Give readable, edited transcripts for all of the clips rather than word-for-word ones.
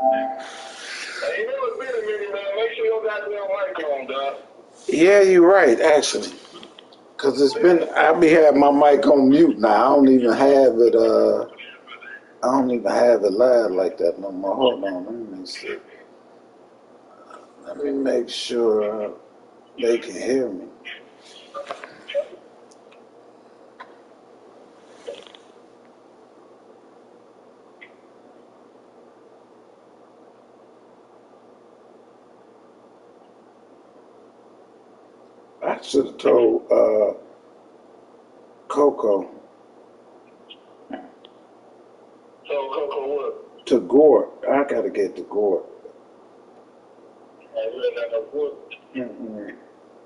Ain't never been a minute, man. Make sure your goddamn mic on, dog. Yeah, you're right, actually. Cause it's been I be having my mic on mute now. I don't even have it. I don't even have it live like that no more. Hold on, let me see. Let me make sure they can hear me. I should have told Coco So, Coco, what? to Gort. I gotta get to Gort. I really got no good. Mm-mm.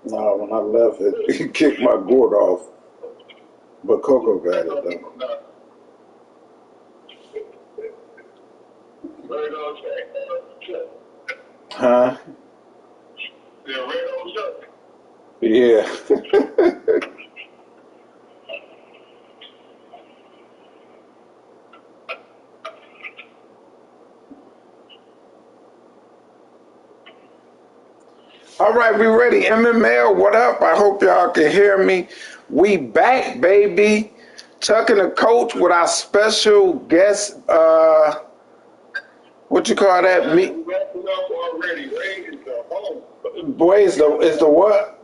No, when I left it, he kicked my Gort off. But Coco got it though. Right on track. Huh? Yeah, right on track. Yeah. All right, we ready. MML, what up? I hope y'all can hear me. We back, baby. Chuck and the coach with our special guest, what you call that? Me We wrapping up already. Ray is the home. boy is the what?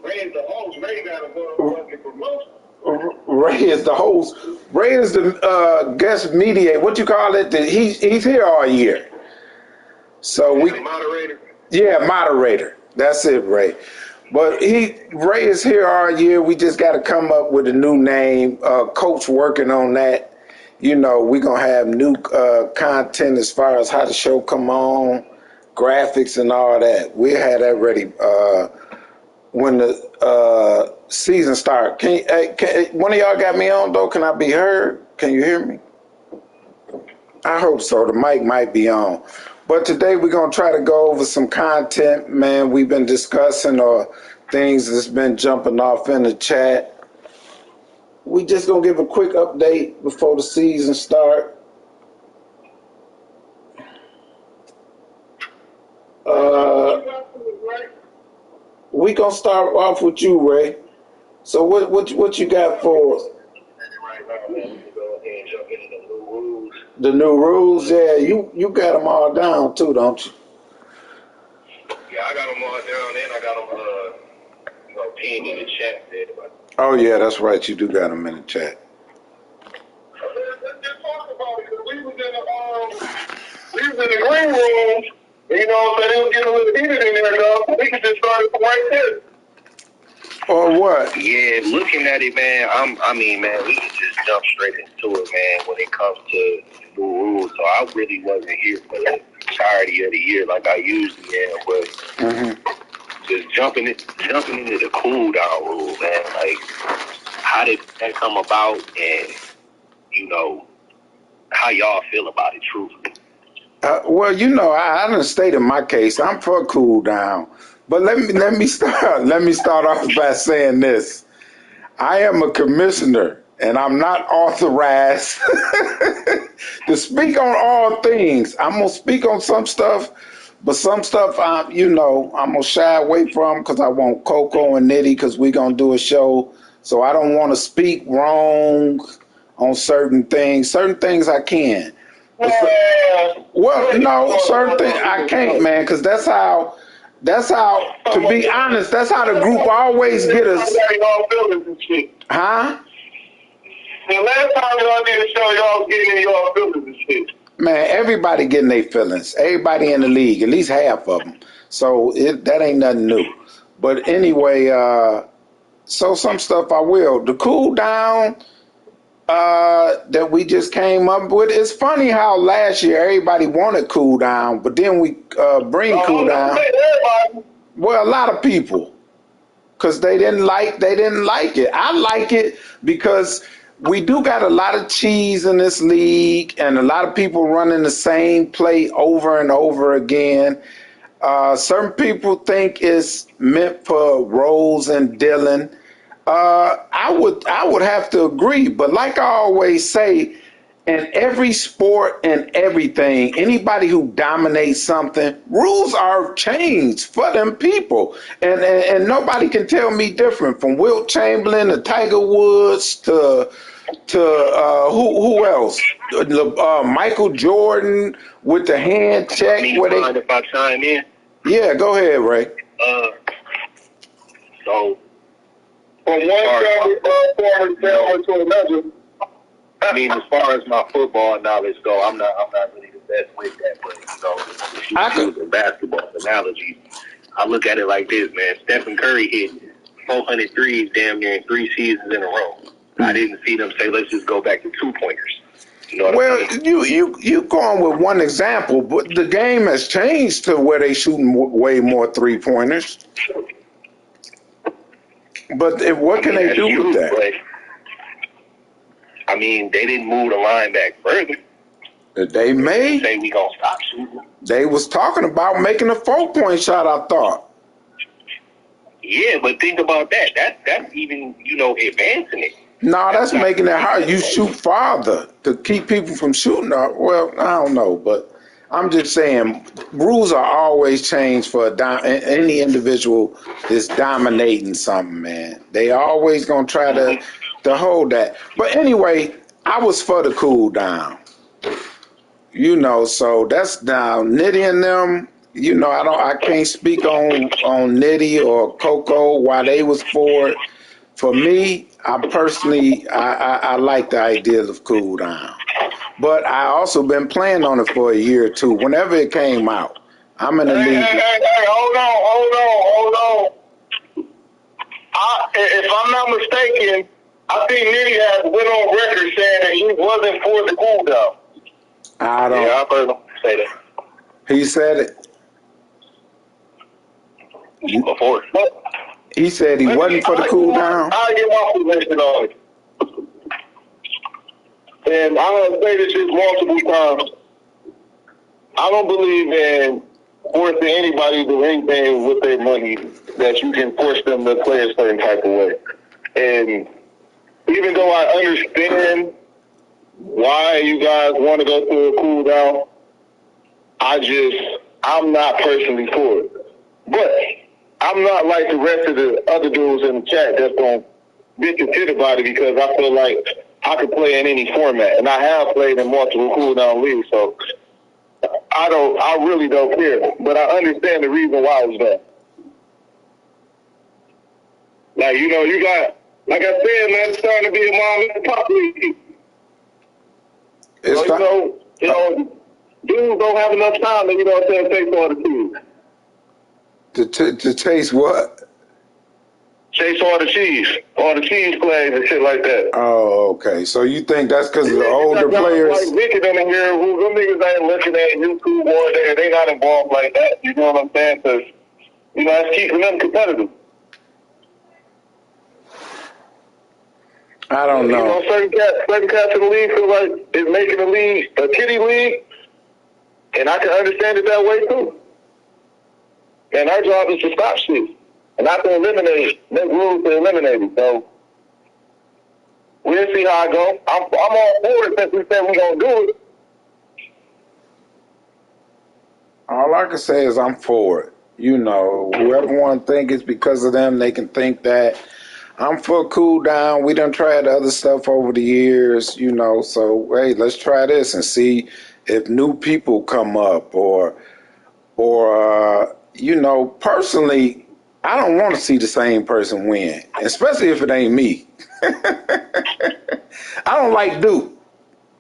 Ray is the host. Ray got a motherfucking promotion. Ray is the host. Ray is the guest mediator. What you call it? He's here all year. So we Moderator. Yeah, moderator. That's it, Ray. But Ray is here all year. We just got to come up with a new name. Coach working on that. You know, we're going to have new content as far as how the show come on, graphics and all that. We had that ready when the season start. One of y'all got me on, though? Can I be heard? Can you hear me? I hope so. The mic might be on. But today we're going to try to go over some content, man, we've been discussing or things that's been jumping off in the chat. We just going to give a quick update before the season start. We going to start off with you, Ray. So what you got for us? Right now, man, we can go ahead and jump into the new rules. The new rules? Yeah, you got them all down too, don't you? Yeah, I got them all down, and I got them, pinned in the chat there. Oh, yeah, that's right. You do got them in the chat. Let's just talk about it, because we was in the green room, you know, so they was getting a little heated in there, though. We could just start it from right there. Or what? Yeah, looking at it, man, man, we can just jump straight into it, man, when it comes to the new rules. So I really wasn't here for the entirety of the year like I usually am, but just jumping into the cool down rule, man. Like, how did that come about, and how y'all feel about it, truthfully? Well, you know, I done stated my case. I'm for cool down, but let me start off by saying this: I am a commissioner, and I'm not authorized to speak on all things. I'm gonna speak on some stuff, but some stuff I'm gonna shy away from because I want Coco and Nitty because we gonna do a show. So I don't want to speak wrong on certain things. Certain things I can. Well, no, certain things I can't, man, because that's how, to be honest, that's how the group always get us. Huh? The last time y'all did a show, y'all getting in y'all feelings and shit. Man, everybody getting their feelings. Everybody in the league, at least half of them. So that ain't nothing new. But anyway, so some stuff I will. The cool down that we just came up with. It's funny how last year everybody wanted cool down, but then we bring cool down. Well, a lot of people, because they didn't like it. I like it because we do got a lot of cheese in this league, and a lot of people running the same play over and over again. Certain people think it's meant for Rose and Dylan. I would have to agree, but like I always say, in every sport and everything, anybody who dominates something, rules are changed for them people. And nobody can tell me different. From Wilt Chamberlain to Tiger Woods to who else? Michael Jordan with the hand check. Where they? If I chime in. Yeah, go ahead, Ray. So from one former to another. I mean, as far as my football knowledge go, I'm not really the best with that. But if you use a basketball analogy, I look at it like this, man. Stephen Curry hit 400 threes damn near in 3 seasons in a row. I didn't see them say, let's just go back to 2-pointers. You know what I mean? you going with one example, but the game has changed to where they shooting way more 3-pointers. But what can they do with that? But, I mean, they didn't move the line back further. They may say we gonna stop shooting. They was talking about making a 4-point shot, I thought. Yeah, but think about that. That's even, advancing it. No, that's making it hard. You shoot farther to keep people from shooting. Well, I don't know, but I'm just saying rules are always changed for any individual that's dominating something, man. They always gonna try to hold that. But anyway, I was for the cool down. So that's down. Nitty and them, I can't speak on Nitty or Coco why they was for it. For me, I personally like the idea of cool down. But I also been playing on it for a year or two. Whenever it came out, I'm in the league. Hey, hold on. If I'm not mistaken, I think Nitty has went on record saying that he wasn't for the cool down. I don't. Yeah, I've heard him say that. He said it. Before. He said he wasn't for the cool down. I'll get my position on it. And I'm going to say this multiple times. I don't believe in forcing anybody to do anything with their money that you can force them to play a certain type of way. And even though I understand why you guys want to go through a cool down, I'm not personally for it. But I'm not like the rest of the other dudes in the chat that's going to bitch and tit about it because I feel like I could play in any format. And I have played in multiple cool down leagues, so I really don't care. But I understand the reason why it was done. Like, you got, like I said, man, it's starting to be a mom and pop league. Dudes don't have enough time to, take all the cheese. To taste what? Chase all the cheese plays and shit like that. Oh, okay. So you think that's because of the older players? Like Vicky them in here, who them niggas ain't looking at YouTube or they not involved like that. You know what I'm saying? Because, that's keeping them competitive. I don't know. Certain cats in the league feel like it's making the league a kiddie league, and I can understand it that way too. And our job is to stop shit, and not to eliminate it. Make rules to eliminate it. So we'll see how I go. I'm all for it since we said we're gonna do it. All I can say is I'm for it. Whoever want to think it's because of them, they can think that. I'm for cool down. We done tried other stuff over the years, so hey, let's try this and see if new people come up or personally, I don't want to see the same person win, especially if it ain't me. I don't like Duke.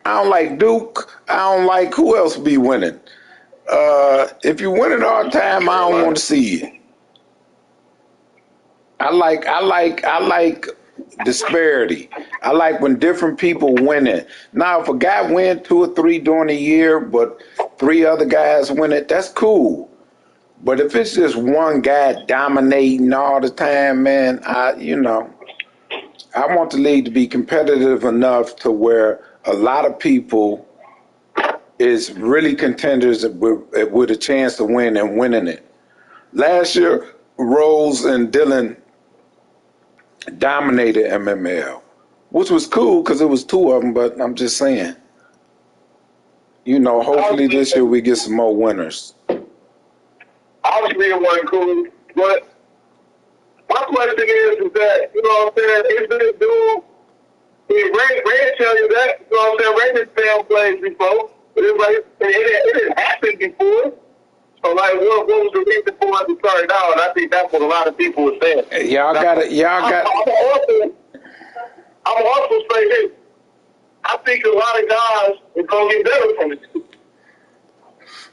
I don't like who else be winning. If you win it all the time, I don't want to see it. I like disparity. I like when different people win it. Now, if a guy win 2 or 3 during the year, but 3 other guys win it, that's cool. But if it's just one guy dominating all the time, man, I want the league to be competitive enough to where a lot of people is really contenders with a chance to win and winning it. Last year, Rose and Dylan dominated MML, which was cool because it was 2 of them, but I'm just saying, You know, hopefully this year we get some more winners. Obviously, it wasn't cool, but my question is that, you know what I'm saying, is this dude, Ray tell you that, you know what I'm saying, Ray didn't stay on plays before, but it didn't happen before. So, like, what was the reason for us to start it out? And I think that's what a lot of people were saying. Y'all got it. I'm also say this. I think a lot of guys are going to get better from it.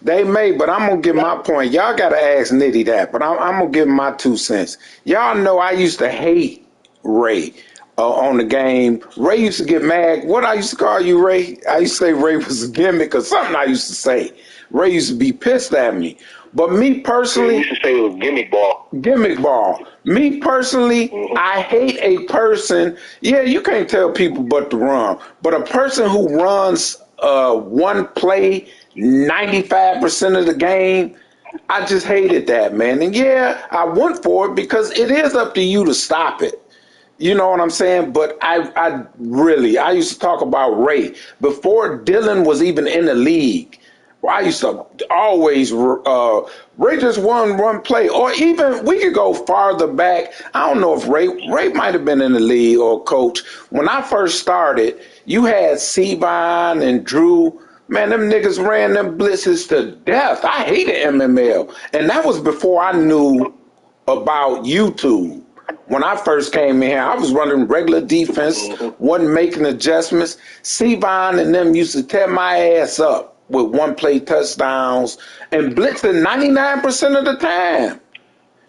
They may, but I'm going to give my point. Y'all got to ask Nitty that, but I'm going to give my 2 cents. Y'all know I used to hate Ray on the game. Ray used to get mad. What I used to call you, Ray? I used to say Ray was a gimmick or something I used to say. Ray used to be pissed at me. But me personally, You used to say it was gimmick ball. Gimmick ball. Me personally, I hate a person. Yeah, you can't tell people but to run. But a person who runs one play 95% of the game, I just hated that, man. And yeah, I went for it because it is up to you to stop it. You know what I'm saying? But I used to talk about Ray before Dylan was even in the league. I used to always Ray just won one play, or even we could go farther back. I don't know if Ray might have been in the league or coach. When I first started, you had Sevon and Drew. Man, them niggas ran them blitzes to death. I hated MML, and that was before I knew about YouTube. When I first came in here, I was running regular defense, wasn't making adjustments. Sevon and them used to tear my ass up with one play touchdowns and blitzing 99% of the time.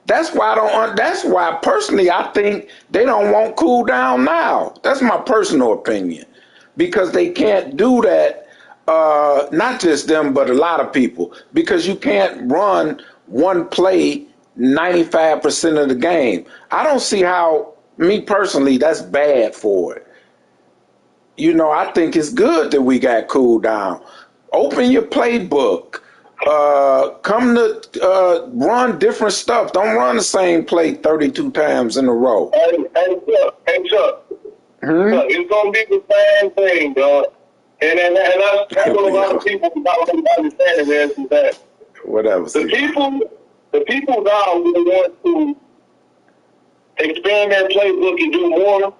That's why personally I think they don't want cool down now. That's my personal opinion. Because they can't do that, not just them, but a lot of people. Because you can't run one play 95% of the game. I don't see how, me personally, that's bad for it. You know, I think it's good that we got cool down. Open your playbook. Come to run different stuff. Don't run the same play 32 times in a row. Hey, Chuck. Chuck, it's going to be the same thing, dog. And that's what a lot of people don't understand is that Whatever. the people now who want to expand their playbook and do more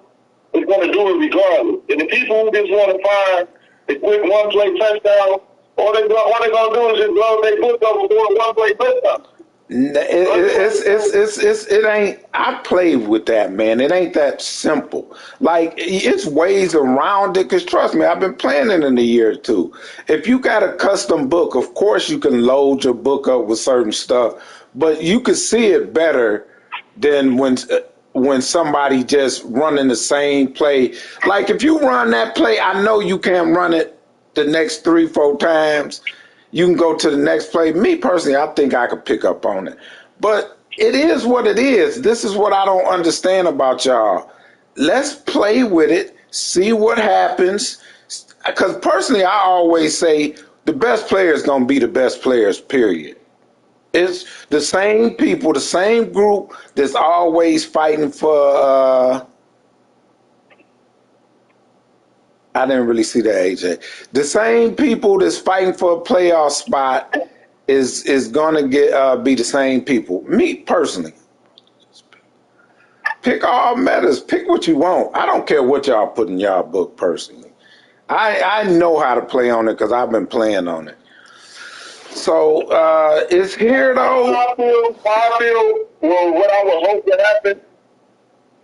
is going to do it regardless. And the people who just want to find the quick one-play touchdown, all they're going to do is just load their book up and do a one-play touchdown. It ain't. I played with that, man. It ain't that simple. Like, it's ways around it. Cause trust me, I've been playing it in a year or two. If you got a custom book, of course you can load your book up with certain stuff, but you can see it better than when somebody just running the same play. Like if you run that play, I know you can't run it the next 3-4 times. You can go to the next play. Me personally, I think I could pick up on it. But it is what it is. This is what I don't understand about y'all. Let's play with it, see what happens. Because personally, I always say the best player is going to be the best players, period. It's the same people, the same group that's always fighting for I didn't really see that, AJ. The same people that's fighting for a playoff spot is gonna be the same people. Me personally, pick all matters. Pick what you want. I don't care what y'all put in y'all book. Personally, I know how to play on it because I've been playing on it. So it's here though. I feel. Well, what I would hope to happen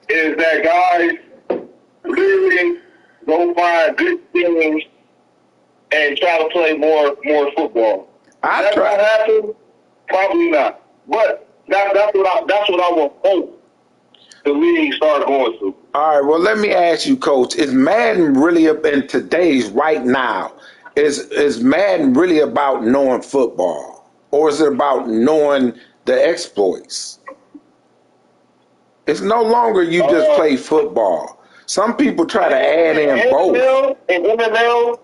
is that guys really go find good teams and try to play more football. That's what happen? Probably not. But that's what I would hope the league start going to. All right. Well, let me ask you, Coach. Is Madden really up in today's right now? Is Madden really about knowing football, or is it about knowing the exploits? It's no longer you just play football. Some people try to add in both. And MML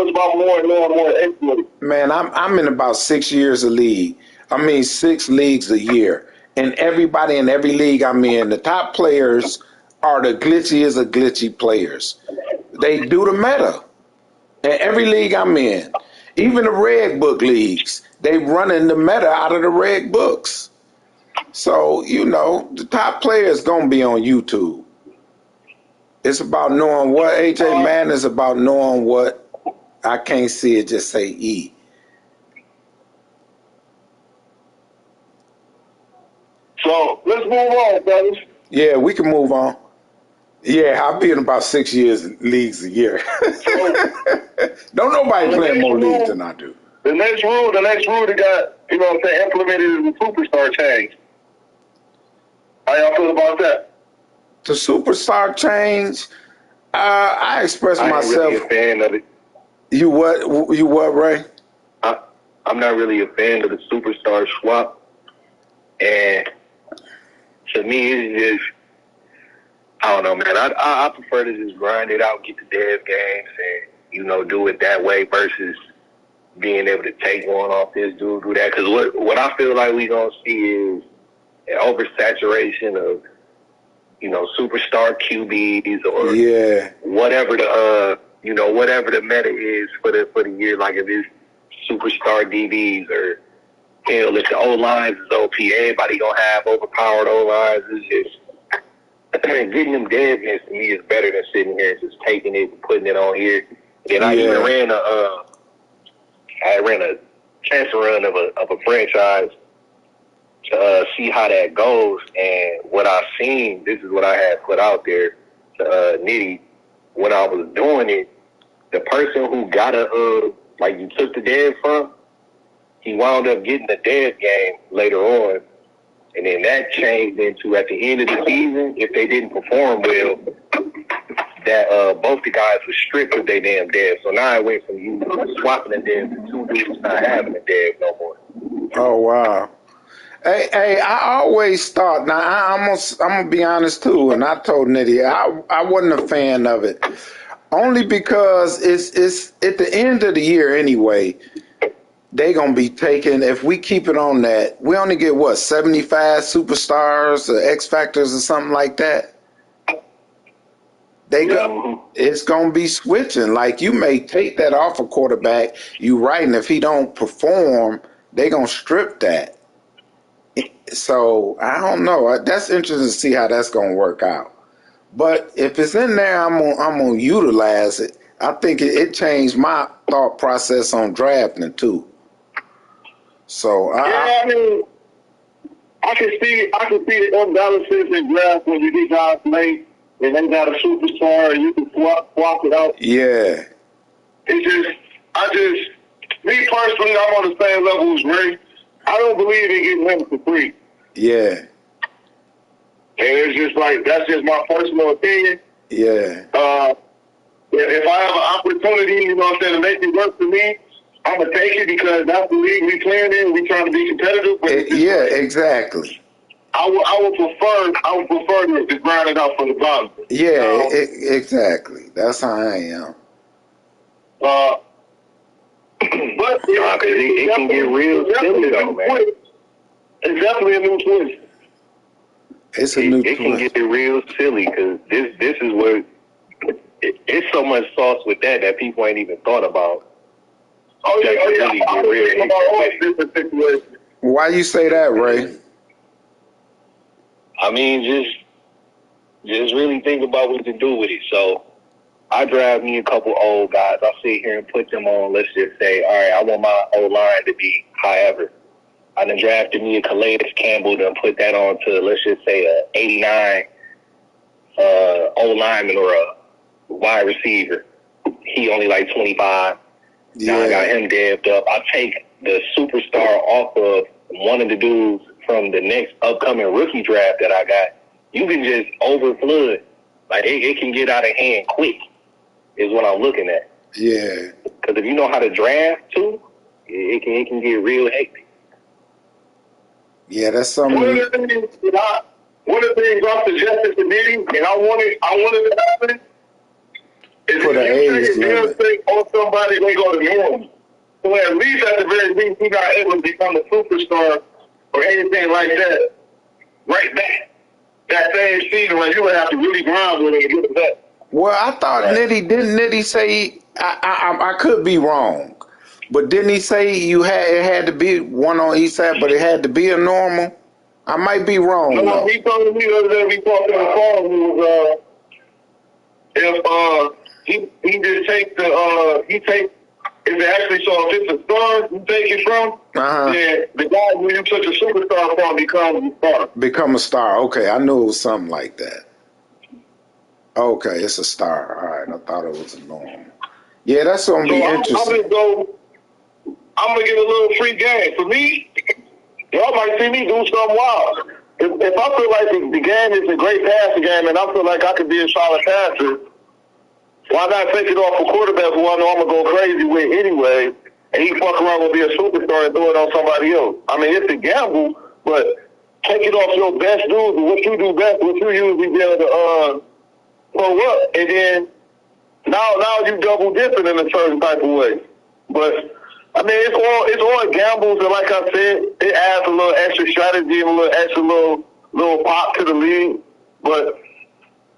is about more exploits. Man, I'm in about 6 years of league. 6 leagues a year. And everybody in every league I'm in, the top players are the glitchiest of glitchy players. They do the meta. In every league I'm in. Even the Red Book leagues, they running the meta out of the Red Books. So, you know, the top players gonna be on YouTube. It's about knowing what AJ Man is about knowing what I can't see it, just say E. So let's move on, fellas. Yeah, we can move on. Yeah, I'll be in about 6 years leagues a year. Don't nobody play more leagues than I do. The next rule that got, you know what I'm saying, implemented is the superstar change. How y'all feel about that? The superstar change, I express myself. I'm really a fan of it. You what, Ray? I'm not really a fan of the superstar swap. And to me, it's just, I don't know, man. I prefer to just grind it out, get the dev games, and, you know, do it that way versus being able to take one off this dude, do that. Because what I feel like we going to see is an oversaturation of, you know, superstar QBs or whatever the whatever the meta is for the year. Like if it's superstar DBs or hell, if the O lines is OP, everybody gonna have overpowered O lines. It's just getting them dead to me is better than sitting here and just taking it and putting it on here. And I even ran a transfer run of a franchise to see how that goes. And what I've seen, this is what I had put out there to Nitty. When I was doing it, the person who got like you took the dev from, he wound up getting the dev game later on. And then that changed into, at the end of the season, if they didn't perform well, that both the guys were stripped of their damn dev. So now I went from you swapping the dev to two dudes not having a dev no more. Oh, wow. Hey, I always thought, now I'm gonna be honest too, and I told Nitty, I wasn't a fan of it. Only because it's at the end of the year anyway, they gonna be taking, if we keep it on that, we only get what, 75 superstars or X Factors or something like that? It's gonna be switching. Like you may take that off a quarterback, you right, and if he don't perform, they gonna strip that. So I don't know. That's interesting to see how that's gonna work out. But if it's in there, I'm gonna utilize it. I think it changed my thought process on drafting too. So I mean, I can see the imbalances in draft when you get guys late and they got a superstar and you can swap it out. Yeah. Me personally, I'm on the same level as Ray. I don't believe in getting him for free. Yeah. And it's just like, that's just my personal opinion. Yeah. If I have an opportunity, you know what I'm saying, to make it work for me, I'm going to take it because that's the league we playing in. We trying to be competitive. But exactly. I would prefer to grind it out from the bottom. Yeah, exactly. That's how I am. But it can get real silly though, man. It's definitely a new twist. It's a new twist. It can get real silly because this is what it's so much sauce with that people ain't even thought about. Why you say that, Ray? I mean, just really think about what to do with it. So I drive me a couple old guys. I'll sit here and put them on, let's just say, all right, I want my O-line to be however. I done drafted me a Calais Campbell and put that on to, let's just say, a 89 O-lineman or a wide receiver. He only like 25. Now I got him dabbed up. I take the superstar off of one of the dudes from the next upcoming rookie draft that I got. You can just overflood. Like, it can get out of hand quick is what I'm looking at. Yeah. Because if you know how to draft, too, it can get real hectic. Yeah, that's something. One of the things I suggested to Nitty, and I wanted to happen, is for the age limit. On somebody, they go to norm. So at least at the very least, he not able to become a superstar or anything like that. Right back. That same season, like, you would have to really grind with him to get that. Well, I thought Nitty say I could be wrong, But didn't he say it had to be one on each side, but it had to be a normal? I might be wrong No, though. he told me the other day we talked on the phone. He was if he just take if it actually so if it's a star you take it from, then the guy who you took the superstar from becomes a star. Become a star. Okay, I knew it was something like that. Okay, it's a star. All right, I thought it was a normal. Yeah, that's gonna be interesting. I'm gonna get a little free game. For me, y'all might see me do something wild. If I feel like the game is a great passing game and I feel like I could be a solid passer, why not take it off a quarterback who I know I'm going to go crazy with anyway, and he fuck around and be a superstar and do it on somebody else? I mean, it's a gamble, but take it off your best dude, what you do best, what you usually be able to pull up, and then now you double dipping in a certain type of way. But I mean, it's all gambles, and like I said, it adds a little extra strategy and a little extra little pop to the league. But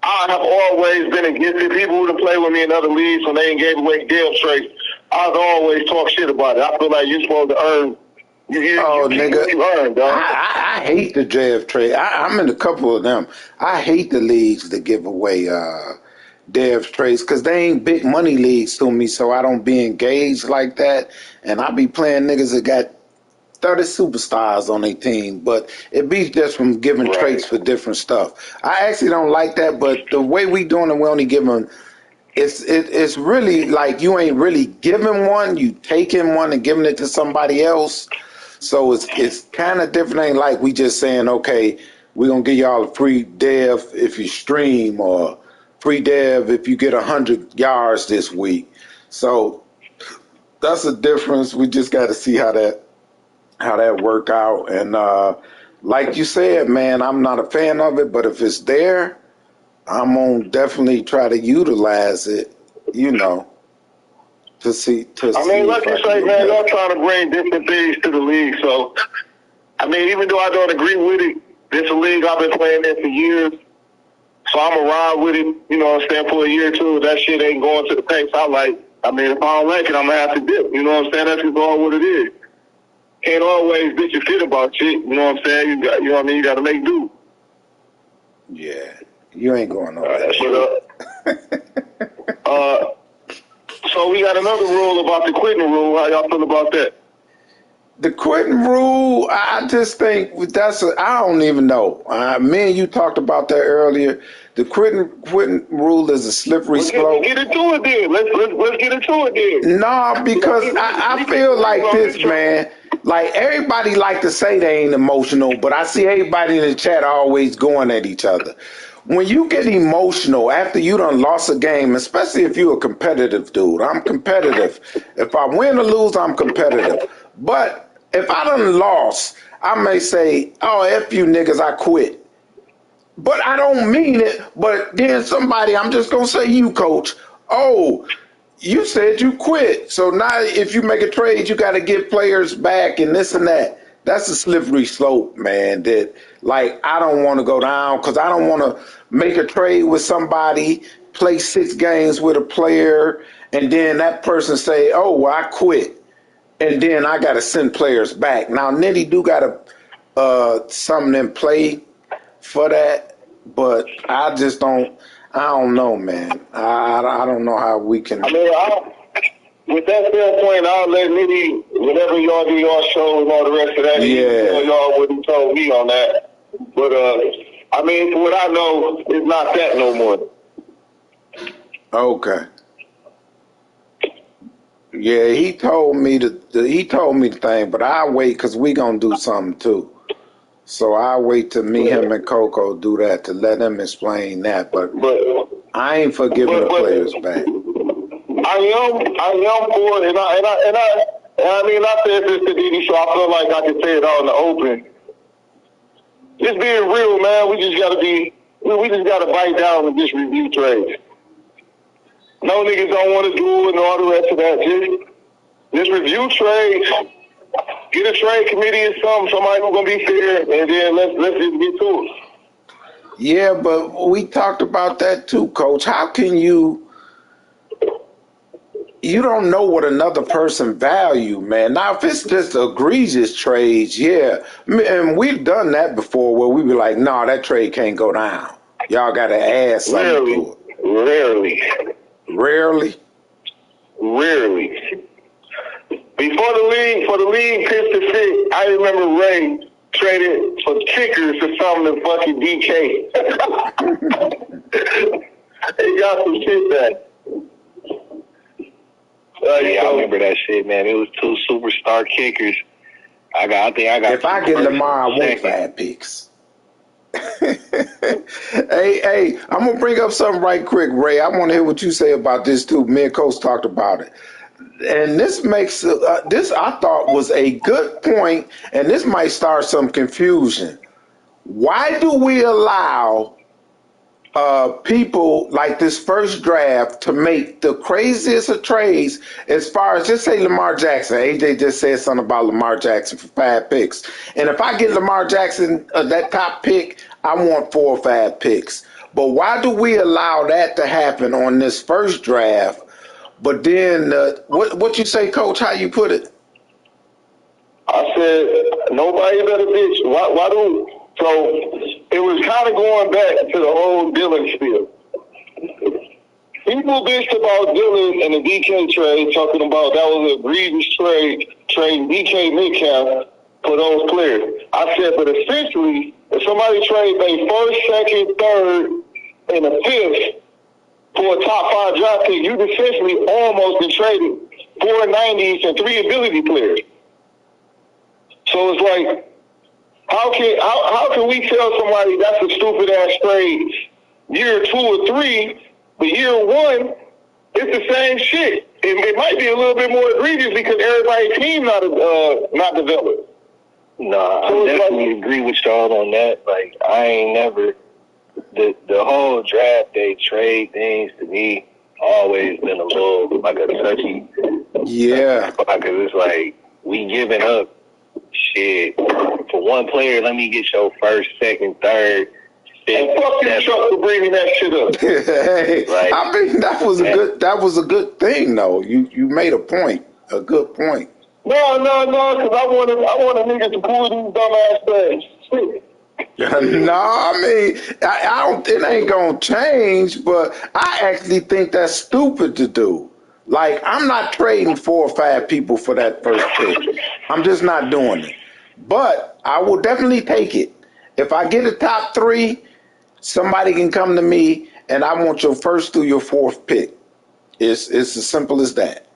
I have always been against it. People who play with me in other leagues when they ain't gave away deal trades, I've always talked shit about it. I feel like you're supposed to earn. Nigga, you earn, dog. I hate the JF trade. I'm in a couple of them. I hate the leagues that give away Dev trades because they ain't big money leagues to me, so I don't be engaged like that. And I be playing niggas that got 30 superstars on their team, but it be just from giving traits for different stuff. I actually don't like that, but the way we doing it, we only give them. It's really like you ain't really giving one, you taking one and giving it to somebody else. So it's kind of different. Ain't like we just saying, okay, we're gonna give y'all a free dev if you stream or free dev if you get 100 yards this week. So that's a difference. We just got to see how that work out. And like you said, man, I'm not a fan of it, but if it's there, I'm gonna definitely try to utilize it. You know, to see. I mean, like you say, man, y'all trying to bring different things to the league. So, I mean, even though I don't agree with it, this is a league I've been playing in for years. So I'm going to ride with it, you know what I'm saying, for a year or two. That shit ain't going to the pace I like. I mean, if I don't like it, I'm going to have to dip. You know what I'm saying? That's just all what it is. Can't always bitch your fit about shit. You know what I'm saying? You know what I mean? You got to make do. Yeah. You ain't going nowhere. So we got another rule about the quitting rule. How y'all feel about that? The quitting rule, I just think I don't even know. Me and you talked about that earlier. The quitting rule is a slippery slope. Let's get into it then. Let's get into it then. No, because I feel like this, man. Like everybody like to say they ain't emotional, but I see everybody in the chat always going at each other. When you get emotional after you done lost a game, especially if you're a competitive dude, I'm competitive. If I win or lose, I'm competitive. But if I done lost, I may say, oh, F you niggas, I quit. But I don't mean it. But then I'm just going to say you, coach. Oh, you said you quit. So now if you make a trade, you got to get players back and this and that. That's a slippery slope, man, that, like, I don't want to go down because I don't want to make a trade with somebody, play 6 games with a player, and then that person say, oh, well, I quit. And then I got to send players back. Now, Nitty do got something in play for that, but I don't know, man. I don't know how we can. I mean, with that standpoint, I'll let Nitty, whatever y'all do, y'all show and all the rest of that. Yeah. Y'all wouldn't told me on that. But, I mean, from what I know, it's not that no more. Okay. Yeah, he told me the thing, but I'll wait because we gonna do something too. So I'll wait to me, him, and Coco do that to let him explain that. But I ain't for giving the players back. I am for it, and I mean, I said this to Didi, so I feel like I can say it out in the open. Just being real, man. We just gotta bite down and just review trades. No niggas don't want to do it and all the rest of that. Just review trades. Get a trade committee or somebody who's gonna be fair, and then let's just get to it. Yeah, but we talked about that too, Coach. How can you you don't know what another person value, man. Now, if it's just egregious trades, yeah, and we've done that before, where we be like, "No, that trade can't go down. Y'all got to add something to it." Rarely. Before the league pitched the fit, I remember Ray traded for kickers or something to fucking DK. He got some shit back. Yeah, I remember that shit, man. It was 2 superstar kickers. I think I got. If I get Lamar, I want 5 picks. Hey, I'm gonna bring up something right quick, Ray. I want to hear what you say about this too. Me and Coach talked about it, and this makes this I thought was a good point, and this might start some confusion. Why do we allow people like this first draft to make the craziest of trades as far as, just say Lamar Jackson? AJ just said something about Lamar Jackson for 5 picks. And if I get Lamar Jackson, that top pick, I want 4 or 5 picks. But why do we allow that to happen on this first draft? But then, what you say, Coach? How you put it? I said, nobody better bitch. Why do... So it was kind of going back to the whole Dillon spiel. People bitched about Dillon and the DK trade, talking about that was an egregious trade, trading DK Metcalf for those players. I said, but essentially, if somebody trades a first, second, third, and a fifth for a top 5 draft pick, you've essentially almost been traded 4 90s and 3 ability players. So it's like, how can we tell somebody that's a stupid ass trade year 2 or 3, but year 1 it's the same shit. It might be a little bit more egregious because everybody's team not developed. Nah, so I definitely agree with y'all on that. Like, I ain't never the whole draft day trade things to me always been a little like a touchy. Yeah, because it's like we giving up shit for one player. Let me get your first, second, third. And fuck you, Chuck, for bringing that shit up. Hey, like, I mean, that was a good thing, though. You made a point, a good point. No, because I want a nigga to pull these dumbass things. No, I mean, I don't. It ain't gonna change, but I actually think that's stupid to do. Like, I'm not trading 4 or 5 people for that first pick. I'm just not doing it. But I will definitely take it. If I get a top 3, somebody can come to me and I want your first through your 4th pick. It's as simple as that.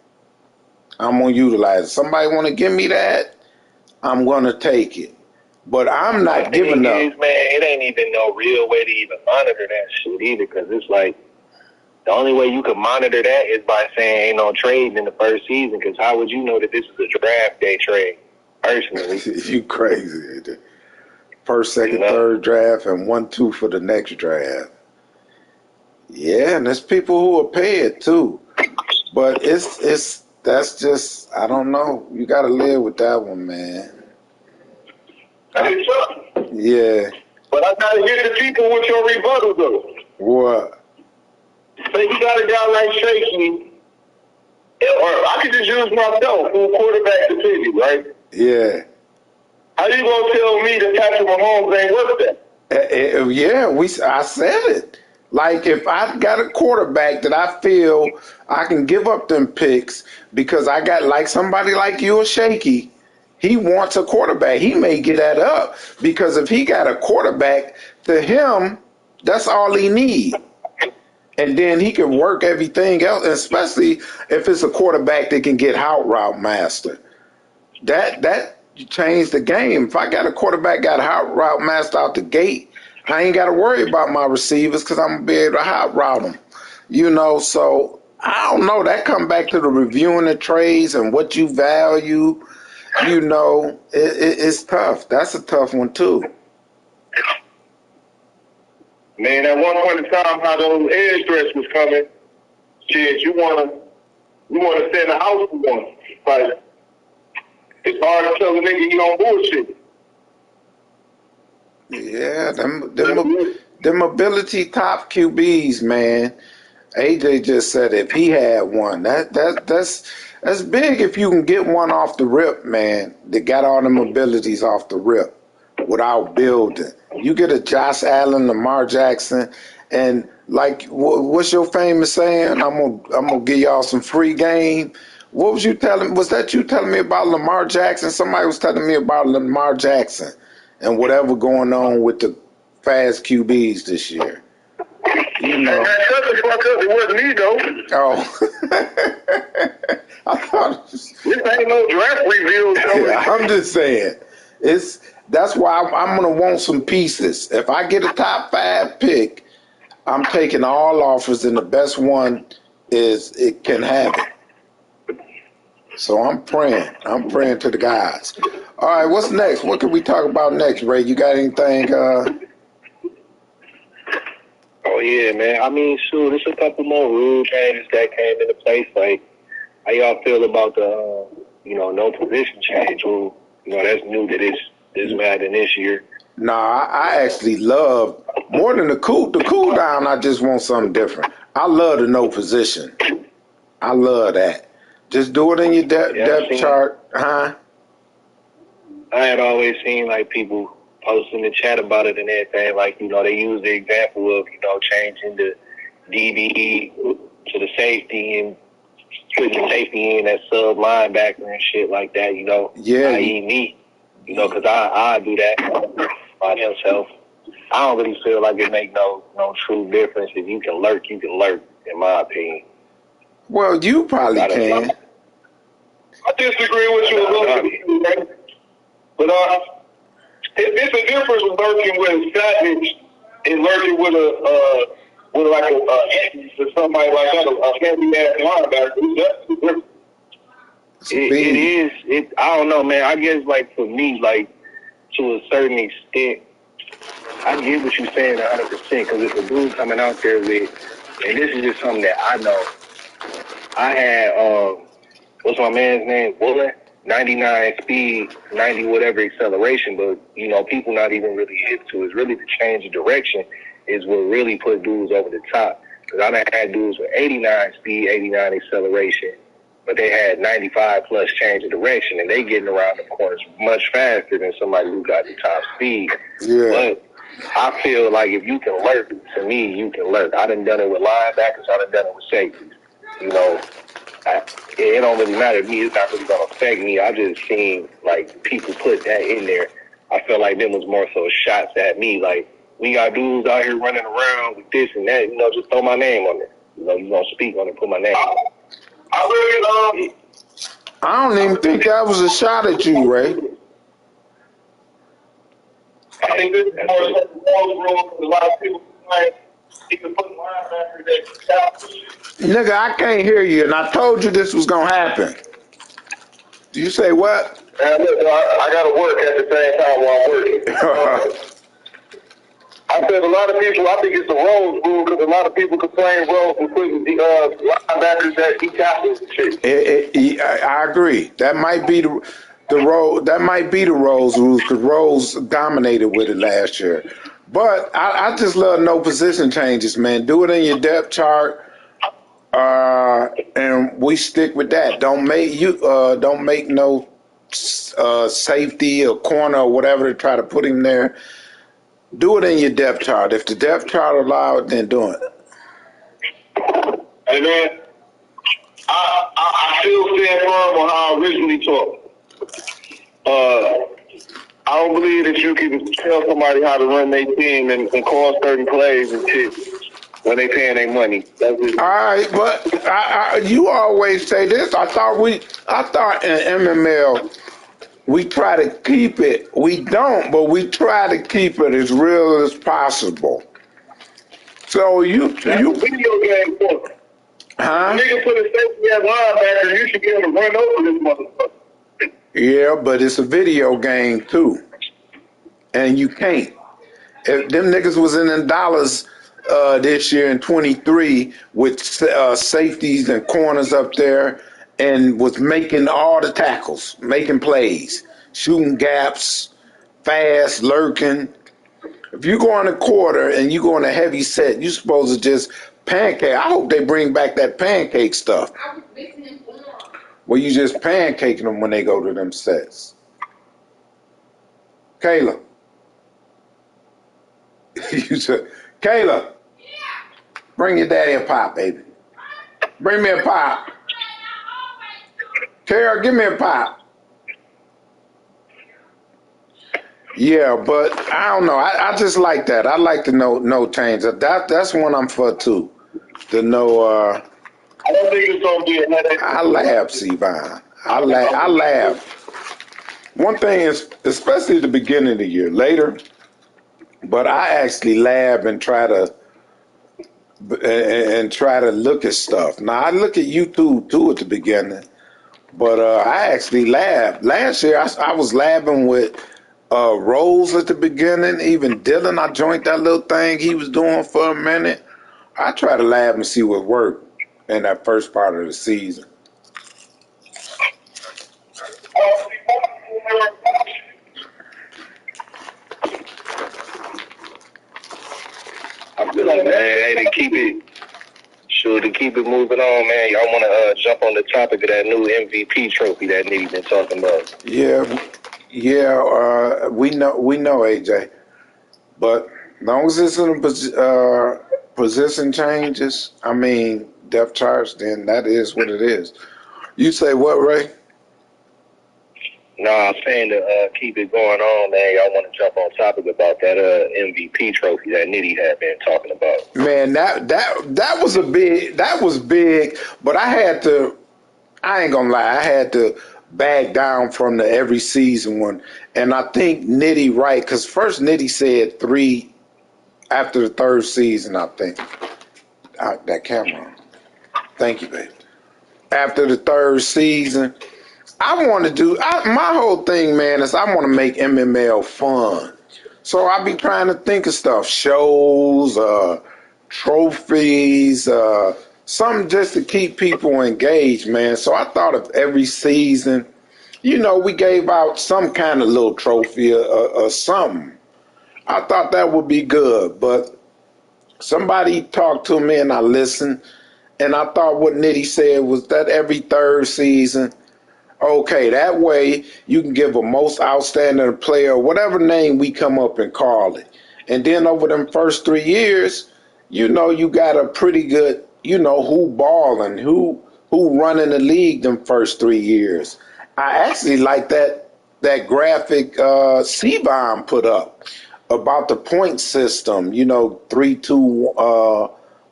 I'm gonna utilize it. Somebody want to give me that, I'm gonna take it. But I'm not giving up. Man, it ain't even no real way to even monitor that shit either, because it's like, the only way you can monitor that is by saying ain't no trade in the first season, because how would you know that this is a draft day trade, personally? You crazy. First, second, third draft, and 1, 2 for the next draft. Yeah, and there's people who will pay it too. But that's just, I don't know. You got to live with that one, man. Yeah. But I got to get the people with your rebuttal, though. What? Say you got a guy like Shaky, or I could just use myself for quarterback decision, right? Yeah. How you gonna tell me that Patrick Mahomes ain't worth that? Yeah, I said it. Like, if I got a quarterback that I feel I can give up them picks because I got like somebody like you or Shaky, he wants a quarterback. He may get that up because if he got a quarterback, to him, that's all he needs. And then he can work everything else, especially if it's a quarterback that can get out route master. That changed the game. If I got a quarterback got out route master out the gate, I ain't got to worry about my receivers because I'm going to be able to hot route them. So I don't know. That come back to the reviewing the trades and what you value. It's tough. That's a tough one too. Man, at one point in time, how those edge threats was coming, shit, you wanna stay in the house for one. Like, it's hard to tell a nigga he on bullshit. Yeah, them ability top QBs, man. AJ just said if he had one, that's big if you can get one off the rip, man. That got all them abilities off the rip without building. You get a Josh Allen, Lamar Jackson, and like what's your famous saying? I'm gonna give y'all some free game. What was you telling? Was that you telling me about Lamar Jackson? Somebody was telling me about Lamar Jackson and whatever going on with the fast QBs this year. You know. Shut the fuck up. It wasn't me, though. Oh. I thought this ain't no draft review show. I'm just saying. That's why I'm going to want some pieces. If I get a top 5 pick, I'm taking all offers, and the best one is it can have it. So I'm praying. I'm praying to the guys. All right, what's next? What can we talk about next, Ray? You got anything? Oh, yeah, man. I mean, shoot, there's a couple more rule changes that came into place. Like, how y'all feel about the, no position change rule? That's new to this Madden this year. Nah, I actually love, more than the cool down, I just want something different. I love the no position. I love that. Just do it in your depth chart, huh? I had always seen, like, people post in the chat about it and everything. Like, they use the example of, changing the DBE to the safety and putting the safety in as sub linebacker and shit like that, Yeah. i.e. me, because I do that by himself. I don't really feel like it make no true difference. If you can lurk, in my opinion. Well, you probably can. I disagree with you a little bit, but it's a difference with lurking with savage and lurking with somebody like that, a heavy ass linebacker. That's the difference. It is. I don't know, man. I guess, like, for me, like, to a certain extent, I get what you're saying 100%, because if a dude coming out there with, and this is just something that I know, I had, what's my man's name? Woolen? 99 speed, 90 whatever acceleration, but, people not even really hip to it. It's really the change of direction is what really put dudes over the top. Because I done had dudes with 89 speed, 89 acceleration, but they had 95 plus change of direction, and they getting around the corners much faster than somebody who got the top speed. Yeah. But I feel like if you can lurk, to me, you can lurk. I done it with linebackers. I done it with safeties. It don't really matter to me. It's not really going to affect me. I just seen, like, people put that in there. I felt like them was more so shots at me. Like, we got dudes out here running around with this and that. Just throw my name on it. You going to speak on it, put my name on it. I don't even think that was a shot at you, Ray. I think this is more of a lot of people like he can put linebackers that. Nigga, I can't hear you, and I told you this was gonna happen. Do you say what? Look, I gotta work at the same time while I'm working. I said a lot of people, I think it's the Rose rule, because a lot of people complain Rose was putting the linebackers that he tackles and shit. I agree. That might be the Rose rules, because Rose dominated with it last year. But I just love no position changes, man. Do it in your depth chart, and we stick with that. Don't make no safety or corner or whatever to try to put him there. Do it in your depth chart. If the depth chart allow it, then do it. Hey, man, I still stand firm on how I originally talked. I don't believe that you can tell somebody how to run their team and call certain plays and shit when they paying their money. All right, but you always say this. I thought in MML we try to keep it. We don't, but we try to keep it as real as possible. So you video game for it. Huh? Nigga put a safety at linebacker, you should be able to run over this motherfucker. Yeah, but it's a video game too, and you can't. If them niggas was in the dollars this year in 23 with safeties and corners up there, and was making all the tackles, making plays, shooting gaps, fast, lurking. If you go on a quarter and you go on a heavy set, you're supposed to just Pancake. I hope they bring back that pancake stuff. I was listening for them. Where you just pancaking them when they go to them sets. Kayla. You said, Kayla. Bring your daddy a pop, baby. Bring me a pop. Kara, give me a pop. Yeah, but I don't know. I just like that. I like the no change. That's one I'm for too. The no. I don't think it's gonna be a headache. I laugh, Sivan. I laugh. One thing is, especially at the beginning of the year, later, but I actually laugh and try to look at stuff. Now I look at YouTube too at the beginning, but I actually laughed. Last year I was laughing with Rose at the beginning. Even Dylan, I joined that little thing he was doing for a minute. I try to laugh and see what worked in that first part of the season. I feel like, man, hey, to keep it moving on, man. Y'all want to jump on the topic of that new MVP trophy that Nitty been talking about? Yeah, we know AJ, but as long as it's in position changes, I mean depth charts, then that is what it is. You say what, Ray? Nah, I'm saying to keep it going on, man. Y'all want to jump on topic about that MVP trophy that Nitty had been talking about? Man, that was big, but I ain't gonna lie, I had to back down from the every season one, and I think Nitty right, because first Nitty said 3 after the third season, I think. That camera. Thank you, baby. After the third season, I want to do, my whole thing, man, is I want to make MML fun. So I be trying to think of stuff, shows, trophies, something just to keep people engaged, man. So I thought of every season, we gave out some kind of little trophy or something. I thought that would be good, but somebody talked to me and I listened, and I thought what Nitty said was that every third season, okay, that way you can give a most outstanding player, whatever name we come up and call it. And then over them first 3 years, you got a pretty good, who balling, who running the league them first 3 years. I actually like that graphic C-Bomb put up about the point system, 3, 2,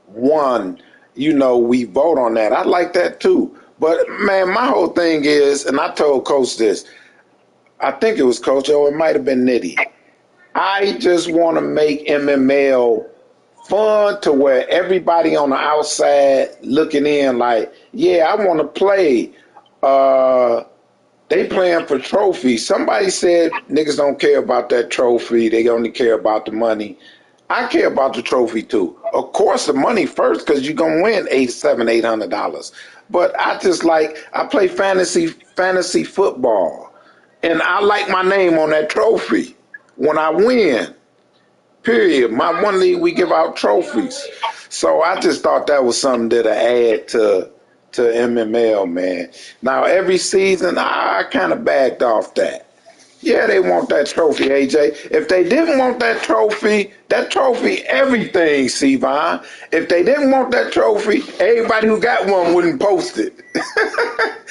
1, we vote on that. I like that too. But, man, my whole thing is, and I told Coach this, I think it was Coach, or it might have been Nitty. I just want to make MML fun to where everybody on the outside looking in like, yeah, I want to play. They playing for trophies. Somebody said niggas don't care about that trophy. They only care about the money. I care about the trophy too. Of course, the money first, because you're gonna win $800. But I play fantasy football, and I like my name on that trophy when I win. Period. My one league, we give out trophies, so I just thought that was something that I add to MML, man. Now every season, I kind of backed off that. Yeah, they want that trophy, AJ. If they didn't want that trophy, everything, Sivan. If they didn't want that trophy, everybody who got one wouldn't post it.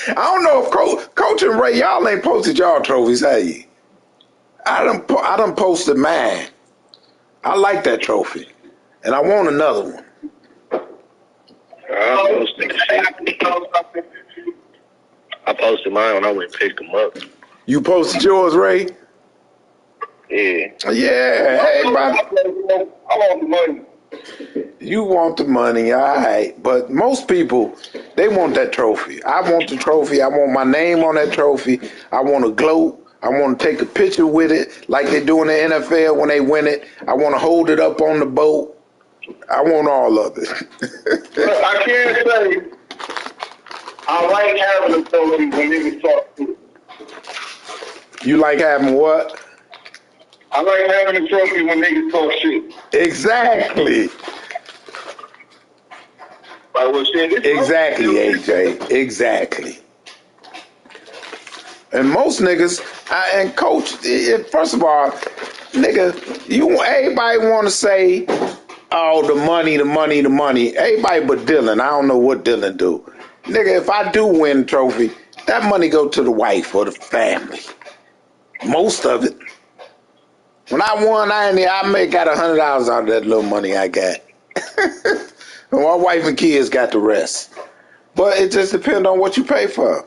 I don't know if Coach and Ray, y'all ain't posted y'all trophies, have you? I done posted mine. I like that trophy, and I want another one. I posted mine when I went and picked them up. You posted yours, Ray? Yeah. Yeah. Hey, I want the money. You want the money, all right. But most people, they want that trophy. I want the trophy. I want my name on that trophy. I want to gloat. I want to take a picture with it like they do in the NFL when they win it. I want to hold it up on the boat. I want all of it. I can't say I like having a trophy when niggas talk to it. You like having what? I like having a trophy when niggas talk shit. Exactly. Like what shit? Exactly, AJ. Exactly. And most niggas, and coach, first of all, nigga, everybody want to say, oh, the money, the money, the money. Everybody but Dylan. I don't know what Dylan do. Nigga, if I do win a trophy, that money go to the wife or the family. Most of it. When I won, I got $100 out of that little money I got. And my wife and kids got the rest. But it just depends on what you pay for.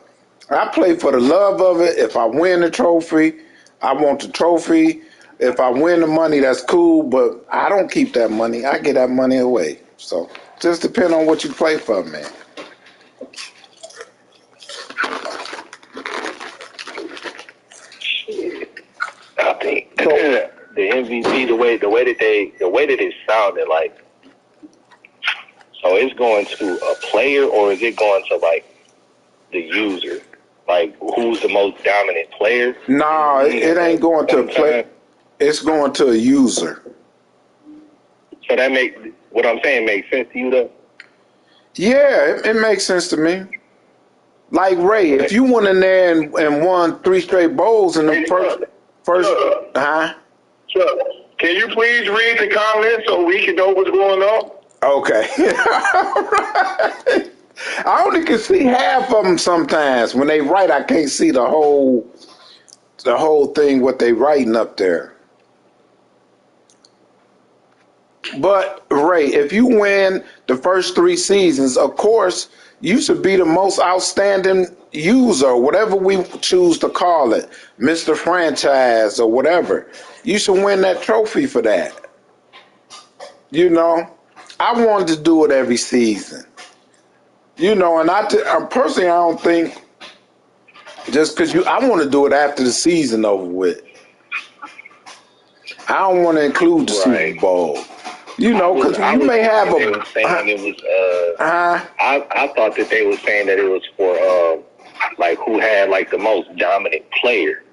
I play for the love of it. If I win the trophy, I want the trophy. If I win the money, that's cool, but I don't keep that money. I get that money away. So just depend on what you play for, man. I think the MVP, the way that it sounded like. So it's going to a player, or is it going to like the user? Like who's the most dominant player? No, it ain't going to a player. It's going to a user. So that what I'm saying makes sense to you, though? Yeah, it makes sense to me. Like Ray, if you went in there and won 3 straight bowls in the first, huh? Chuck, can you please read the comments so we can know what's going on? Okay. I only can see half of them sometimes. When they write, I can't see the whole thing, what they writing up there. But Ray, if you win the first 3 seasons, of course, you should be the most outstanding user, whatever we choose to call it, Mr. Franchise or whatever. You should win that trophy for that. You know, I wanted to do it every season. You know, and personally, I don't think just because I want to do it after the season over with. I don't want to include the Super Bowl. You know, because you may have a. They were saying it was. I thought that they were saying that it was for like who had like the most dominant player.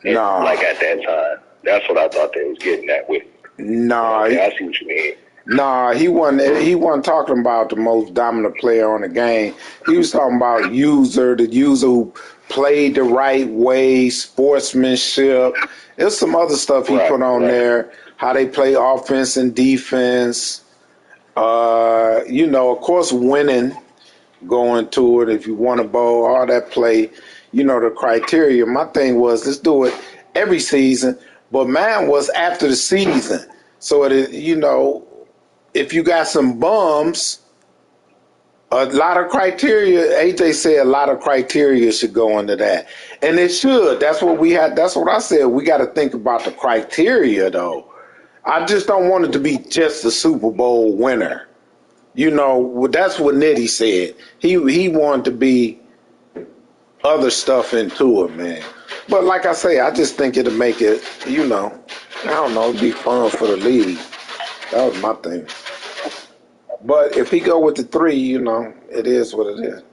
No. Like at that time, that's what I thought they was getting at with. No. Okay, I see what you mean. Nah, he wasn't talking about the most dominant player on the game. He was talking about the user who played the right way, sportsmanship. There's some other stuff he put on there, how they play offense and defense. You know, of course, winning, going to it, if you want a bowl, all that play, you know, the criteria. My thing was, let's do it every season, but mine was after the season. So, you know, if you got some bums, a lot of criteria, AJ said a lot of criteria should go into that. And it should. That's what we had. That's what I said. We got to think about the criteria, though. I just don't want it to be just a Super Bowl winner. You know, that's what Nitty said. He wanted to be other stuff into it, man. But like I say, I just think it'll make it, you know, I don't know, it'd be fun for the league. That was my thing. But if he go with the 3, you know, it is what it is.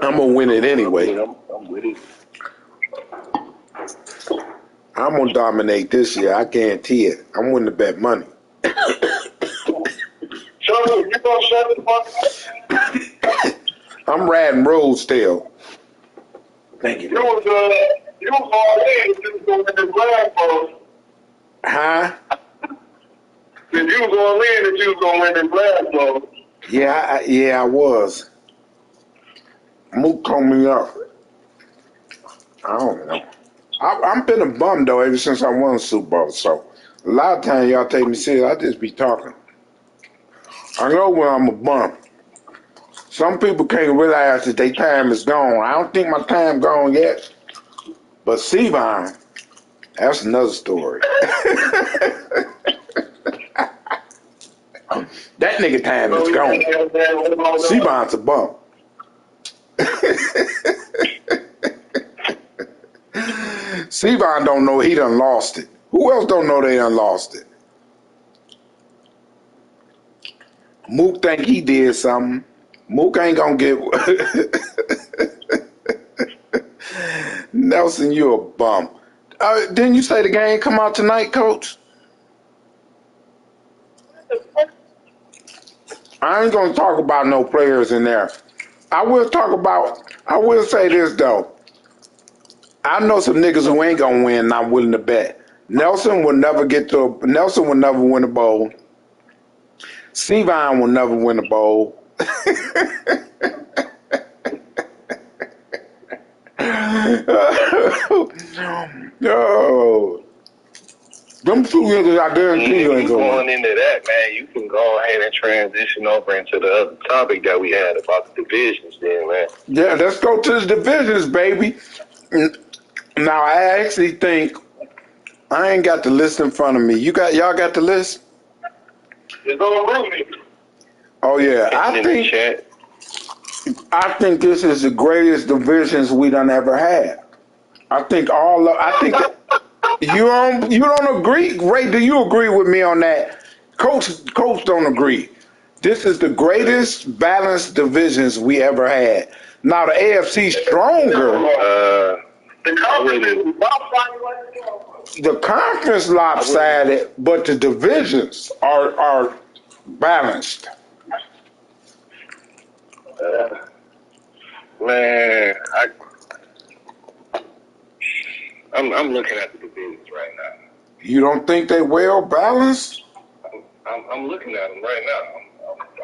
I'm gonna win it anyway. I'm with it. I'm gonna dominate this year. I guarantee it. I'm willing to bet money. You gonna shut the fuck up? I'm riding road still. Thank you. You was all in. You was going in the black bowl. Huh? If you was all in, that you was going in the black bowl. Yeah, I was. Mook called me up. I don't know. I've been a bum, though, ever since I won the Super Bowl. So a lot of times y'all take me serious, I just be talking. I know when I'm a bum. Some people can't realize that their time is gone. I don't think my time gone yet. But Sevan, that's another story. That nigga time is gone. Sevan's a bum. Sevan don't know he done lost it. Who else don't know they done lost it? Mook think he did something. Mook ain't gonna get. Nelson, you a bum. Didn't you say the game come out tonight, Coach? I ain't gonna talk about no players in there. I will say this though. I know some niggas who ain't gonna win and I'm willing to bet. Nelson will never win a bowl. Sevine will never win a bowl. Yo, them two niggas I guarantee you ain't gonna going win. into that, man, you can go ahead and transition over into the other topic that we had about the divisions then, man. Yeah, let's go to the divisions, baby. Now I actually think I ain't got the list in front of me. Y'all got the list? It's on me. Oh yeah, In the chat. I think this is the greatest divisions we done ever had. I think you don't agree, Ray? Do you agree with me on that? Coach don't agree. This is the greatest balanced divisions we ever had. Now the AFC stronger. The conference lopsided, but the divisions are balanced. Man, I'm looking at the divisions right now. You don't think they well balanced? I'm looking at them right now.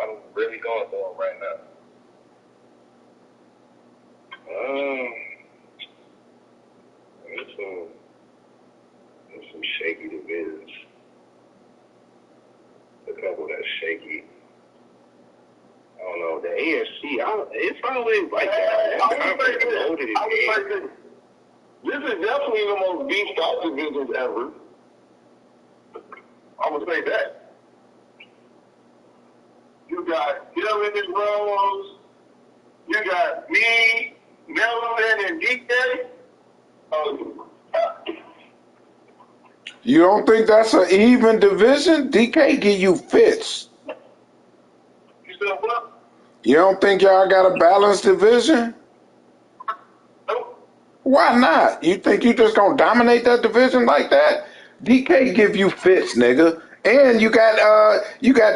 I'm really going through them right now. There's some shaky divisions. A couple that's shaky. I don't know. The AFC, it's always like that. I would say this is definitely the most beefed out divisions ever. I would say that. You got Dylan and Rose. You got me, Nelson, and DK. You don't think that's an even division? DK give you fits. You said what? You don't think y'all got a balanced division? Nope. Why not? You think you just gonna dominate that division like that? DK give you fits, nigga. And you got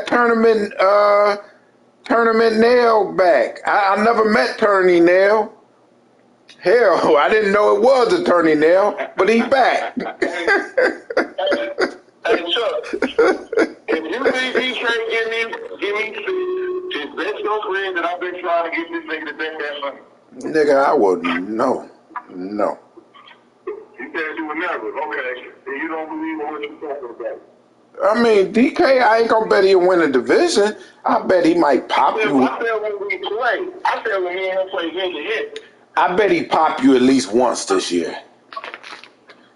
tournament Nail back. I never met Tourney Nail. Hell, I didn't know it was a Tourney Nail, but he back. Hey Chuck, if you think he can't give me just bet your friend that I've been trying to get this nigga to bet that money. Nigga, I wouldn't. No. He said you would never. Okay. And you don't believe in what you're talking about. I mean, DK, I ain't gonna bet he'll win a division. I bet he might pop you. I said when we play. I said when me and him play head to head. I bet he pop you at least once this year.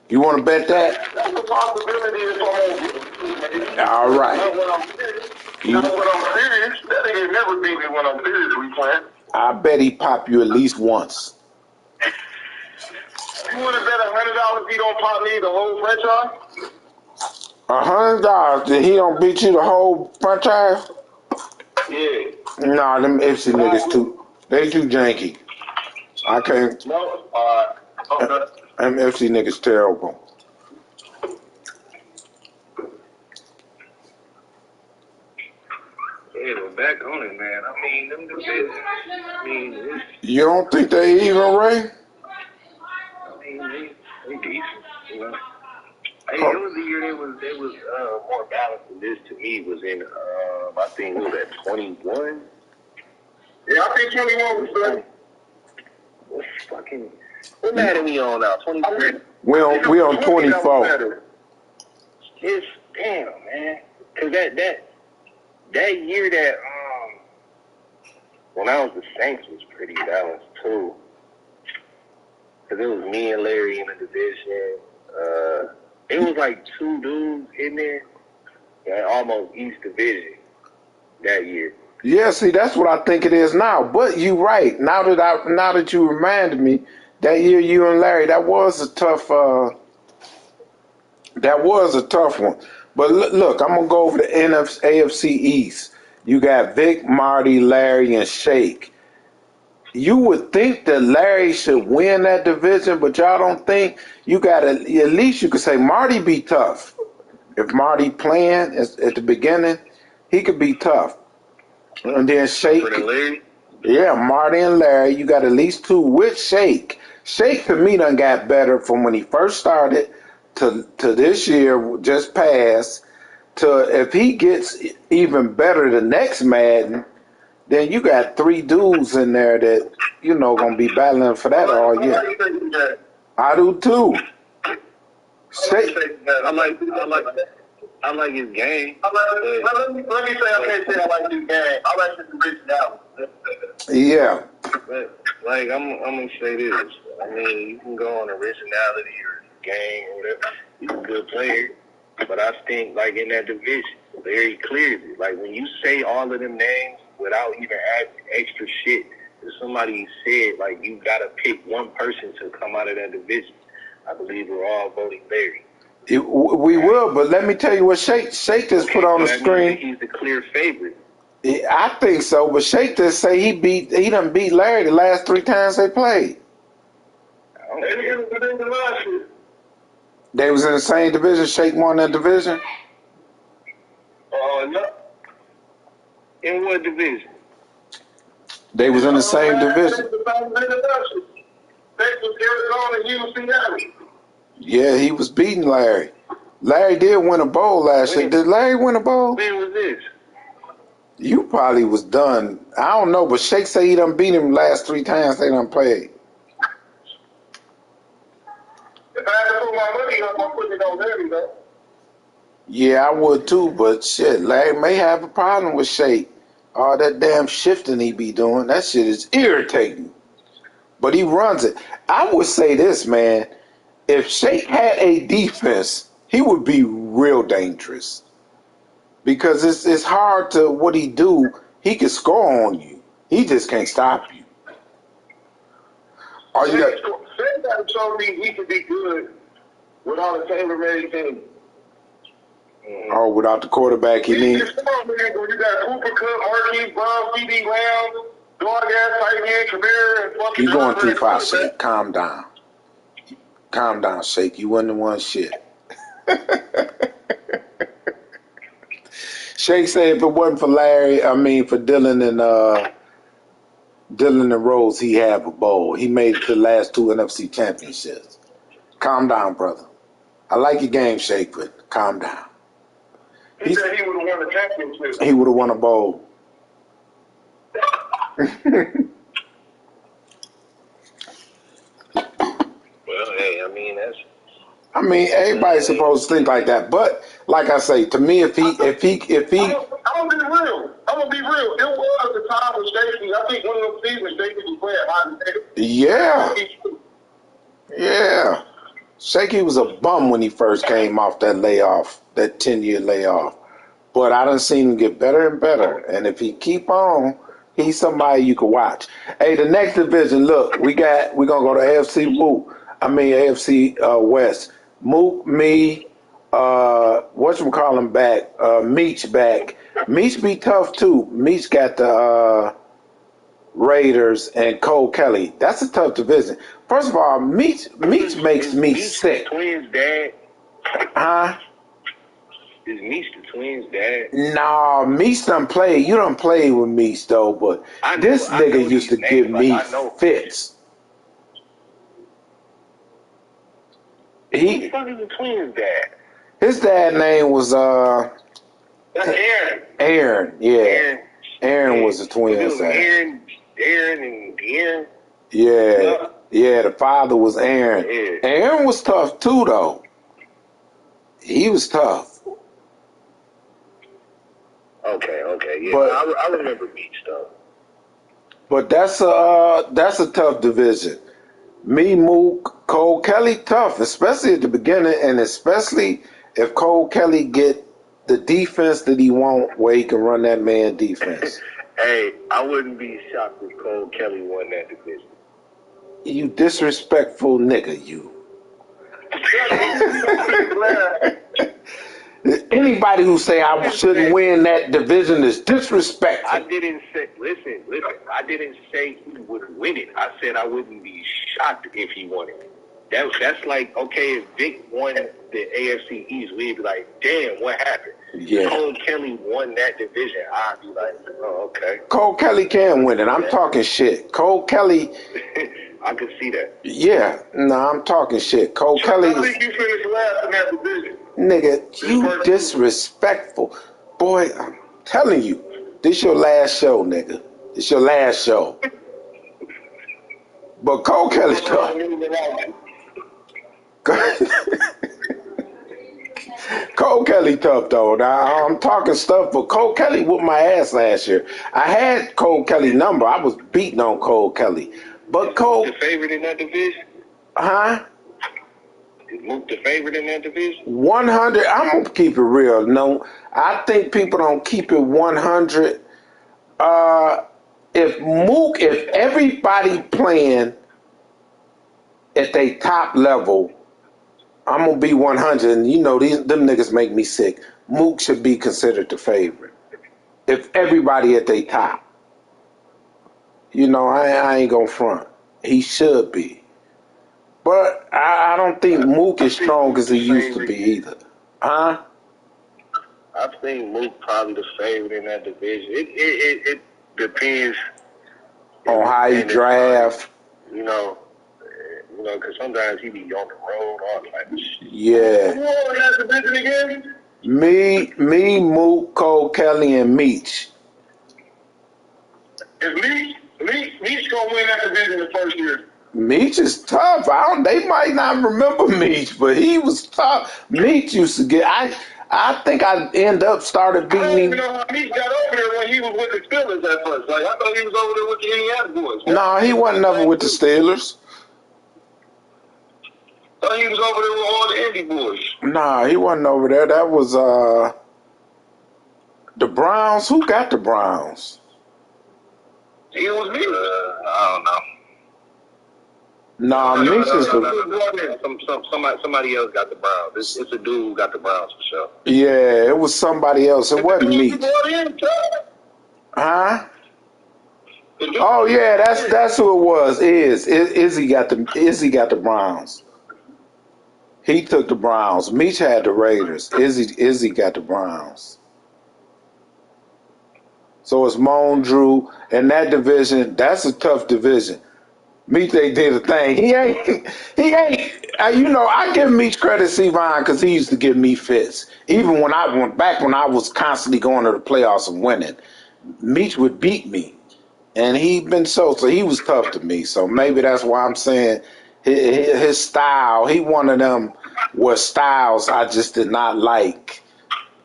You want to bet that? That's a possibility if I'm All right. Not when I'm serious. Not when I'm serious. That nigga never beat me when I'm seriously playing. I bet he pop you at least once. You would have bet $100 if he don't pop me the whole franchise? $100 that he don't beat you the whole franchise? Yeah. Nah, them FC niggas they too janky. I can't. No. Okay. Them FC niggas terrible. Yeah, we're back on it, man. I mean, them divisions. You don't think they even, Ray? They decent, you know. Hey, it was the year they was more balanced than this to me was in I think it was at 21. Yeah, I think 21 was better. What mad are we on now? 23. We on 24. It's damn, man. Cause that year that when I was the Saints was pretty balanced too. Cause it was me and Larry in the division. It was like two dudes in there that almost each division that year. Yeah, see, that's what I think it is now. But you right. Now that you reminded me, that year you and Larry, that was a tough one. But look, I'm gonna go over the AFC East. You got Vic, Marty, Larry, and Shake. You would think that Larry should win that division, but y'all don't think. You got at least you could say Marty be tough. If Marty playing at the beginning, he could be tough. And then Shake. For the Larry? Yeah, Marty and Larry. You got at least two with Shake. Shake to me done got better from when he first started to this year just passed. To if he gets even better the next Madden, then you got three dudes in there that gonna be battling for that all year. I do too. Shake. I like his game. Let me say I can't say I like his game. I like his originality. Yeah. But like I'm gonna say this. I mean, you can go on originality or game or whatever. He's a good player, but I think like in that division, very clearly, like when you say all of them names without even adding extra shit, if somebody said like you gotta pick one person to come out of that division, I believe we're all voting Larry. We will, but let me tell you what Shake just put on the screen. He's the clear favorite. I think so, but Shake just say he done beat Larry the last 3 times they played. They was in the same division. Shake won that division. No. In what division? They was in the same division. Yeah, he was beating Larry. Larry did win a bowl last year. Did Larry win a bowl? When was this? You probably was done. I don't know, but Shake say he done beat him last 3 times they done played. If I had to put my money up, I'm putting it on Larry, though. Yeah, I would too, but shit, Larry may have a problem with Shake. All that damn shifting he be doing, that shit is irritating. But he runs it. I would say this, man. If Shake had a defense, he would be real dangerous. Because it's hard to what he do. He can score on you. He just can't stop you. All you got. Shake showed me he could be good without a tailor-made team. Oh, without the quarterback he needs. You got Cooper Kupp, Marquise Brown, C.D. Lamb, dog-ass tight end, Kabir, and fucking. You going too far, Shake. Calm down. Calm down, Shake. You wasn't the one shit. Shake said if it wasn't for for Dylan and Rose, he have a bowl. He made it to the last 2 NFC championships. Calm down, brother. I like your game, Shake, but calm down. He said he would have won the championship. He would have won a bowl. Well, hey, everybody's supposed to think like that, but like I say, to me, if he, I'm gonna be real. It was the time with Stacey. I think one of those seasons Stacey was playing hot. Yeah. Shaky was a bum when he first came off that layoff, that 10-year layoff. But I done seen him get better and better. And if he keep on, he's somebody you can watch. Hey, the next division, look, we're gonna go to AFC West. Mook, me, whatchamacallit back, Meach back. Meach be tough too. Meach got the Raiders and Cole Kelly. That's a tough division. First of all, Meach makes me sick. Twins' dad? Huh? Is Meach the Twins' dad? Nah, Meach done play. You done play with Meach though, but this nigga used to give me fits. Who the fuck is the Twins' dad? His dad name was That's Aaron. Aaron, yeah. Aaron was the Twins' dad. Aaron and De'Aaron? Yeah, the father was Aaron. Yeah. Aaron was tough too, though. He was tough. Okay, yeah. But, I remember Meach though. But that's a tough division. Me, Mook, Cole Kelly, tough, especially at the beginning, and especially if Cole Kelly get the defense that he want, where he can run that man defense. Hey, I wouldn't be shocked if Cole Kelly won that division. You disrespectful nigga, you. Anybody who say I shouldn't win that division is disrespectful. I didn't say, listen, I didn't say he would win it. I said I wouldn't be shocked if he won it. That's like, okay, if Vic won the AFC East, we'd be like, damn, what happened? Yeah. Cole Kelly won that division, I'd be like, oh, okay. Cole Kelly can win it. I'm talking shit. Cole Kelly. I could see that. Yeah. No, I'm talking shit. Cole Kelly. I think you finished last in that division. Nigga, you disrespectful. Boy, I'm telling you, this your last show, nigga. This your last show. But Cole Kelly tough. Cole Kelly tough though. Now, I'm talking stuff, but Cole Kelly whooped my ass last year. I had Cole Kelly number. I was beating on Cole Kelly. But Cole, the favorite in that division? Huh? Is Mook the favorite in that division? 100. I'm gonna keep it real. No, I think people don't keep it 100. If everybody playing at they top level, I'm gonna be 100. And you know, them niggas make me sick. Mook should be considered the favorite. If everybody at they top, you know, I ain't gonna front. He should be. But I don't think Mook is strong as he used to be either. Huh? I think Mook probably the favorite in that division. It depends on how you draft. You know, because sometimes he be on the road, all type of shit. Yeah. Who won that division again? Me, Mook, Cole Kelly, and Meech. Is Meech gonna win that division the first year? Meech is tough. They might not remember Meech, but he was tough. Meech used to get. I think I started beating him. I don't even know how Meech got over there when he was with the Steelers at first. Like, I thought he was over there with the Indiana boys. No, he wasn't never with the Steelers. I thought he was over there with all the Indy boys. Nah, he wasn't over there. That was the Browns. Who got the Browns? It was Meech. I don't know. Nah, Meech is the. Somebody else got the Browns. It's a dude who got the Browns for sure. Yeah, it was somebody else. It wasn't Meech. Huh? Oh yeah, that's who it was. Izzy got the Browns. He took the Browns. Meech had the Raiders. Izzy got the Browns. So it's Moan, Drew, and that division. That's a tough division. Meech, they did a thing. He ain't. You know, I give Meech credit, Sevon, because he used to give me fits. Even when I went back when I was constantly going to the playoffs and winning, Meech would beat me, and he'd been so he was tough to me. So maybe that's why I'm saying his style. He one of them were styles I just did not like,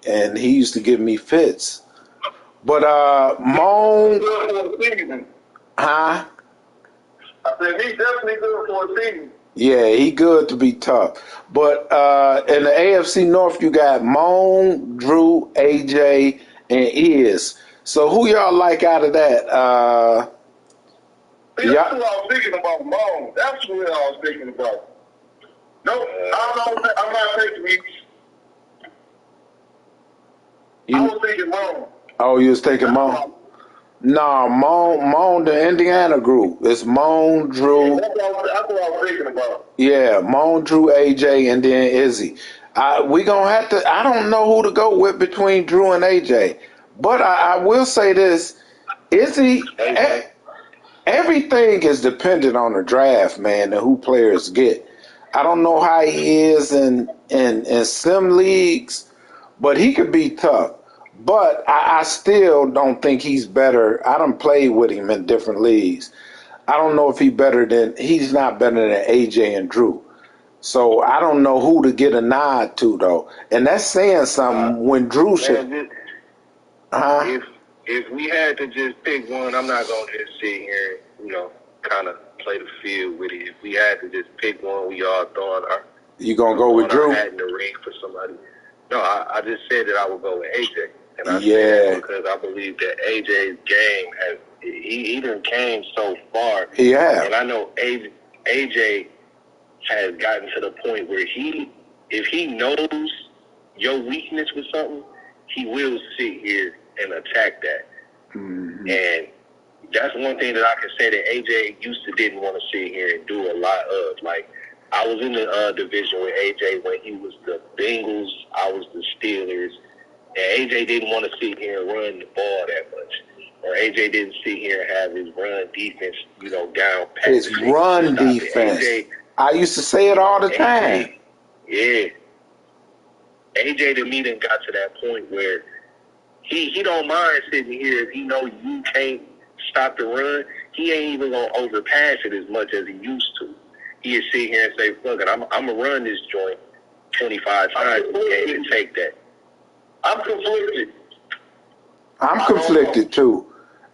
and he used to give me fits. But Moan, huh? I said he's definitely good for a season. Yeah, he good to be tough. But in the AFC North, you got Moan, Drew, AJ, and Iz. So who y'all like out of that? See, that's what I was thinking about, Moan. That's what I was thinking about. No, I'm not taking Meech. I was thinking Moan. Oh, you was taking Moan? Nah, Moan, the Indiana group. It's Moan, Drew. That's what I was thinking about. Yeah, Moan, Drew, AJ, and then Izzy. We gonna have to. I don't know who to go with between Drew and AJ, but I will say this: Izzy. Everything is dependent on the draft, man, and who players get. I don't know how he is in sim leagues, but he could be tough. But I still don't think he's better. I done played with him in different leagues. I don't know if he's not better than AJ and Drew. So I don't know who to get a nod to, though. And that's saying something when Drew should. If we had to just pick one, I'm not going to just sit here and, kind of play the field with it. If we had to just pick one, we all throwing our... You going to go with Drew? Hat in the ring for somebody. No, I just said that I would go with AJ. And I said that because I believe that AJ's game he done came so far. Yeah. And I know AJ has gotten to the point where if he knows your weakness with something, he will sit here and attack that. Mm-hmm. And that's one thing that I can say that AJ didn't want to sit here and do a lot of. Like, I was in the division with AJ when he was the Bengals. I was the Steelers. And AJ didn't want to sit here and run the ball that much. Or AJ didn't sit here and have his run defense, down pat. His run defense. I used to say it all the time. Yeah. AJ to me then got to that point where he don't mind sitting here if he know you can't stop the run. He ain't even gonna overpass it as much as he used to. He'd sit here and say, "Fuck it, I'm gonna run this joint 25 times a game and take that." I'm conflicted too.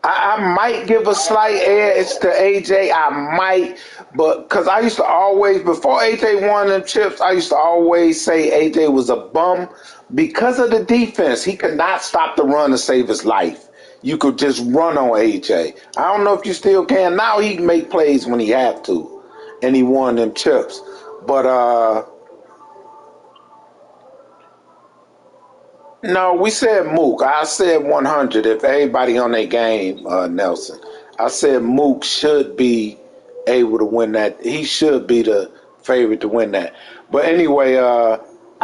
I might give a slight edge to AJ. I might, but because I used to always, before AJ won them chips, I used to always say AJ was a bum because of the defense. He could not stop the run to save his life. You could just run on AJ. I don't know if you still can. Now he can make plays when he have to, and he won them chips. But no, we said Mook. I said 100 if everybody on their game, Nelson. I said Mook should be able to win that. He should be the favorite to win that. But anyway, I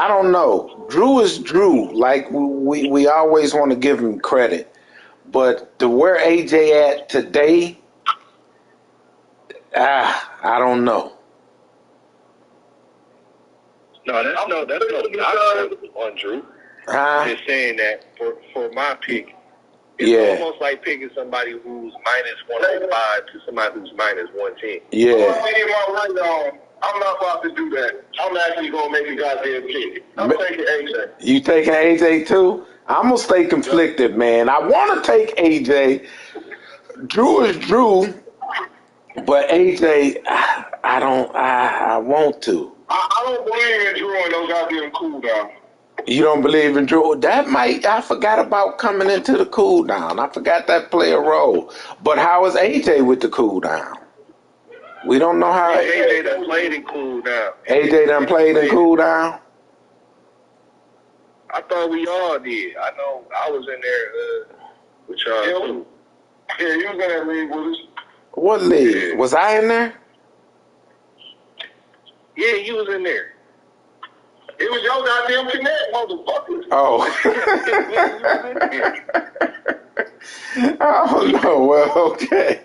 don't know. Drew is Drew. Like we always want to give him credit. But to where AJ at today, I don't know. No, that's no knock on Drew. I'm just saying that for my pick, it's almost like picking somebody who's minus 105 to somebody who's minus 110. Yeah. I'm not about to do that. I'm actually going to make a goddamn pick. I'm taking AJ. You taking AJ too? I'm going to stay conflicted, man. I want to take AJ. Drew is Drew, but AJ, I want to. I don't believe in Drew and those goddamn cool down. You don't believe in Drew? I forgot about coming into the cool down. I forgot that play a role. But how is AJ with the cool down? We don't know how. AJ done played in cool down. AJ done played in cool down? I thought we all did. I know I was in there with y'all too. Yeah, you was in that league with us. What league? Yeah. Was I in there? Yeah, you was in there. It was your goddamn connect, motherfucker. Oh. Oh, no. Well, okay.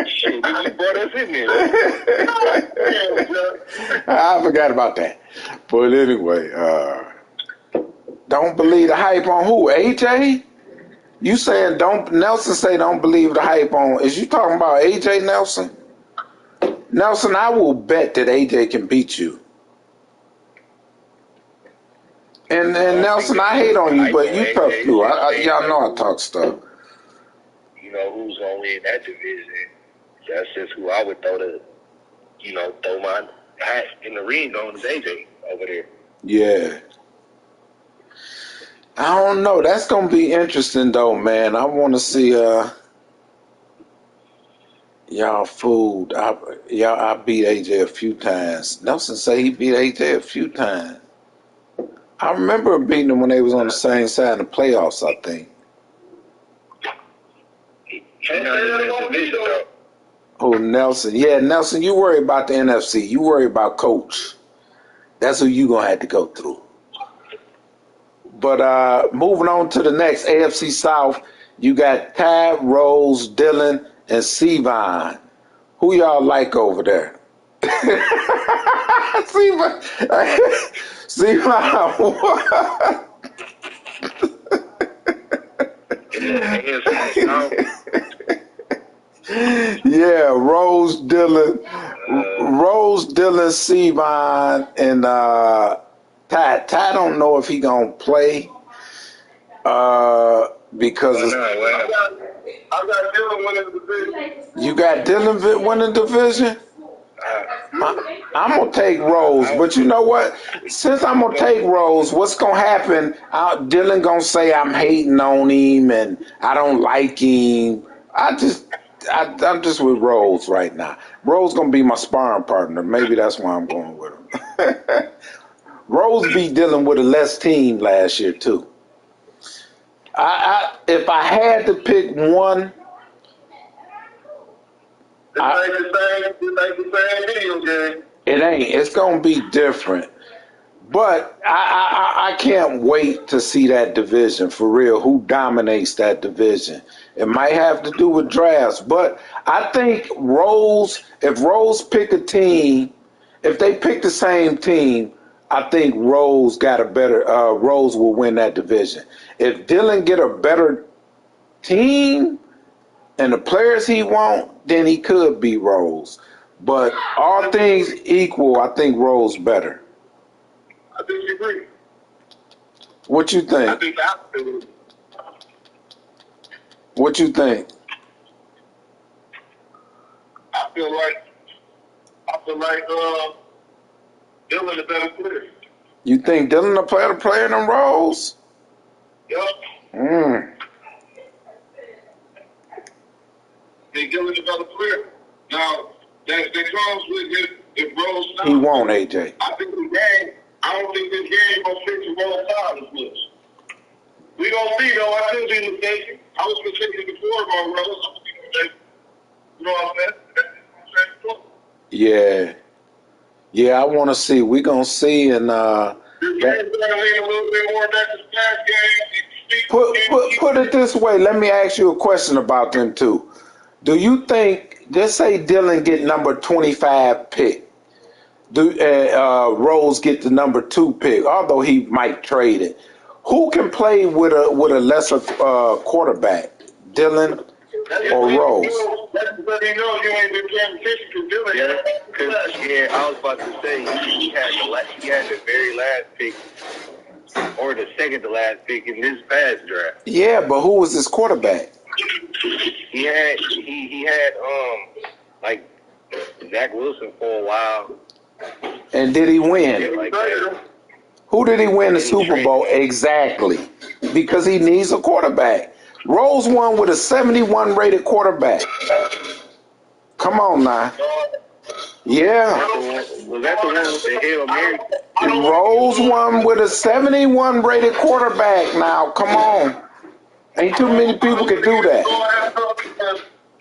Shit, you brought us in there. I forgot about that. But anyway, don't believe the hype on who? AJ? You saying Nelson say don't believe the hype on, is you talking about AJ Nelson? Nelson, I will bet that AJ can beat you. And Nelson, I hate on you, but you tough too. Y'all know I talk stuff. You know who's gonna win that division? That's just who I would throw my hat in the ring on is AJ over there. Yeah. I don't know. That's gonna be interesting though, man. I want to see y'all fooled. I beat AJ a few times. Nelson say he beat AJ a few times. I remember beating him when they was on the same side in the playoffs, I think. Oh, Nelson. Yeah, Nelson, you worry about the NFC. You worry about Coach. That's who you going to have to go through. But moving on to the next AFC South, you got Tad, Rose, Dylan, and Sevon. Who y'all like over there? Sevon, what? Yeah, Rose, Dylan, Sevon, and Ty. Ty don't know if he gonna play because I got Dylan winning the division. You got Dylan winning the division? I'm going to take Rose, but you know what? Since I'm going to take Rose, what's going to happen, Dylan going to say I'm hating on him and I don't like him. I'm just with Rose right now. Rose going to be my sparring partner. Maybe that's why I'm going with him. Rose beat Dylan with a less team last year, too. If I had to pick one, This ain't the same video game. It ain't. It's gonna be different. But I can't wait to see that division for real. Who dominates that division? It might have to do with drafts, but I think if Rose pick a team, if they pick the same team, I think Rose got a better. Rose will win that division. If Dylan get a better team and the players he want, then he could beat Rose. But all things equal, I think Rose better. I think you agree. What you I think? think absolutely. What you think? I feel like Dylan a better player. You think Dylan a better player than Rose? Yup. Mm. They Dylan a better player. Now that comes with if Rose stops. He won't, AJ. I think the game. I don't think this game gonna fit to Rose side as much. We gonna see though. I could be mistaken. I was mistaken before about Rose. I could be mistaken. You know what I'm saying? Yeah. Yeah, I want to see. We going to see. And put it this way. Let me ask you a question about them, too. Do you think, just say Dylan get number 25 pick, Rose get the number 2 pick, although he might trade it. Who can play with a lesser quarterback, Dylan or Rose? Yeah, I was about to say he had the very last pick or the second to last pick in this past draft. Yeah, but who was his quarterback? He had like Zach Wilson for a while. And did he win? Yeah, like that. Who did he win the Super Bowl? Exactly. Because he needs a quarterback. Rose won with a 71 rated quarterback. Come on now. Yeah. Was that the one with the Hail Mary? Rose won with a 71 rated quarterback now. Come on. Ain't too many people can do that.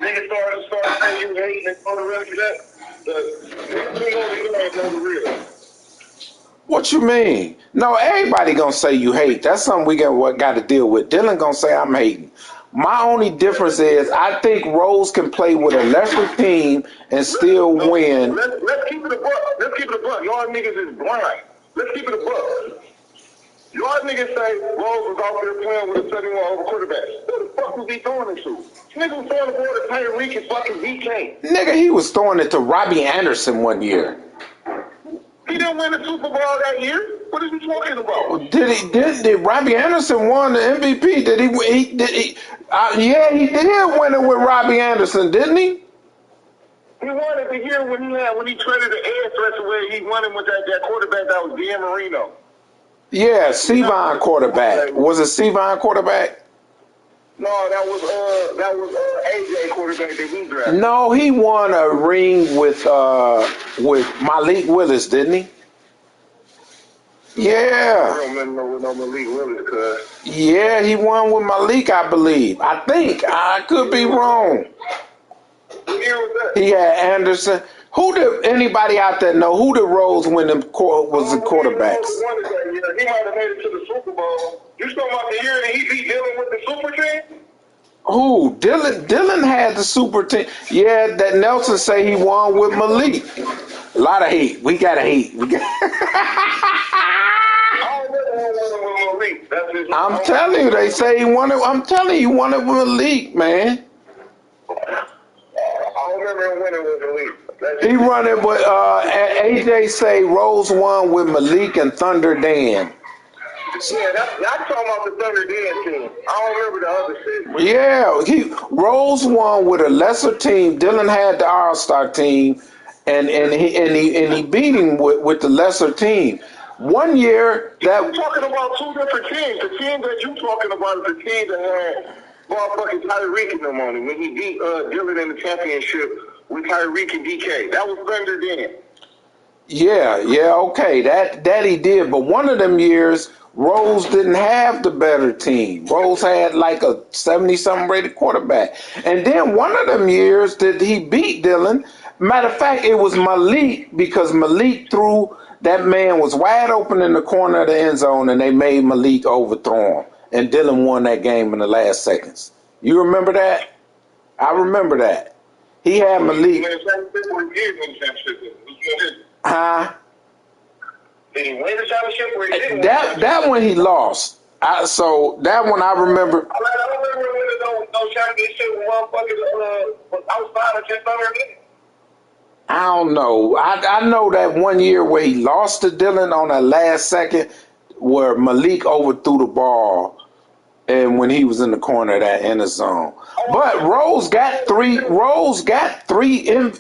Niggas started saying you hating and all the rest of that. What you mean? No, everybody gonna say you hate. That's something we got to deal with. Dylan gonna say I'm hating. My only difference is I think Rose can play with a lesser team and still win. Let's keep it a buck. Let's keep it a buck. Y'all niggas is blind. Let's keep it a buck. Y'all niggas say Rose was out there playing with a 71 over quarterback. Who the fuck was he throwing it to? Nigga was throwing the ball to Tyreek and fucking DK. Nigga, he was throwing it to Robbie Anderson one year. He didn't win the Super Bowl that year. What is he talking about? Did Robbie Anderson won the MVP? Yeah, he did win it with Robbie Anderson, didn't he? He won it the year when he traded the edge rush away. He won it with that quarterback that was Dan Marino. Yeah, Sevon quarterback. Was it Sevon quarterback? No, that was AJ quarterback that he drafted. No, he won a ring with Malik Willis, didn't he? Yeah. I don't remember with no Malik Willis, cuz. Yeah, he won with Malik, I believe. I think. I could be wrong. What year was that? He had Anderson. Who did anybody out there know? Who did Rose win them was the quarterbacks? He might have made it to the Super Bowl. You talking about the year that he beat Dylan with the Super team? Who? Dylan had the super team. Yeah, that Nelson say he won with Malik. A lot of hate. We got to hate. I'm telling you, they say he won it. I'm telling you, he won it with Malik, man. I don't remember him winning with Malik. He run it with AJ say Rose won with Malik and Thunder Dan. Yeah, I'm talking about the Thunder Dan team. I don't remember the other shit. Yeah, Rose won with a lesser team. Dylan had the All-Star team, and he beat him with the lesser team. One year that you're talking about two different teams. The team that you talking about is the team that had motherfucking Tyreek in them on it when he beat Dylan in the championship with Tyreek and DK. That was Thunder Dan. Yeah, okay. That he did. But one of them years Rose didn't have the better team. Rose had like a 70-something rated quarterback. And then one of them years that he beat Dillon, matter of fact, it was Malik, because Malik threw, that man was wide open in the corner of the end zone, and they made Malik overthrow him. And Dillon won that game in the last seconds. You remember that? I remember that. He had Malik. Huh? Did he win the championship or he didn't? That one he lost. So that one I remember. I don't remember winning no championship with motherfuckers outside of just under me. I don't know. I know that one year where he lost to Dillon on that last second, where Malik overthrew the ball, and when he was in the corner of that end zone. But Rose got three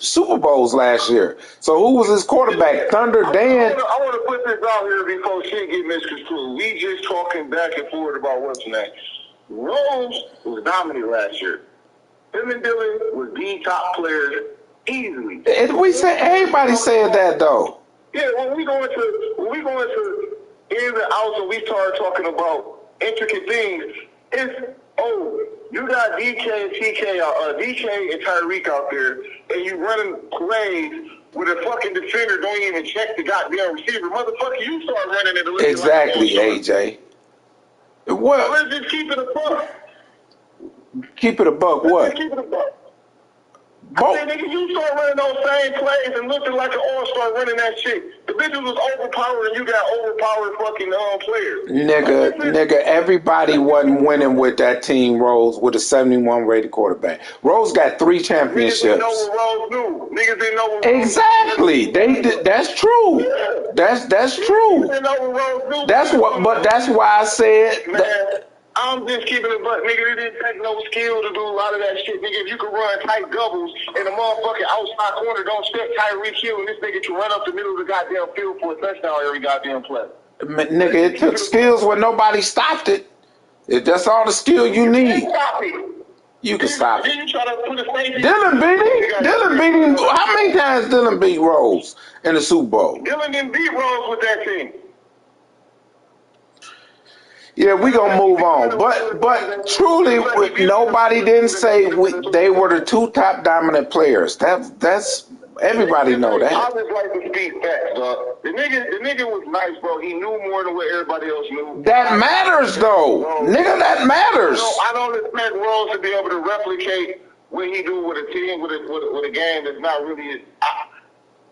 Super Bowls last year. So who was his quarterback? Thunder Dan. I want to put this out here before shit get misconstrued. We just talking back and forth about what's next. Rose was dominant last year. Him and Dillon was the top players easily. Everybody said that though. Yeah, when we go into ins and outs and we start talking about intricate things, it's you got DK and Tyreek out there, and you running plays with a fucking defender don't even check the goddamn receiver. Motherfucker, you start running it. Exactly, AJ. Well, let's just keep it a buck. Keep it a buck. What? Keep it a buck. I said, nigga, you start running those same plays and looking like an all-star running that shit. The bitches was overpowered and you got overpowered fucking players. Nigga, everybody wasn't winning with that team, Rose, with a 71 rated quarterback. Rose got 3 championships. Niggas didn't know what Rose knew. Niggas didn't know what Rose exactly. knew. They did. That's true. Yeah. That's true. Niggas didn't know what Rose knew. That's why I said that. I'm just keeping it, but nigga, it didn't take no skill to do a lot of that shit. Nigga, if you can run tight doubles and the motherfucking outside corner don't step Tyreek Hill, and this nigga can run up the middle of the goddamn field for a touchdown every goddamn play. Nigga, it took skills where nobody stopped it. That's all the skill you need. You can stop it. Dillon beat him. How many times Dillon beat Rose in the Super Bowl? Dillon didn't beat Rose with that team. Yeah, we gonna move on, but truly, nobody didn't say they were the 2 top dominant players. That's everybody know that. I just like to speak facts, dog. The nigga was nice, bro. He knew more than what everybody else knew. That matters, though, nigga. That matters. I don't expect Rose to be able to replicate what he do with a team with a game that's not really.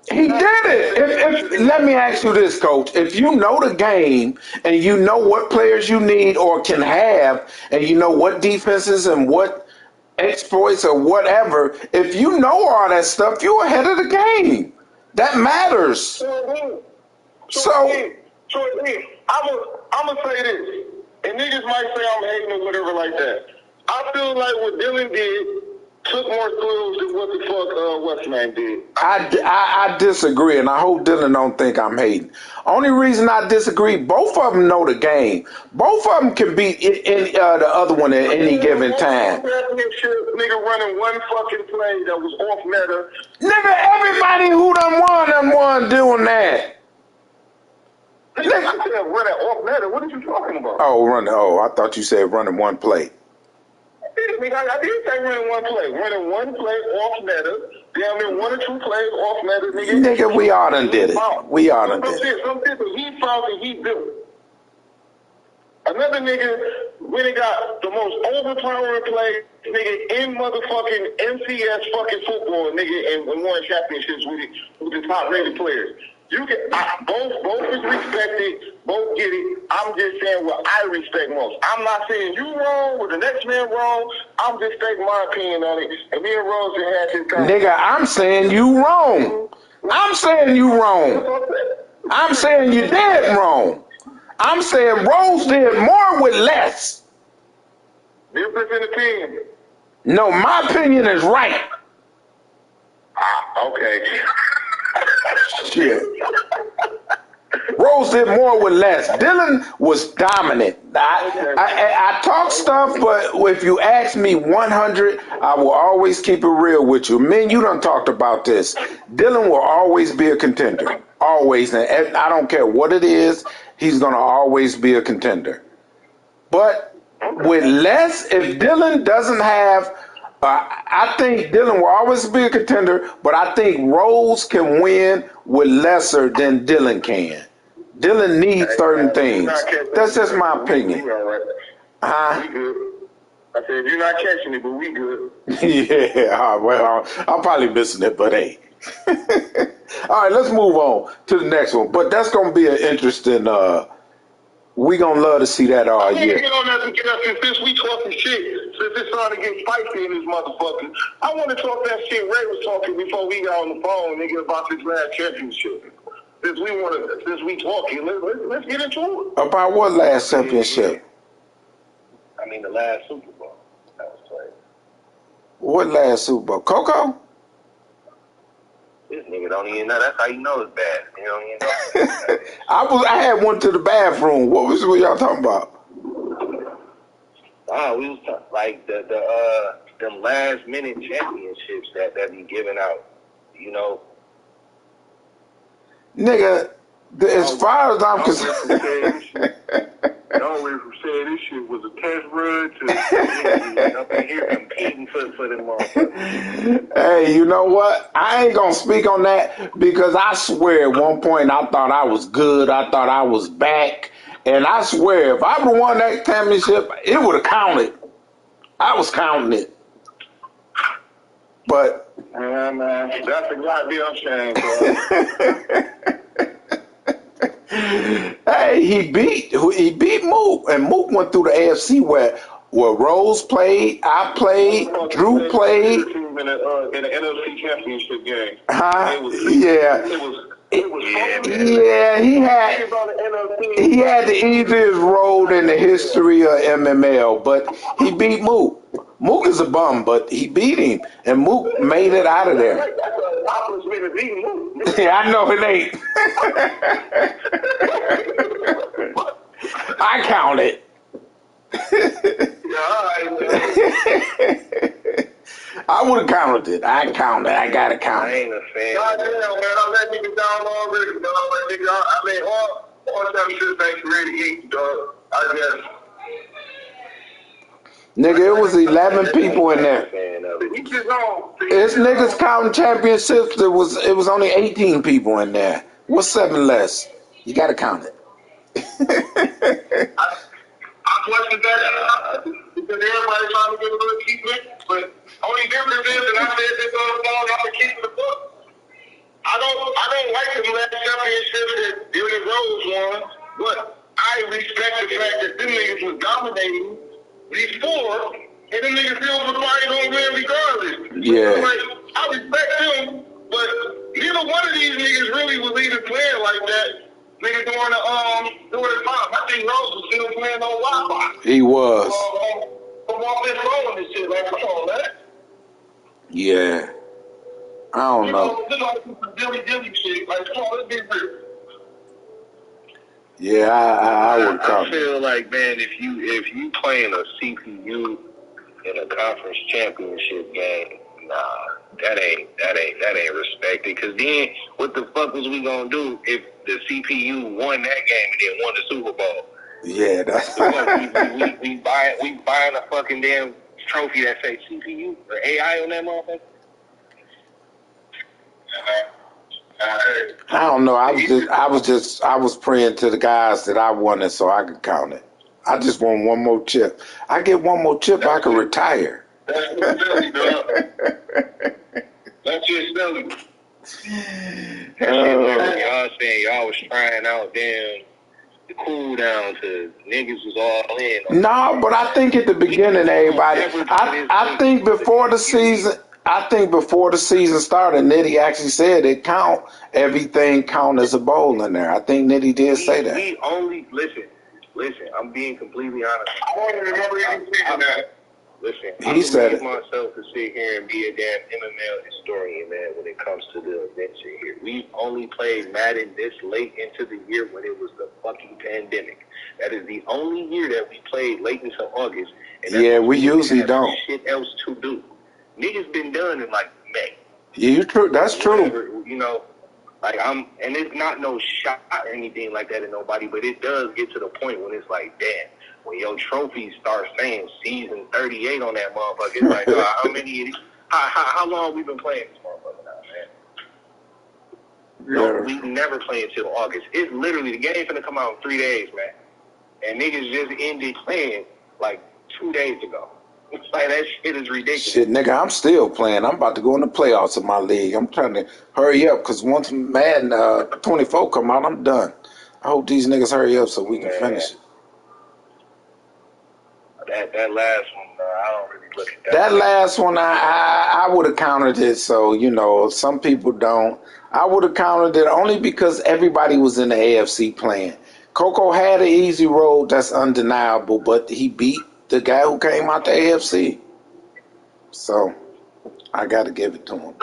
He did it. Let me ask you this, Coach. If you know the game and you know what players you need or can have, and you know what defenses and what exploits or whatever, if you know all that stuff, you're ahead of the game. That matters. So I'm gonna say this, and niggas might say I'm hating or whatever like that. I feel like what Dillon did took more thrills than what the fuck what's his name did. I disagree, and I hope Dillon don't think I'm hating. Only reason I disagree, both of them know the game. Both of them can beat the other one at any given time. Nigga running one fucking play that was off meta. Nigga, everybody who done won doing that. Nigga, I said running off meta. What are you talking about? I thought you said running one play. I did say running one play. Running one play off meta. Damn near 1 or 2 plays off meta, nigga. Nigga, we all done did it. We all done did it. Some people, he found and he built. Another nigga really got the most overpowering play, nigga, in motherfucking MCS fucking football, nigga, and won championships with the top rated players. You can both is respected, both get it. I'm just saying what I respect most. I'm not saying you wrong or the next man wrong. I'm just stating my opinion on it. And me and Rose had this conversation. Nigga, I'm saying you wrong. I'm saying you wrong. I'm saying you dead wrong. I'm saying Rose did more with less. Difference in opinion. No, my opinion is right. Okay. Shit. Rose did more with less. Dillon was dominant. I talk stuff, but if you ask me 100, I will always keep it real with you. Man, you done talked about this. Dillon will always be a contender. Always. And I don't care what it is. he's going to always be a contender. But with less, if Dylan doesn't have, I think Dylan will always be a contender, but I think Rose can win with lesser than Dylan can. Dylan needs certain things. That's just my opinion. We all right. Huh? We good. I said, you're not catching it, but we good. Yeah, well, I'm probably missing it, but hey. All right, let's move on to the next one. But that's going to be an interesting, we going to love to see that all I want to year. get on that together since we talking shit. Since it's starting to get spicy in this motherfucker. I want to talk that shit Ray was talking before we got on the phone, nigga, about this last championship. Since we talking, let's get into it. About what last championship? I mean, the last Super Bowl. That was played. What last Super Bowl? Coco? This nigga don't even know. That's how you know it's bad. You don't even know. I had one to the bathroom. What y'all talking about? We was talking like them last minute championships that be given out. You know. Nigga, as far as I'm concerned. Always said this shit was a test run to up in here competing for them motherfuckers. Hey, you know what? I ain't gonna speak on that because I swear at one point I thought I was good. I thought I was back. And I swear if I would have won that championship, it would have counted. I was counting it. But man, that's a goddamn shame, bro. Hey, he beat Mook, and Mook went through the AFC where Rose played, I played, Drew played. In the NFC Championship game. Huh? Yeah. Yeah, he had the easiest road in the history of MML, but he beat Mook. Mook is a bum, but he beat him, and Mook made it out of there. Yeah, I know it ain't. I count it. I would have counted it. I counted it. I gotta count I it. ain't a fan. Goddamn, man, I let niggas down already, dog. I mean, all that shit ain't ready to eat, dog. I guess. Nigga, it was 11 people in there. It's niggas counting championships. It was only 18 people in there. What's 7 less? You gotta count it. I questioned that because everybody's trying to get a little keep it, but only difference is, and I said this on the phone, I'm gonna keep the book. I don't like the last championship that Dylan Rose won, but I respect the fact that them niggas was dominating before, and them niggas still was fighting on win regardless. Yeah. Like, I respect them, but neither one of these niggas really was even playing like that. Nigga during the time. I think Rose was still playing on Wi-Fi. He was. From off his phone and shit. Like, come on, man. Yeah. I don't know. This is like dilly shit. Like, come on, let's be real. Yeah, I would count I it. feel like, man, if you playing a CPU in a conference championship game, nah, that ain't respected. Because then, what the fuck was we gonna do if the CPU won that game and then won the Super Bowl? Yeah, that's we buying a fucking damn trophy that say CPU or AI on that motherfucker. I don't know. I was praying to the guys that I wanted so I could count it. I just want one more chip. I get one more chip, I could retire. That's just silly, dog. That's just silly. Y'all saying y'all was trying out damn the cool down to niggas was all in. No, but I think at the beginning, everybody, I think before the season started, Nitty actually said it count, everything count as a bowl in there. I think Nitty did say that. We only, listen, I'm being completely honest. I don't even remember even seeing that. Listen, He said it. myself to sit here and be a damn MML historian, man, when it comes to the events here. We only played Madden this late into the year when it was the fucking pandemic. That is the only year that we played late into August. And that's Yeah, we usually have don't. Shit else to do. Niggas been done in like May. Yeah, true. That's true. Whatever, you know, and it's not no shot or anything like that at nobody, but it does get to the point when it's like, damn, when your trophies start saying season 38 on that motherfucker, it's like, how long we been playing this motherfucker now, man? No, we never play until August. It's literally, the game's gonna come out in 3 days, man. And niggas just ended playing like 2 days ago. It's like, that shit is ridiculous. Shit, nigga, I'm still playing. I'm about to go in the playoffs of my league. I'm trying to hurry up because once Madden 24 come out, I'm done. I hope these niggas hurry up so we can finish it. That last one, I don't really look at that. That last one, I would have counted it. So, you know, some people don't. I would have counted it only because everybody was in the AFC playing. Coco had an easy road, that's undeniable, but he beat the guy who came out the AFC. So I got to give it to him.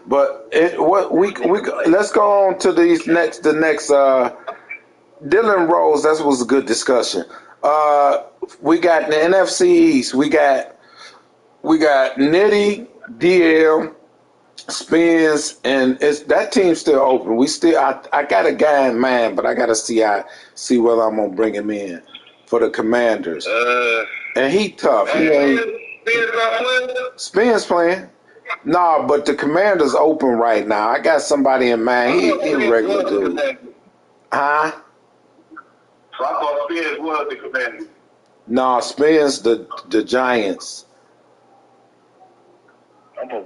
But let's go on to the next Dylan Rose. That was a good discussion. We got the NFC East. We got Nitty, DL, Spence, and that team's still open. I got a guy in mind, but I got to see whether I'm gonna bring him in for the Commanders. And he tough. Spence playing. Nah, but the Commanders open right now. I got somebody in mind. He a regular dude. Huh? So I thought Spence was the Commanders. Nah, Spence the Giants. I'm gonna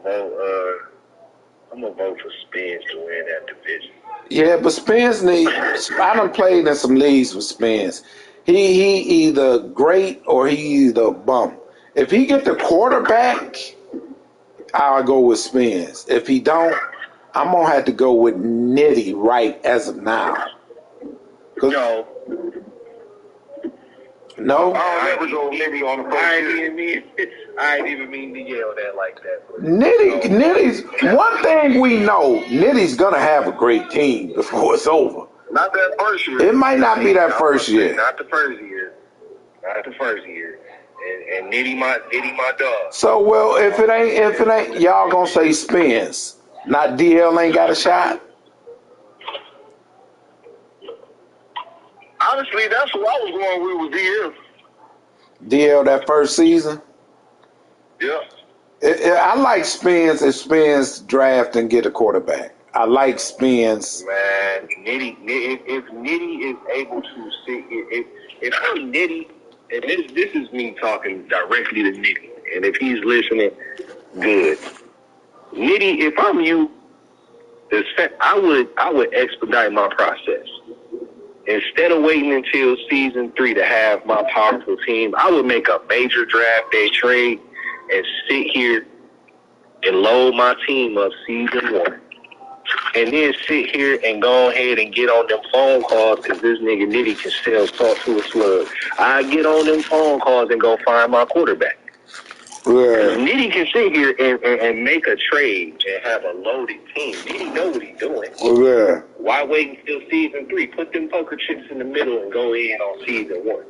vote for Spence to win that division. Yeah, but Spence I done played in some leagues with Spence. He either great or he either a bum. If he get the quarterback, I'll go with Spence. If he don't, I'm gonna have to go with Nitty right as of now. No? I'll never go Nitty on the first I ain't even mean to yell that like that. Nitty's one thing we know, Nitty's gonna have a great team before it's over. Not that first year. It might not be that first year. Not the first year. And Nitty my dog. So well, if it ain't, y'all gonna say Spence. Not DL ain't got a shot. Honestly, that's what I was going with DL. DL that first season. Yeah. I like Spence if Spence draft and get a quarterback. I like Spence. Man, if Nitty is able to sit here, if I'm Nitty, and this is me talking directly to Nitty, and if he's listening, good. Nitty, if I'm you, I would expedite my process. Instead of waiting until season 3 to have my powerful team, I would make a major draft day trade and sit here and load my team up season 1. And then sit here and go ahead and get on them phone calls because this nigga Nitty can sell salt to a slug. I get on them phone calls and go find my quarterback. Yeah. Nitty can sit here and make a trade and have a loaded team. Nitty know what he's doing. Yeah. Why wait until season 3? Put them poker chips in the middle and go in on season 1.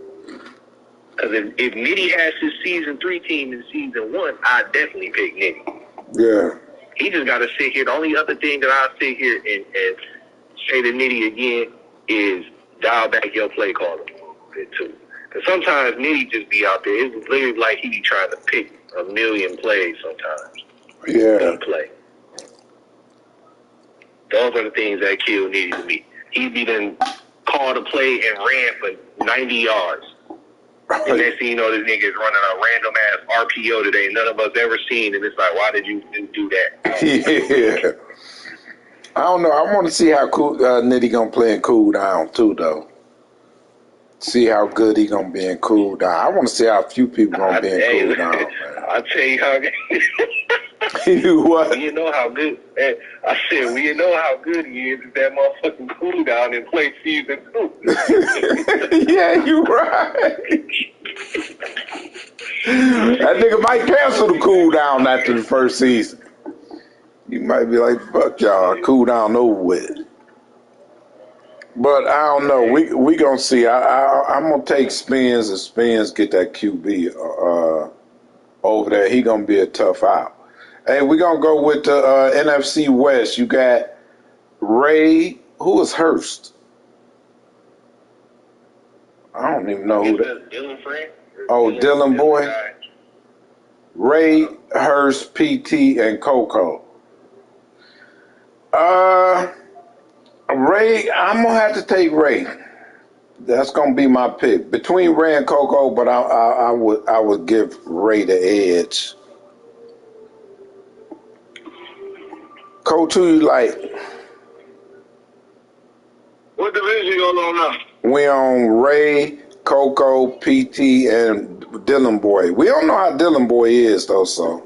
Because if Nitty has his season 3 team in season 1, I definitely pick Nitty. Yeah. He just got to sit here. The only other thing that I'll sit here and say to Nitty again is dial back your play call a little bit too. Because sometimes Nitty just be out there. It's literally like he be trying to pick a million plays sometimes. Yeah. Play. Those are the things that kill Nitty to me. He be then called a play and ran for 90 yards. And next thing you know, this nigga is running a random ass RPO today none of us ever seen, and it's like, why did you do that? Yeah. I don't know. I want to see how cool Nitty gonna play in cool down too, though. See how good he gonna be in cool down. I want to see how few people gonna be in cool down. Man. I'll tell you how. What? You know how good. I said, you know how good he is at that motherfucking cool down and play season 2. Yeah, you right. That nigga might cancel the cool down after the first season. You might be like, fuck y'all, cool down over with. But I don't know. We gonna see. I'm gonna take Spence if Spence get that QB over there. He gonna be a tough out. Hey, we gonna go with the NFC West. You got Ray, who is Hurst? I don't even know who that. Dylan friend? Oh, Dylan boy. guy? Ray, Hurst, PT, and Coco. Ray, I'm gonna have to take Ray. That's gonna be my pick between Ray and Coco, but I would give Ray the edge. Coach, who you like? What division you on now? We on Ray, Coco, PT, and Dylan Boy. We don't know how Dylan Boy is though, so.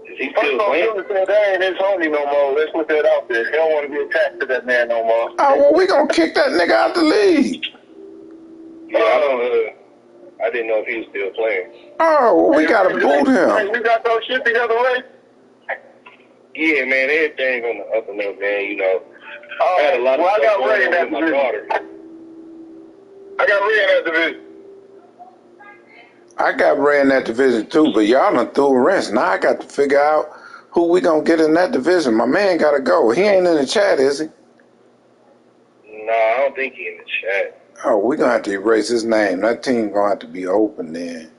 Is he still playing? That ain't his homie no more. Let's put that out there. He don't want to be attached to that man no more. Oh well, we gonna kick that nigga out the league. Yeah, I didn't know if he was still playing. Oh, well, we gotta boot him. We got those shit together, right? Yeah, man, everything on the up and up, man. You know, I had a lot of I stuff got going Ray in on that with my division. daughter. I got Ray in that division. I got Ray in that division too, but y'all done threw a wrench. Now I got to figure out who we gonna get in that division. My man gotta go. He ain't in the chat, is he? No, I don't think he in the chat. Oh, we gonna have to erase his name. That team gonna have to be open then.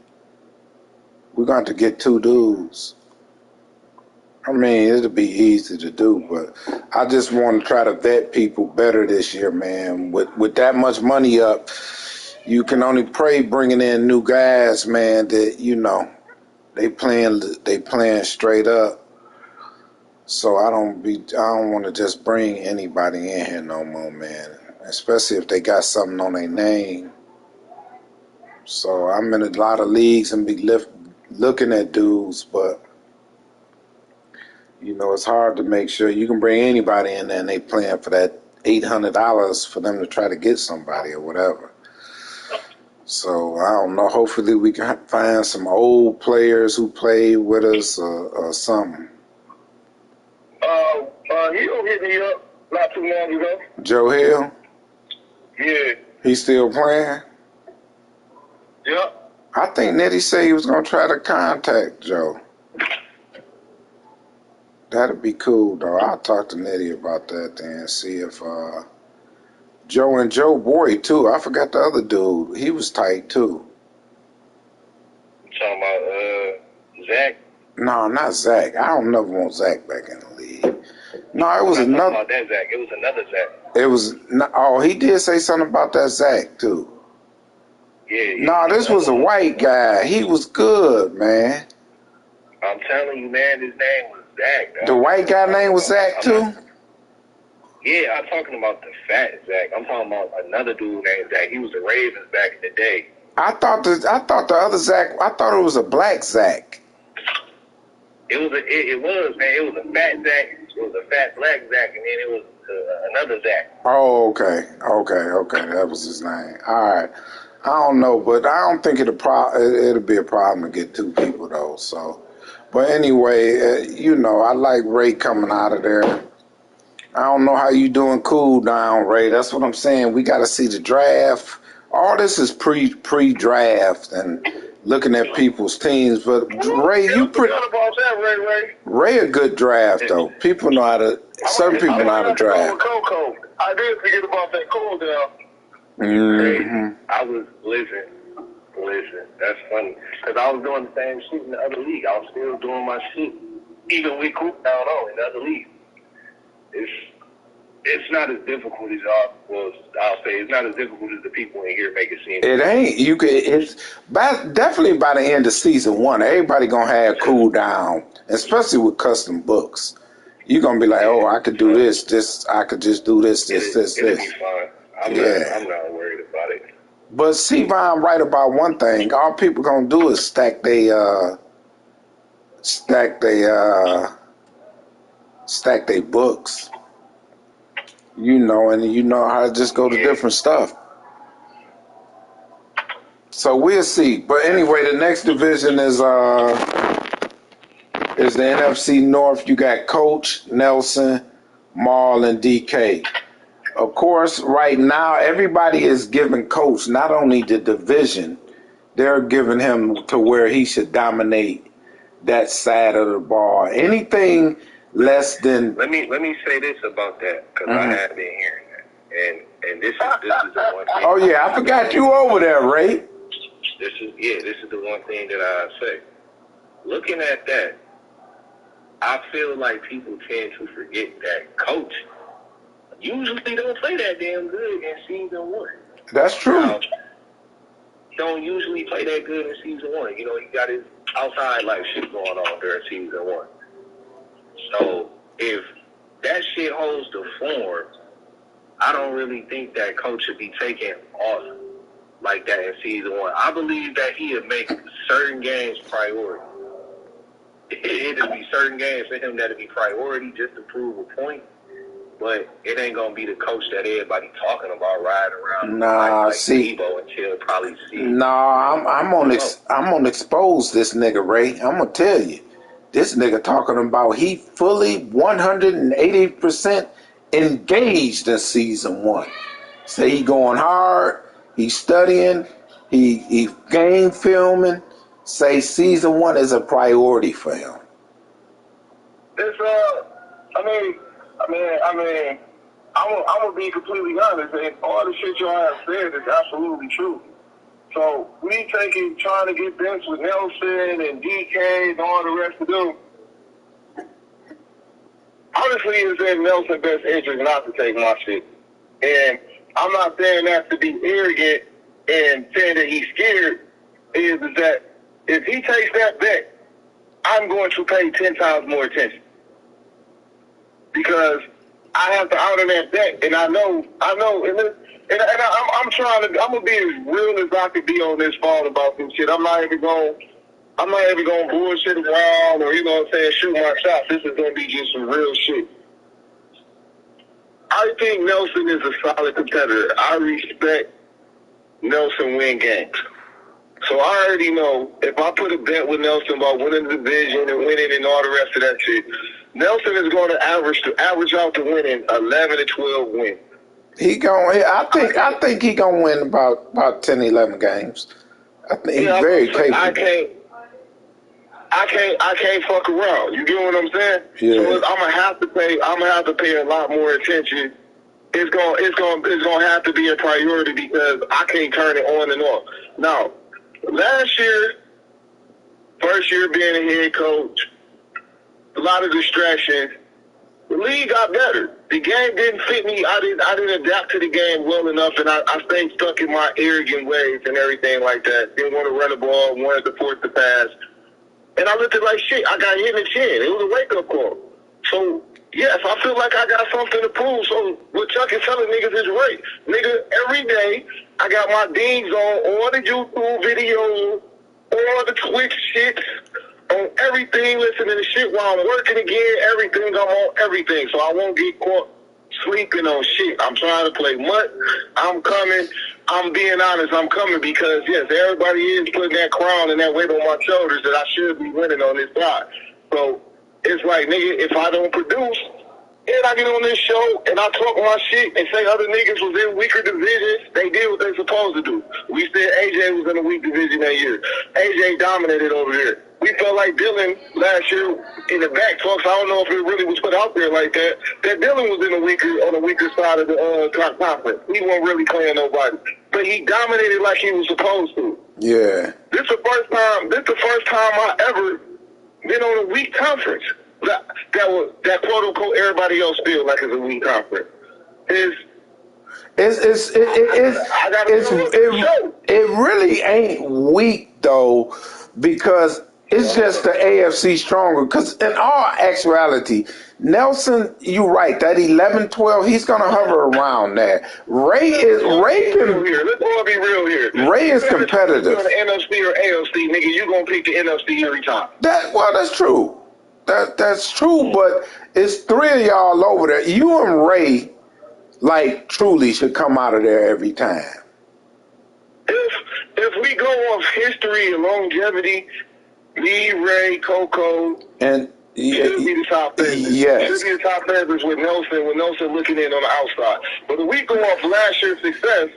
We're gonna have to get two dudes. I mean, it'll be easy to do, but I just want to try to vet people better this year, man. With that much money up, you can only pray bringing in new guys, man. That they playing straight up. So I don't want to just bring anybody in here no more, man. Especially if they got something on their name. So I'm in a lot of leagues and be looking at dudes, but it's hard to make sure you can bring anybody in there and they playing for that $800 for them to try to get somebody or whatever. So I don't know. Hopefully we can find some old players who played with us or something. Hill hit me up not too long ago. Joe Hill? Yeah. He still playing? Yep. I think Nettie said he was going to try to contact Joe. That'd be cool, though. I'll talk to Nettie about that then and see if Joe and Joe Boy, too. I forgot the other dude. He was tight, too. You talking about Zach? No, not Zach. I don't never want Zach back in the league. No, it was I'm not another. talking about that Zach. It was another Zach. It was. Oh, he did say something about that Zach, too. Yeah. No, this was a white guy. He was good, man. I'm telling you, man, his name was Zach. Dog. The white guy name was Zach, too? Yeah, I'm talking about the fat Zach. I'm talking about another dude named Zach. He was the Ravens back in the day. I thought the other Zach, I thought it was a black Zach. It was, man. It was a fat Zach. It was a fat black Zach, and then it was another Zach. Oh, okay. That was his name. All right. I don't know, but I don't think it'll be a problem to get two people, though. So, but anyway, I like Ray coming out of there. I don't know how you doing cool down, Ray. That's what I'm saying. We got to see the draft. All this is pre-draft and looking at people's teams. But Ray, Ray a good draft though. People know how to. Certain people know how to draft. I did forget about that cool down. Mm-hmm. I was listen. That's funny because I was doing the same shit in the other league. I was still doing my shit, even with cool down on in the other league. It's not as difficult as I'll say it's not as difficult as the people in here make it seem. It ain't. Definitely by the end of season 1, everybody gonna have cool down, especially with custom books. You're gonna be like, oh, I could do this. I could just do this. It'll be fine. I'm not worried about it. But Sivan right about one thing. All people gonna do is stack they books. And you know how to just go to different stuff. So we'll see. But anyway, the next division is the NFC North. You got Coach, Nelson, Marl, and DK. Of course, right now, everybody is giving Coach not only the division, they're giving him to where he should dominate that side of the ball. Anything less than. Let me say this about that because I have been hearing that, and this is the one thing. Oh yeah, I forgot you over there, Ray. This is the one thing that I say. Looking at that, I feel like people tend to forget that coach usually don't play that damn good in season one. That's true. Now, don't usually play that good in season one. You know, he got his outside life shit going on during season one. So if that shit holds the form, I don't really think that coach should be taken off like that in season one. I believe that he would make certain games priority. It'd be certain games for him that'd be priority just to prove a point. But it ain't gonna be the coach that everybody talking about riding around. Like Debo until probably season. Nah, I'm on expose this nigga, Ray. I'm gonna tell you, this nigga talking about he fully 180% engaged in season one. Say he going hard, he studying, he game filming. Say season one is a priority for him. It's I'm gonna be completely honest, and all the shit y'all have said is absolutely true. So we trying to get bench with Nelson and DK and all the rest of them. Honestly, it's in Nelson's best interest not to take my shit. And I'm not saying that to be arrogant and saying that he's scared, is that if he takes that bet, I'm going to pay 10 times more attention. Because I have to out on that bet, and I know, and I'm gonna be as real as I could be on this phone about this shit. I'm not even gonna bullshit around or, you know what I'm saying, shoot my shots. This is gonna be just some real shit. I think Nelson is a solid competitor. I respect Nelson win games. So I already know if I put a bet with Nelson about winning the division and winning and all the rest of that shit, Nelson is going to average out to winning 11 to 12 wins. I think he gonna win about 10, 11 games. I think he's very capable. I can't fuck around. You get what I'm saying? Yeah. So I'm gonna have to pay a lot more attention. It's gonna have to be a priority because I can't turn it on and off. Now, last year, first year being a head coach, a lot of distractions. The league got better. The game didn't fit me. I didn't adapt to the game well enough, and I stayed stuck in my arrogant ways and everything like that. Didn't want to run the ball, wanted to force the pass. And I looked at like shit. I got hit in the chin. It was a wake-up call. So, yes, I feel like I got something to prove. So, what Chuck is telling niggas is right. Nigga, every day, I got my dings on all the YouTube videos, all the Twitch shit, on everything, listening to shit while I'm working again, everything, I'm on everything. So I won't get caught sleeping on shit. I'm trying to play mutt. I'm coming. I'm being honest, I'm coming because, yes, everybody is putting that crown and that weight on my shoulders that I should be winning on this side. So it's like, nigga, if I don't produce, and I get on this show and I talk my shit and say other niggas was in weaker divisions, they did what they supposed to do. We said AJ was in a weak division that year. AJ dominated over there. We felt like Dylan last year in the back talks. I don't know if it really was put out there like that. That Dylan was on the weaker side of the conference. He wasn't really playing nobody, but he dominated like he was supposed to. Yeah. This the first time I ever been on a weak conference. That quote unquote everybody else feel like it's a weak conference. It really ain't weak though, because it's just the AFC stronger. Because in all actuality, Nelson, you're right. That 11-12, he's gonna hover around there. Ray is Let's all be real here. Ray is competitive. If you're the NFC or AFC, nigga, you gonna pick the NFC every time. That's true. That's true. But it's three of y'all over there. You and Ray, like, truly should come out of there every time. If we go off history and longevity, me, Ray, Coco, and should be the top favorites. Yes. Should be the top favorites with Nelson looking in on the outside. But if we go off last year's success,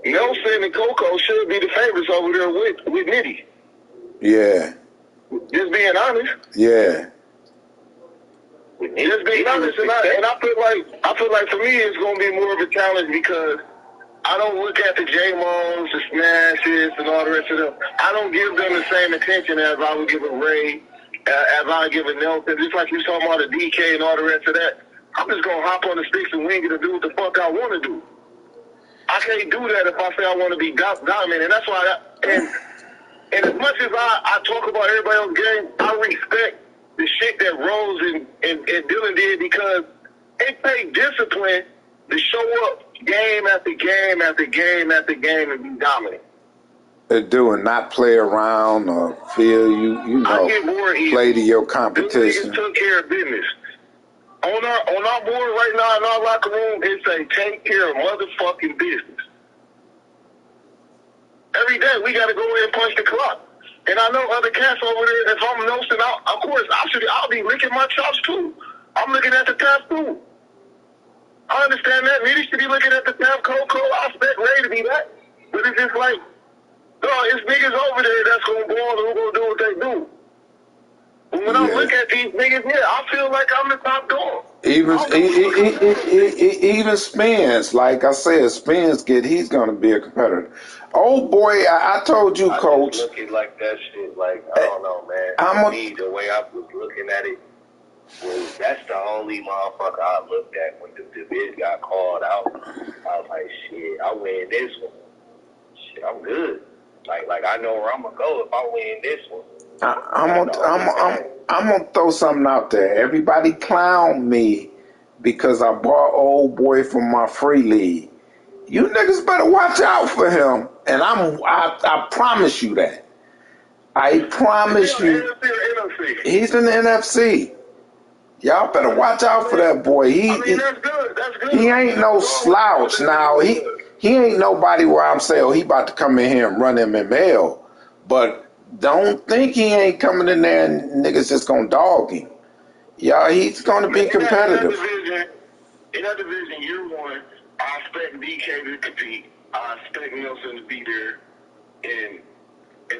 Nelson and Coco should be the favorites over there with Nitty. Yeah. Just being honest. Yeah. Just being honest, and I feel like for me it's gonna be more of a challenge because I don't look at the J-Mones, the Smashes, and all the rest of them. I don't give them the same attention as I would give a Ray, as I would give a Nelson. Just like you talking about the DK and all the rest of that. I'm just gonna hop on the sticks and wing it and do what the fuck I want to do. I can't do that if I say I want to be dominant, and that's why. And as much as I talk about everybody else's game, I respect the shit that Rose and Dylan did because it takes discipline to show up game after game after game after game and be dominant. They do and not play around or feel you know, play to your competition. Niggas took care of business. On our board right now in our locker room, it say take care of motherfucking business. Every day we got to go in and punch the clock. And I know other cats over there, if I'm Nelson, of course, I'll be licking my chops too. I'm looking at the tap too. I understand that. Nitty should be looking at the tap. Coco, I expect Ray to be that. But it's just like, no, it's niggas over there that's going to ball and who going to do what they do. And when I look at these niggas here, I feel like I'm the top dog. Even Spence, like I said, Spence he's gonna be a competitor. Oh boy, I told you, Coach. I looking like that shit, like I don't know, man. Me, the way I was looking at it was that's the only motherfucker I looked at when the bitch got called out. I was like, shit, I win this one. Shit, I'm good. Like I know where I'm gonna go if I win this one. I'm gonna throw something out there. Everybody clown me because I bought old boy from my free league. You niggas better watch out for him, and I promise you that. I promise you, he's in the NFC. Y'all better watch out for that boy. That's good. That's good. He ain't no slouch now. He ain't nobody where I'm saying, oh, he about to come in here and run MML, but. Don't think he ain't coming in there and niggas just gonna dog him. Yeah, he's gonna be competitive. In that division, year one, I expect DK to compete. I expect Nelson to be there. And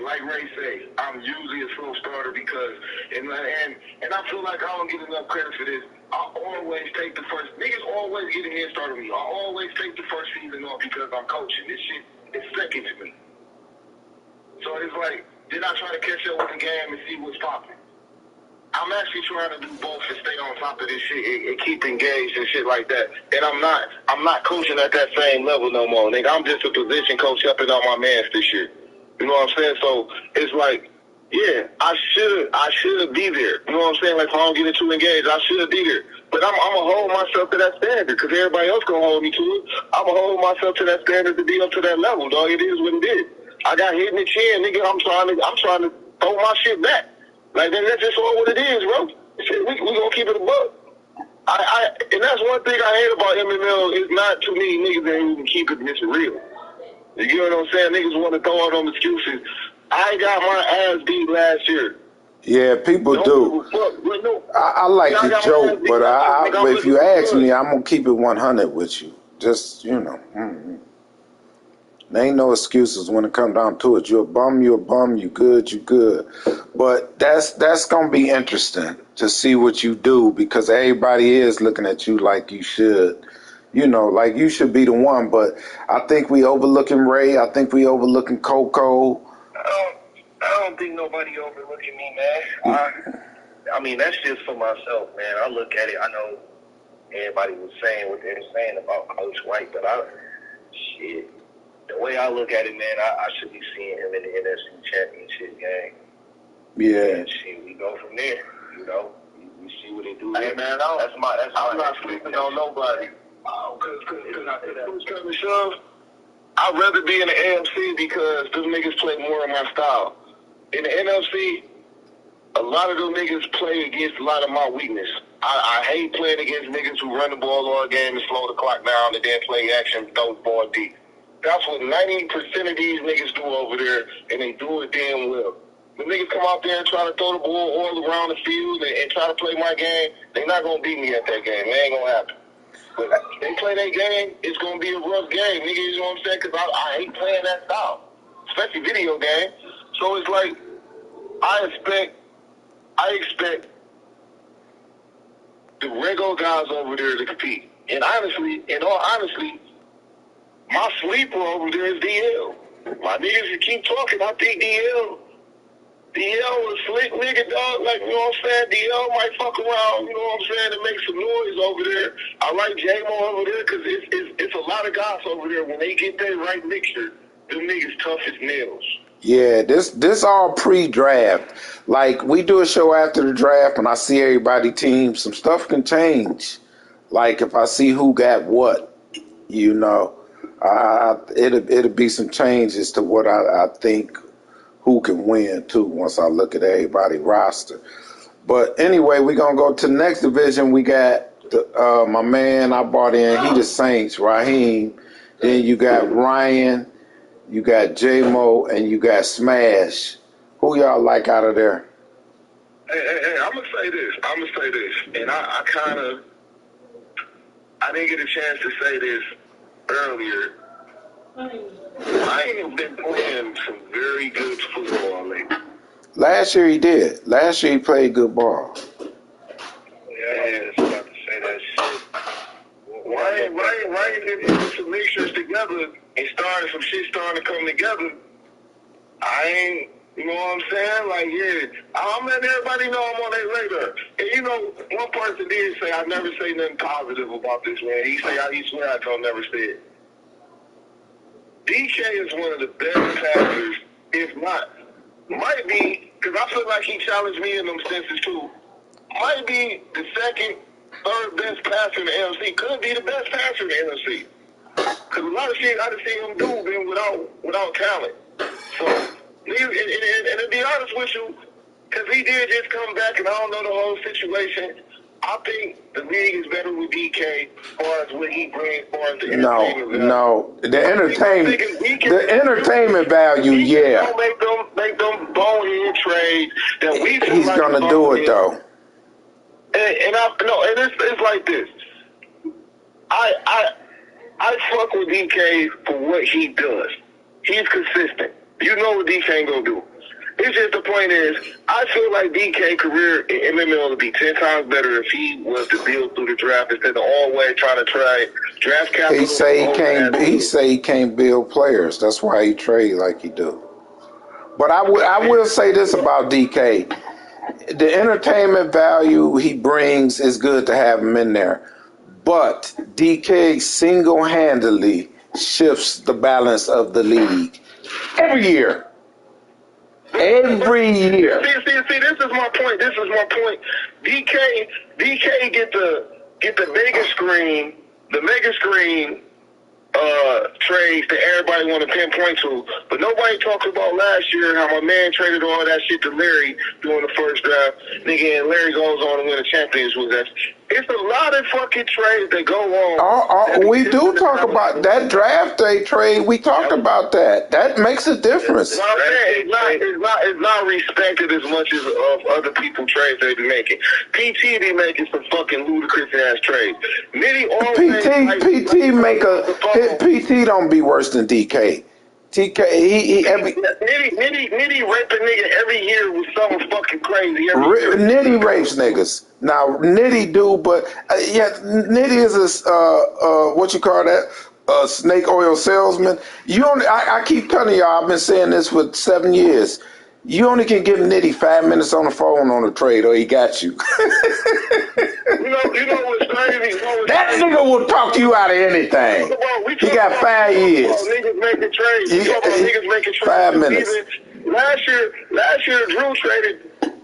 like Ray say, I'm usually a slow starter because and I feel like I don't get enough credit for this. I always take the first niggas always get a head start on me. I always take the first season off because I'm coaching. This shit is second to me. So it's like then I try to catch up with the game and see what's popping. I'm actually trying to do both and stay on top of this shit and keep engaged and shit like that. And I'm not coaching at that same level no more, nigga. I'm just a position coach helping out my mans this year. You know what I'm saying? So it's like, yeah, I should be there. You know what I'm saying? Like if I don't get too engaged, I should be there. But I'm gonna hold myself to that standard because everybody else gonna hold me to it. I'm gonna hold myself to that standard to be up to that level, dog. It is what it is. I got hit in the chin, nigga. I'm trying to throw my shit back. Like that's just all what it is, bro. Shit, we gonna keep it a buck. And that's one thing I hate about MML is not too many niggas that even keep it this real. You get what I'm saying? Niggas want to throw out them excuses. I got my ass beat last year. Yeah, people do. I like the joke, but if you ask me, I'm gonna keep it 100 with you. Just There ain't no excuses when it comes down to it. You're a bum, you good. But that's gonna be interesting to see what you do because everybody is looking at you like you should. You know, like you should be the one, but I think we overlooking Ray. I think we overlooking Coco. I don't think nobody overlooking me, man. I mean, that's just for myself, man. I look at it. I know everybody was saying what they're saying about Coach White, but the way I look at it, man, I should be seeing him in the NFC Championship game. Yeah. And shit, we go from there. You know, we see what they do. Hey, man, I'm not sleeping on nobody. I'd rather be in the AFC because those niggas play more in my style. In the NFC, a lot of those niggas play against a lot of my weakness. I hate playing against niggas who run the ball all game and slow the clock down and then play action, throw the ball deep. That's what 90% of these niggas do over there, and they do it damn well. The niggas come out there and try to throw the ball all around the field and try to play my game, they not going to beat me at that game. It ain't going to happen. But if they play that game, it's going to be a rough game, nigga, you know what I'm saying? Because I hate playing that style, especially video game. So it's like, I expect regular guys over there to compete. And honestly, in all honesty, my sleeper over there is DL. My niggas that keep talking, I think DL was a slick nigga, dog. Like, you know what I'm saying? DL might fuck around, you know what I'm saying, to make some noise over there. I like J-Mo over there because it's a lot of guys over there. When they get that right mixture, them niggas tough as nails. Yeah, this all pre-draft. Like, we do a show after the draft, and I see everybody team. Some stuff can change. Like, if I see who got what, you know, it'll be some changes to what I think who can win too once I look at everybody's roster. But anyway, we're gonna go to the next division. We got my man I brought in. He the Saints, Raheem. Then you got Ryan. You got J-Mo and you got Smash. Who y'all like out of there? Hey, I'm going to say this. And I didn't get a chance to say this earlier. I ain't been playing some very good football lately. Last year he did. Last year he played good ball. Yeah, I was about to say that shit. Ryan did put some mixtures together and some shit starting to come together. I ain't, you know what I'm saying? Like, yeah, I'm letting everybody know I'm on their radar. And you know, one person did say I never say nothing positive about this man. He swear I don't never say it. DK is one of the best passers, if not, might be, because I feel like he challenged me in them senses too, might be the second, third best passer in the NFC. Could be the best passer in the NFC. Because a lot of shit I done seen him do been without talent. So, and to be honest with you, because he did just come back and I don't know the whole situation, I think the league is better with DK as far as what he brings, as far as the entertainment value. No. The entertainment value, yeah. Don't make them bonehead trades that we feel He's like going to do it, though. And it's like this. I fuck with DK for what he does. He's consistent. You know what DK ain't gonna do. It's just the point is, I feel like DK career in MML would be 10 times better if he was to build through the draft instead of always trying to try draft capital. He say he can't build players. That's why he trade like he do. But I will say this about DK. The entertainment value he brings is good to have him in there. But DK single-handedly shifts the balance of the league every year. Every year. See, this is my point. DK get the mega screen trades that everybody want to pinpoint to, but nobody talks about last year how my man traded all that shit to Larry during the first draft. Nigga, and Larry goes on to win a championship with that. It's a lot of fucking trades that go on. We do talk about that draft day trade. We talked about that. That makes a difference. It's not respected as much as other people trades they be making. PT be making some fucking ludicrous ass trades. PT don't be worse than DK. TK, Nitty rape a nigga every year with something fucking crazy. Nitty rapes niggas. Now Nitty do, but Nitty is a what you call that? A snake oil salesman. I keep telling y'all, I've been saying this for 7 years. You only can give Nitty 5 minutes on the phone on a trade, or he got you. You know what's crazy? That nigga will talk you out of anything. He got 5 years. Niggas making trades. Niggas making trades. 5 minutes. Last year, Drew traded.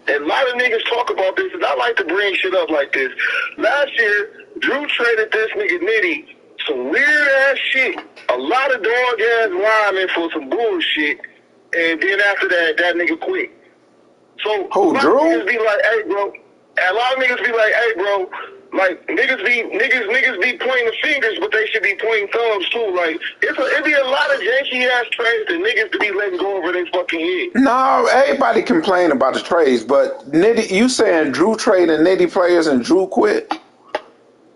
And a lot of niggas talk about this, and I like to bring shit up like this. Last year, Drew traded this nigga Nitty some weird ass shit. A lot of dog ass linemen for some bullshit. And then after that nigga quit. So who, Drew? Niggas be like, hey, bro. And a lot of niggas be like, hey, bro. Like niggas be pointing the fingers, but they should be pointing thumbs too. Like it be a lot of janky ass trades that niggas to be letting go over their fucking head. No, everybody complain about the trades, but Nitty, you saying Drew traded Nitty players and Drew quit?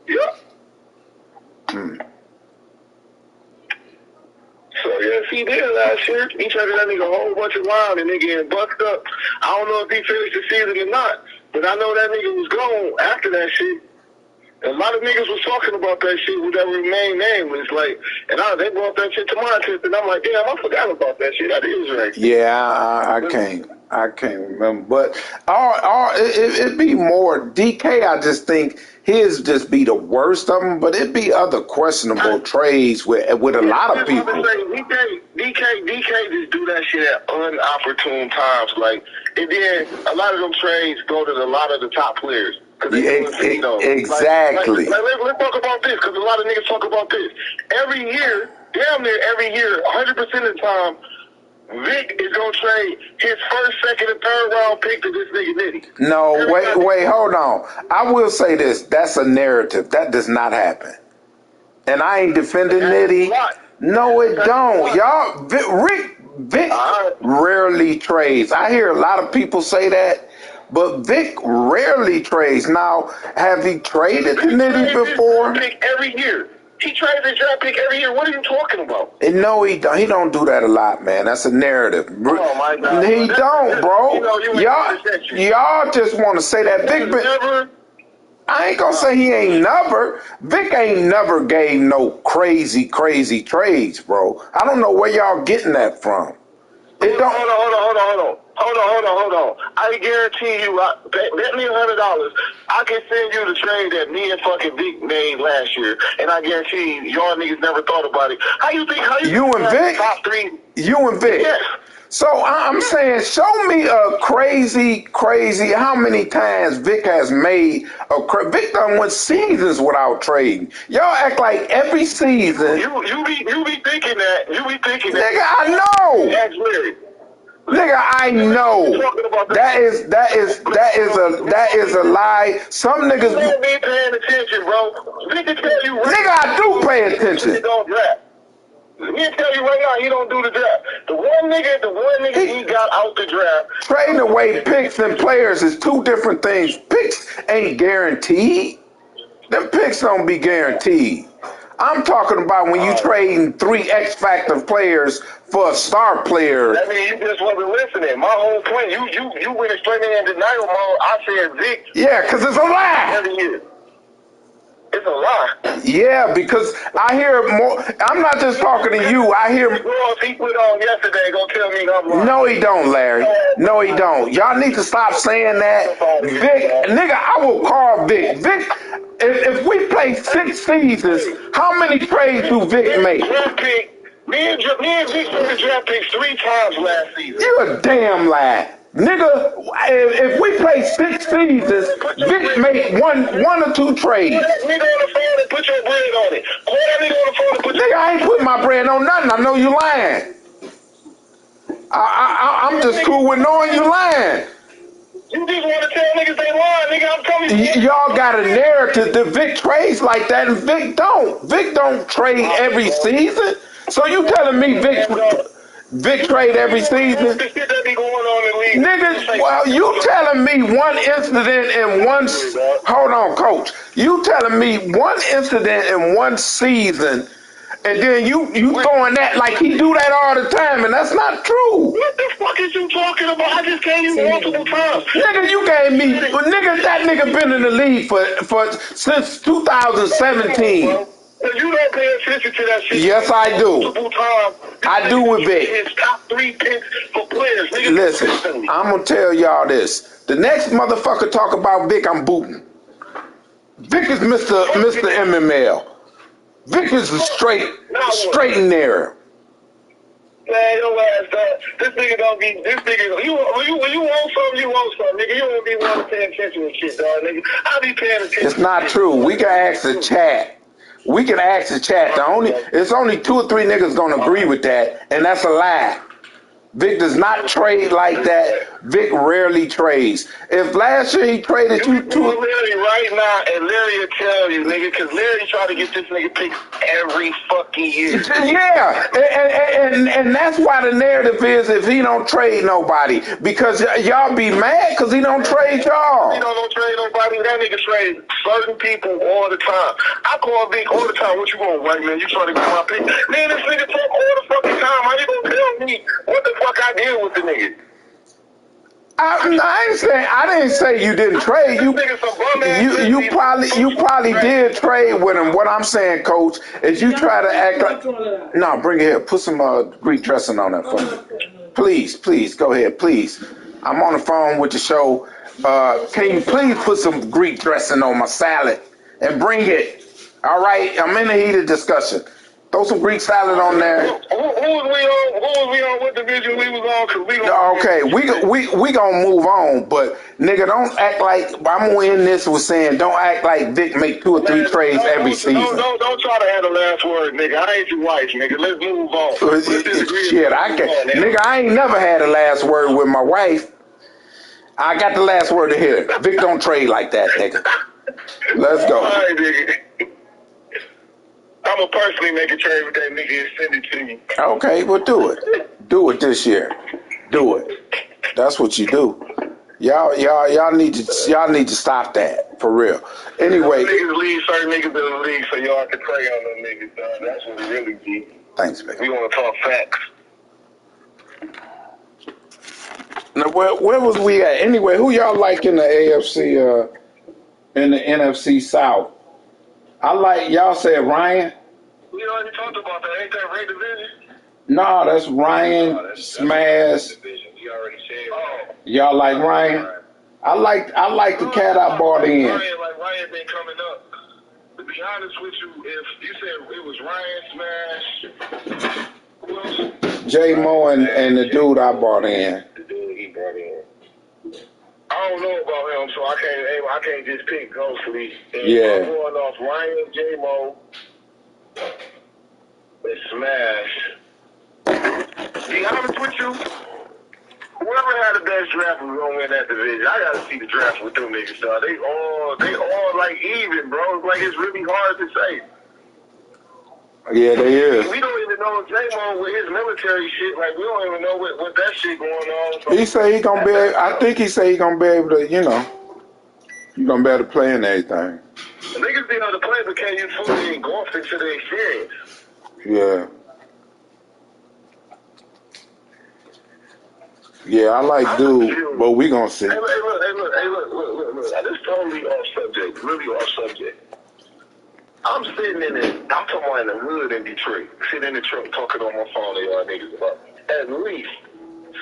Yeah. So yes, he did last year. He traded that nigga a whole bunch of line and nigga getting bucked up. I don't know if he finished the season or not, but I know that nigga was gone after that shit. A lot of niggas was talking about that shit with that main name. It's like, and they brought that shit to my attention, and I'm like, damn, I forgot about that shit. That is right. Yeah, I can't remember. But it'd be more DK. I just think his just be the worst of them. But it'd be other questionable trades with a lot of people. DK just do that shit at unopportune times. Like, and then a lot of them trades go to a lot of the top players. Exactly. Let's talk about this, because a lot of niggas talk about this. Every year, damn near every year, 100% of the time, Vic is going to trade his first, second, and third round pick to this nigga Nitty. No, wait, hold on. I will say this. That's a narrative. That does not happen. And I ain't defending Nitty. No, it don't. Y'all, Vic rarely trades. I hear a lot of people say that. But Vic rarely trades. Now, have he traded to Nitty before? Pick every year. He trades his draft pick every year. What are you talking about? And no, he don't. He don't do that a lot, man. That's a narrative. Oh my God. He don't, bro. Y'all just want to say that Vic. I ain't gonna say he ain't never. Vic ain't never gave no crazy trades, bro. I don't know where y'all getting that from. It don't. Hold on. I guarantee you, bet me $100. I can send you the trade that me and fucking Vic made last year, and I guarantee you, y'all niggas never thought about it. How you think you and Vic? Top three? You and Vic? Yes. So I'm saying, show me a crazy. How many times Vic has made Vic done went seasons without trading. Y'all act like every season. You be thinking that. Nigga, I know. Ask Larry. Nigga, I know. That is a lie. Some niggas. You don't be paying attention, bro. Nigga, I do pay attention. Don't draft. Let me tell you right now, he don't do the draft. The one nigga he got out the draft. Trading away picks and players is two different things. Picks ain't guaranteed. Them picks don't be guaranteed. I'm talking about when you trading 3 X Factor players for a star player. I mean, you just wasn't listening. My whole point, you went straight in denial mode. I said Vic. Yeah, because it's a lie. Every year. It's a lie. Yeah, because I hear more. I'm not just talking to you. I hear. He put on yesterday. Gonna tell me I'm lying. No, he don't, Larry. No, he don't. Y'all need to stop saying that. Vic, nigga, I will call Vic. Vic, if we play 6 seasons, how many trades do Vic make? Me and Vic took the draft picks 3 times last season. You a damn lie. Nigga, if we play 6 seasons, Vic make one or 2 trades. Put that nigga on the phone and put your bread on it. Call that nigga on the phone and put nigga, I ain't putting my bread on nothing. I know you lying. I'm just cool with knowing you lying. You just want to tell niggas they lying, nigga. I'm telling you. Y'all got a narrative that Vic trades like that, and Vic don't. Vic don't trade every season. So you telling me Vic trade every season? Niggas, well, you telling me one incident in one. Hold on, coach. You telling me one incident in one season, and then you throwing that like he do that all the time, and that's not true. What the fuck is you talking about? I just gave you multiple times. Nigga, you gave me. Nigga, that nigga been in the league for since 2017. You don't pay attention to that shit. Yes, I do. Multiple times. I do with Vic. His top 3 picks for players. Nigga, listen, I'm gonna tell y'all this. The next motherfucker talk about Vic, I'm booting. Vic is Mr. MML. Vic is straight in there. Man, your ass done. This nigga don't be. This nigga. When you want something, you want something, nigga. You don't be wanting to pay attention to shit, dog, nigga. I be paying attention. It's not true. We can ask the chat. We can ask the chat. It's only 2 or 3 niggas gonna agree with that, and that's a lie. Vic does not trade like that. Vic rarely trades. If last year he traded you Larry right now, and Larry will tell you, nigga, because Larry try to get this nigga picks every fucking year. Yeah, and that's why the narrative is if he don't trade nobody, because y'all be mad because he don't trade y'all. He don't trade nobody. That nigga trade certain people all the time. I call Vic all the time. What you going, white man? You trying to get my pick? Man, this nigga talk all the fucking time. How you gonna tell me what the fuck I did with the nigga? I didn't say you didn't trade. You probably did trade with him. What I'm saying, Coach, is you try to act like. No, bring it here. Put some Greek dressing on that for me. Please, go ahead, please. I'm on the phone with the show. Can you please put some Greek dressing on my salad and bring it? All right, I'm in the heated discussion. Throw some Greek salad on there. Who was we on? What division we was on? Cause we gonna move on, but nigga, don't act like I'm gonna end this with saying don't act like Vic make 2 or 3 trades every season. Don't try to have the last word, nigga. I ain't your wife, nigga. Let's move on. Shit, I can't, nigga. I ain't never had the last word with my wife. I got the last word to hear. Vic don't trade like that, nigga. Let's go. All right, nigga. I'm gonna personally make a trade with that nigga and send it to you. Okay, well do it. Do it this year. Do it. That's what you do. Y'all need to stop that for real. Anyway, niggas leave certain niggas in the league so y'all can pray on them niggas, dog. That's what it really be. Thanks, man. We want to talk facts. Now, where was we at? Anyway, who y'all like in the AFC, in the NFC South? I like, y'all said Ryan? We already talked about that. Ain't that Ray division? No, that's Ryan, Smash. We already said Y'all like Ryan? I like the cat I bought in. Ryan been coming up. To be honest with you, if you said it was Ryan, Smash, who else? J-Mo and the dude I bought in. The dude he brought in. I don't know about him, so I can't just pick ghostly. Yeah. I'm going off Ryan, J-Mo, and Smash. Be honest with you, whoever had the best draft was gonna win that division. I gotta see the draft with them niggas, dog. They all like even, bro. It's like it's really hard to say. Yeah, they is. We don't even know J-Mo with his military shit. Like, we don't even know what that shit going on. So He say he gonna be. I think he say he gonna be able to. You know, he gonna be able to play in everything. Niggas be able to play, but can't you fully engulf into the experience? Yeah. Yeah, I like dude, but we gonna see. Hey, look. This is totally off subject. Really off subject. I'm sitting I'm talking about in the hood in Detroit, sitting in the truck talking on my phone to y'all niggas about at least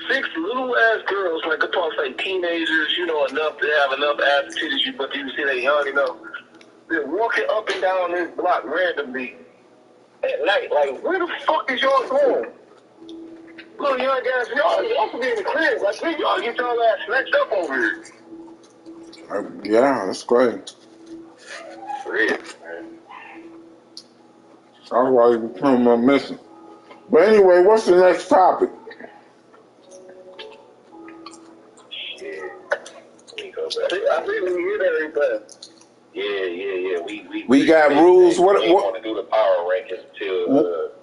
6 little ass girls, like I'm talking like teenagers, you know, enough to have enough ass titties, but you see they young enough. They're walking up and down this block randomly at night. Like, where the fuck is y'all going? Little young guys, y'all can be in the crib. Like, y'all get y'all ass snatched up over here. Yeah, that's great. Real, man. That's why you become my missing. But anyway, what's the next topic? Shit. I think we hear that every time. Yeah. We got rules. What? We want to do the power rankings until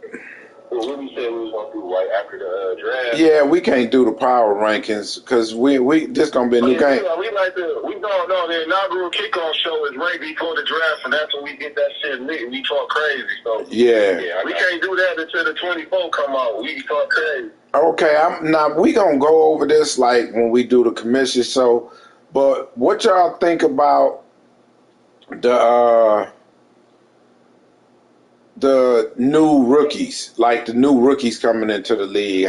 what we said we was going to do right after the draft. Yeah, we can't do the power rankings because we this gonna be a new game. The inaugural kickoff show is right before the draft, and that's when we get that shit lit and we talk crazy. So yeah, we can't do that until the 24 come out. We talk crazy. Okay, now we gonna go over this like when we do the commission show. But what y'all think about the new rookies, like the new rookies coming into the league?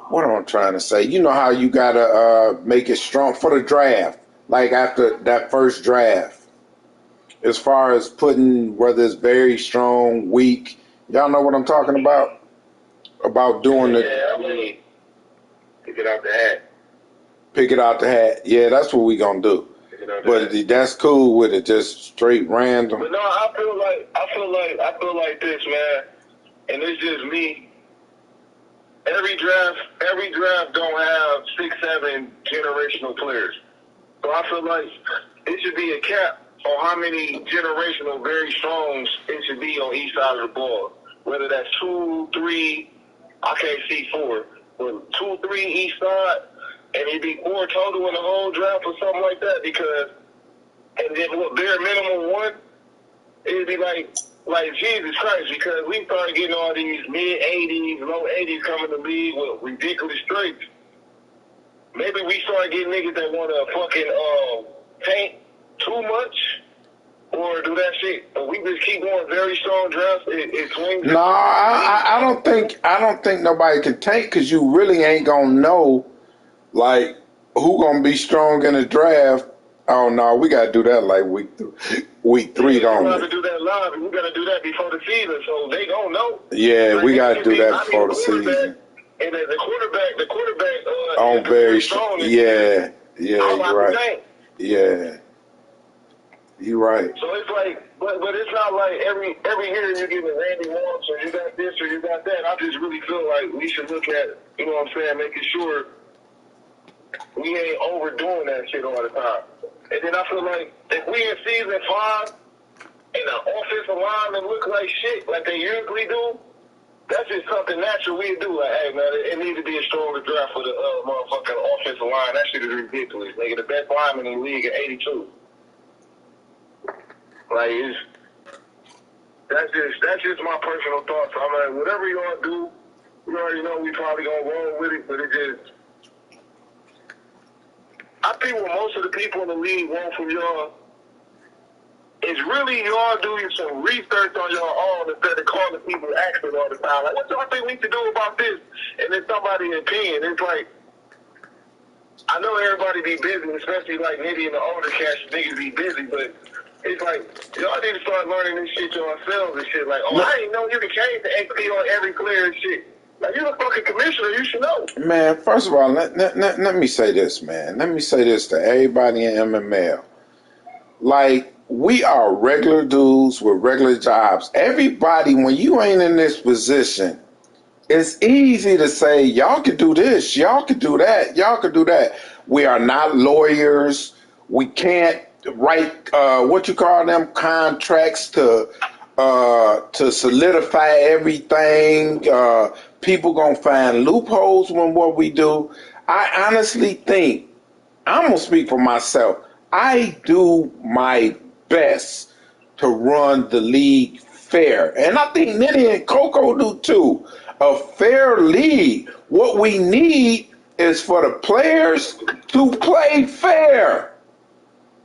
What am I trying to say? You know how you gotta make it strong for the draft, like after that first draft. As far as putting whether it's very strong, weak, y'all know what I'm talking about? About doing pick it out the hat. Pick it out the hat. Yeah, that's what we gonna do. But that's cool with it, just straight random. But no, I feel like this, man, and it's just me. Every draft don't have 6-7 generational players. So I feel like it should be a cap on how many generational very strongs it should be on each side of the ball. Whether that's 2, 3, I can't see 4, but 2, 3 each side, and it'd be 4 total in the whole draft or something like that. Because, and then what bare minimum 1, it'd be like Jesus Christ, because we started getting all these mid-80s, low 80s coming to the league with ridiculous traits. maybe we start getting niggas that want to fucking tank too much or do that shit. But we just keep going very strong drafts. It swings. No, I don't think nobody can tank because you really ain't gonna know like who gonna be strong in the draft. Oh no, we gotta do that like week 3, don't we? We gotta do that live, and we gotta do that before the season, so they gonna know. Yeah, like, we gotta do that before the season. And the quarterback On very strong. Yeah, you're right. Yeah, you're right. So it's like, but it's not like every year you're getting Randy Moss or you got this or you got that. I just really feel like we should look at, you know what I'm saying, making sure we ain't overdoing that shit all the time. And then I feel like if we in season 5 and the offensive linemen look like shit like they usually do, that's just something natural we do. Like, hey man, it needs to be a stronger draft for the motherfucking offensive line. That shit is ridiculous. Nigga, the best lineman in the league at 82. Like that's just my personal thoughts. I'm like, whatever y'all do, you already know we probably gonna roll with it, but it just, I think what most of the people in the league want from y'all is really y'all doing some research on your own instead of calling people experts all the time. Like, what y'all think we should do about this? And then somebody's opinion. It's like, I know everybody be busy, especially like Nitty and the older cats, niggas be busy, but it's like, y'all need to start learning this shit yourselves and shit. Like, I didn't know you can change the XP on every player and shit. Like, you're the fucking commissioner, you should know. Man, first of all, let me say this, man. Let me say this to everybody in MML. Like, we are regular dudes with regular jobs. Everybody, when you ain't in this position, it's easy to say, y'all could do this, y'all could do that, y'all could do that. We are not lawyers. We can't write, contracts to solidify everything. People gonna find loopholes when what we do. I honestly think, I'm gonna speak for myself, I do my best to run the league fair. And I think Nitty and Coco do too. A fair league. What we need is for the players to play fair.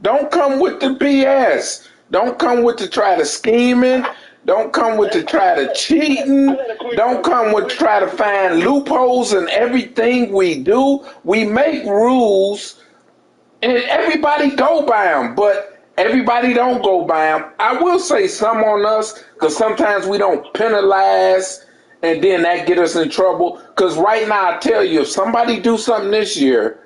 Don't come with the BS. Don't come with the try to scheming. Don't come with the try to cheating. Don't come with try to find loopholes in everything we do. We make rules and everybody go by them, but everybody don't go by them. I will say some on us, because sometimes we don't penalize, and then that get us in trouble. Because right now, I tell you, if somebody do something this year,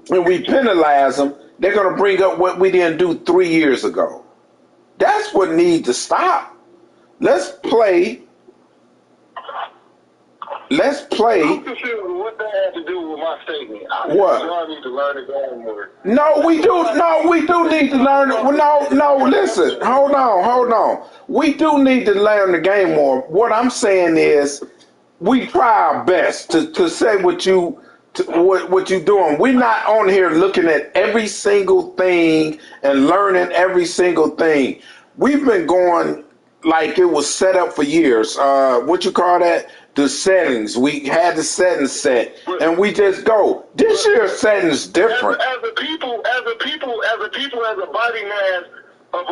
and we penalize them, they're going to bring up what we didn't do 3 years ago. That's what needs to stop. Let's play. I'm confused with what that had to do with my statement. What? Y'all need to learn the game more. No, we do need to learn it. No, listen. Hold on. We do need to learn the game more. What I'm saying is we try our best to say what you doing. We're not on here looking at every single thing and learning every single thing. We've been going like it was set up for years. The settings. We had the settings set, and we just go. This year's settings different. As a people, as a body mass of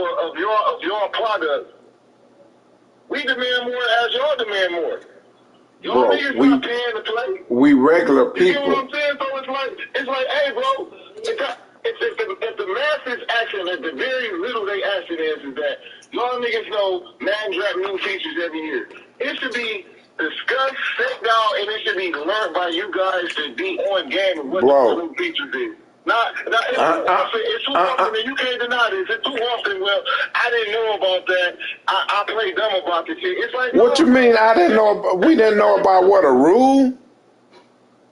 your product, we demand more as y'all demand more. Y'all niggas not paying to play. We regular people. You know what I'm saying? So it's like, hey, bro, if the masses action, if the very little they action is that y'all niggas know man drop new features every year. It should be discussed, sit down, and it should be learned by you guys to be on game of what the new features is. It's too often, and you can't deny this. It's too often. Well, I didn't know about that. I played dumb about this shit. It's like, what you mean? I didn't know. We didn't know about what, a rule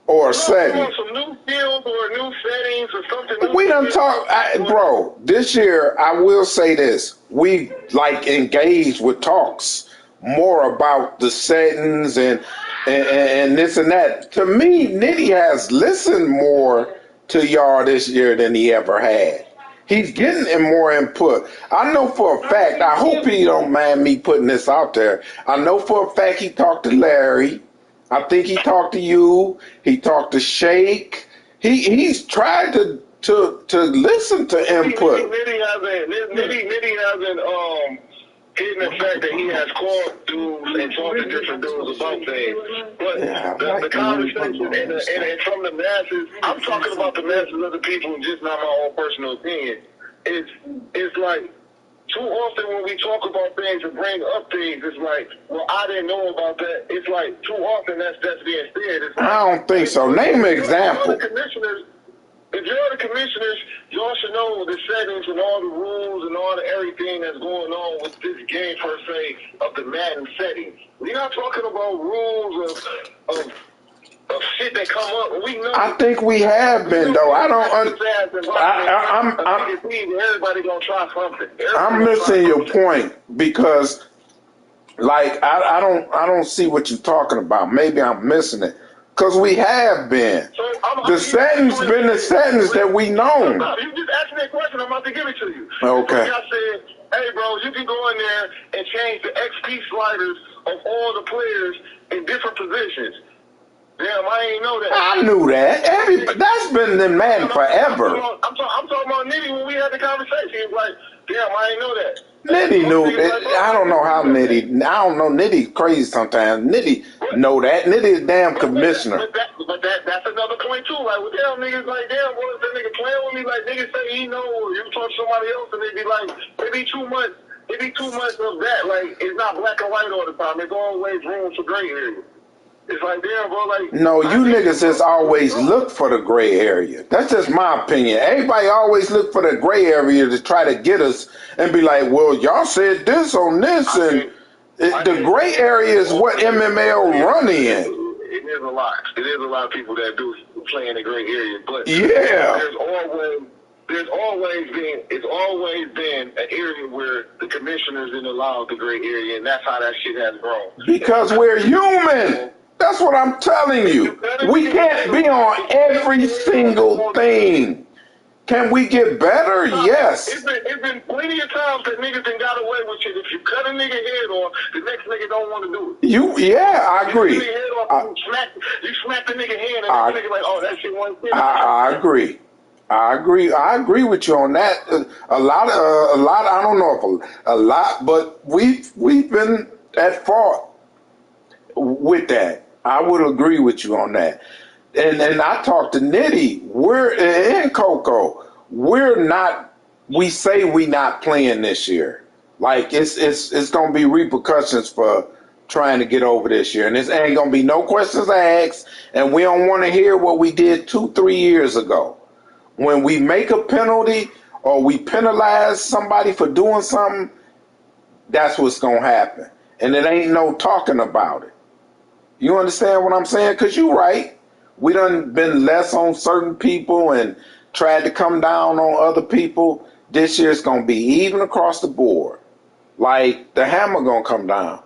or a setting. Some new fields or new settings or something. We done talk, bro. This year, I will say this: we engaged with talks more about the settings and this and that. To me, Nitty has listened more to y'all this year than he ever had. He's getting more input. I know for a fact, I hope he don't mind me putting this out there. I know for a fact he talked to Larry. I think he talked to you. He talked to Shake. he's tried to listen to input. Nitty hasn't hidden the fact that he has called dudes and talked to different dudes about things. But the conversation and from the masses, I'm talking about the masses of the people, just not my own personal opinion. It's like too often when we talk about things and bring up things, it's like, well, I didn't know about that. It's like too often that's being said. It's like, I don't think so. Name an example. If you're the commissioners, y'all should know the settings and all the rules and all the everything that's going on with this game per se of the Madden settings. We're not talking about rules of shit that come up. We know. I think we have been though. Everybody gonna try something. I'm missing your point because, like, I don't see what you're talking about. Maybe I'm missing it. Because we have been. So the settings been the settings that we know. You just asked me a question, I'm about to give it to you. Okay. I said, hey, bro, you can go in there and change the XP sliders of all the players in different positions. Damn, I ain't know that. I knew that. That's been in Madden forever. I'm talking about Nitty when we had the conversation. It's like, damn, I ain't know that. Nitty knew it. I don't know how Nitty. I don't know. Nitty crazy sometimes. Nitty know that. Nitty is damn commissioner. But that's another point too. Like, with them niggas, like, damn, boy, if that nigga playing with me, like, niggas say he know, or you talk to somebody else, and they be like, it be too much of that. Like, it's not black and white all the time. There's always room for gray area. It's like, damn, bro, like... No, you niggas just always look for the gray area. That's just my opinion. Everybody always look for the gray area to try to get us and be like, well, y'all said this on this, and the gray area is what MML run in. It is a lot. It is a lot of people that do play in the gray area, but yeah, it's always been an area where the commissioners didn't allow the gray area, and that's how that shit has grown. Because we're human. That's what I'm telling you. We can't be on every single thing. Can we get better? Yes. It's been plenty of times that niggas done got away with shit. If you cut a nigga head off, the next nigga don't want to do it. Yeah, I agree. You smack the nigga hand, and the nigga like, oh, that shit wasn't fit. I agree. I agree with you on that. A lot. I don't know if a lot, but we've been at fault with that. I would agree with you on that. And I talked to Nitty. We're in Coco. We say we not playing this year. Like it's gonna be repercussions for trying to get over this year, and this ain't gonna be no questions asked. And we don't want to hear what we did 2-3 years ago. When we make a penalty or we penalize somebody for doing something, that's what's gonna happen. And it ain't no talking about it. You understand what I'm saying? Because you're right. We done been less on certain people and tried to come down on other people. This year it's going to be even across the board. Like, the hammer going to come down.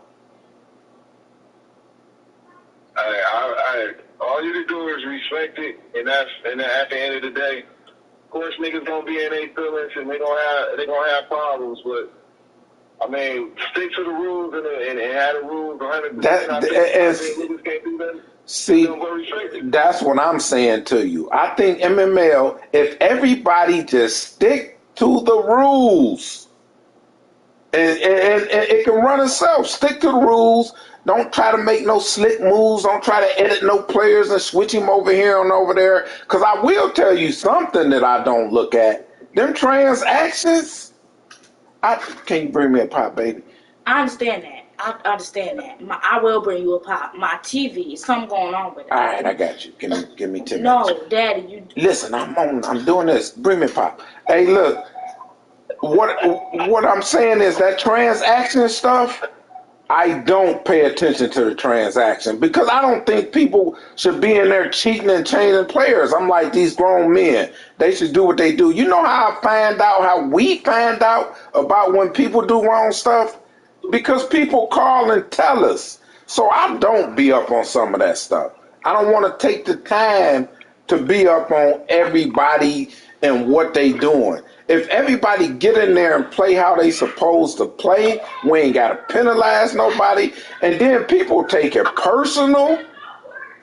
All you can do is respect it, and at the end of the day, of course, niggas going to be in their feelings, and they gonna have problems, but I mean, stick to the rules and have the rules 100%. See, that's what I'm saying to you. I think MML, if everybody just stick to the rules, and it can run itself. Stick to the rules. Don't try to make no slick moves. Don't try to edit no players and switch him over here and over there. Because I will tell you something that I don't look at. Them transactions. Can you bring me a pop, baby? I understand that. I understand that. I will bring you a pop. My TV, something going on with it. All right, I got you. Give me 10 minutes. No, Daddy, you. Listen, I'm doing this. Bring me a pop. Hey, look. What I'm saying is that transaction stuff. I don't pay attention to the transaction because I don't think people should be in there cheating and changing players. I'm like, these grown men, they should do what they do. You know how we find out about when people do wrong stuff? Because people call and tell us. So I don't be up on some of that stuff. I don't want to take the time to be up on everybody and what they doing. If everybody get in there and play how they supposed to play, we ain't got to penalize nobody. And then people take it personal.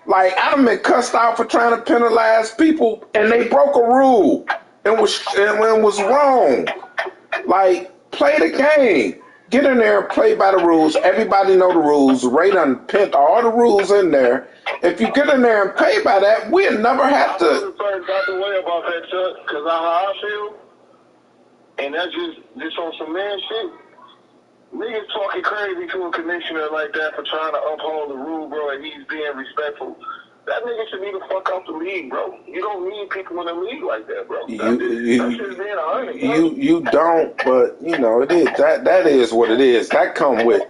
Like, I done been cussed out for trying to penalize people, and they broke a rule and was wrong. Like, play the game. Get in there and play by the rules. Everybody know the rules. Ray done pent all the rules in there. If you get in there and play by that, we'll never have I to. feel the way about that, Chuck, because how I feel, and that's just on some man shit. Niggas talking crazy to a commissioner like that for trying to uphold the rule, bro, and he's being respectful. That nigga should be the fuck out the league, bro. You don't need people in the league like that, bro. That's just being a hundred, bro. You don't, but you know it is that is what it is. That come with,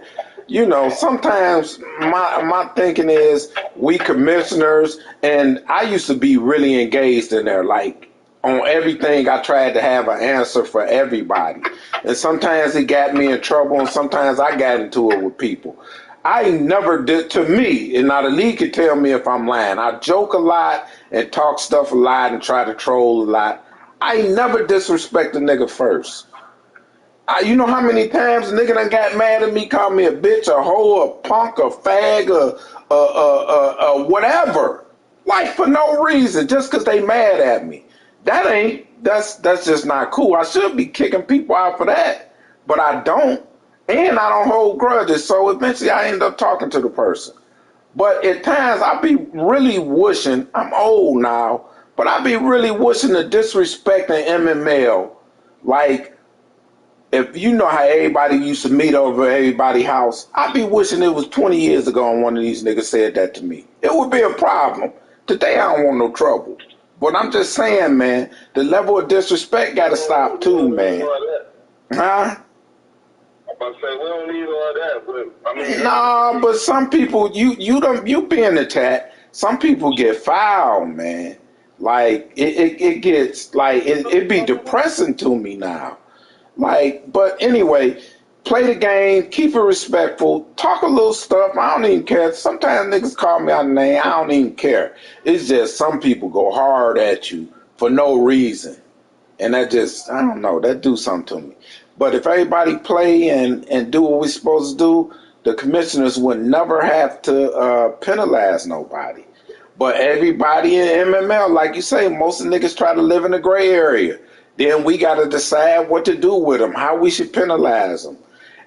you know. Sometimes my thinking is we commissioners, and I used to be really engaged in there, like on everything. I tried to have an answer for everybody, and sometimes it got me in trouble, and sometimes I got into it with people. I never did, to me, and now the league can tell me if I'm lying. I joke a lot and talk stuff a lot and try to troll a lot. I never disrespect a nigga first. You know how many times a nigga done got mad at me, called me a bitch, a hoe, a punk, a fag, whatever. Like, for no reason, just because they mad at me. That's just not cool. I should be kicking people out for that, but I don't. And I don't hold grudges, so eventually I end up talking to the person. But at times I be really wishing, I'm old now, but I be really wishing the disrespect in MML. Like, if you know how everybody used to meet over at everybody's house, I be wishing it was 20 years ago and one of these niggas said that to me. It would be a problem. Today I don't want no trouble. But I'm just saying, man, the level of disrespect got to stop too, man. Huh? I say we don't need all that, but I mean, nah, but some people you being attacked. Some people get foul, man. Like it gets like it be depressing to me now. Like, but anyway, play the game, keep it respectful, talk a little stuff. I don't even care. Sometimes niggas call me out of name. I don't even care. It's just some people go hard at you for no reason, and that just I don't know. That do something to me. But if everybody play and do what we're supposed to do, the commissioners would never have to penalize nobody. But everybody in MML, like you say, most of the niggas try to live in the gray area. Then we got to decide what to do with them, how we should penalize them.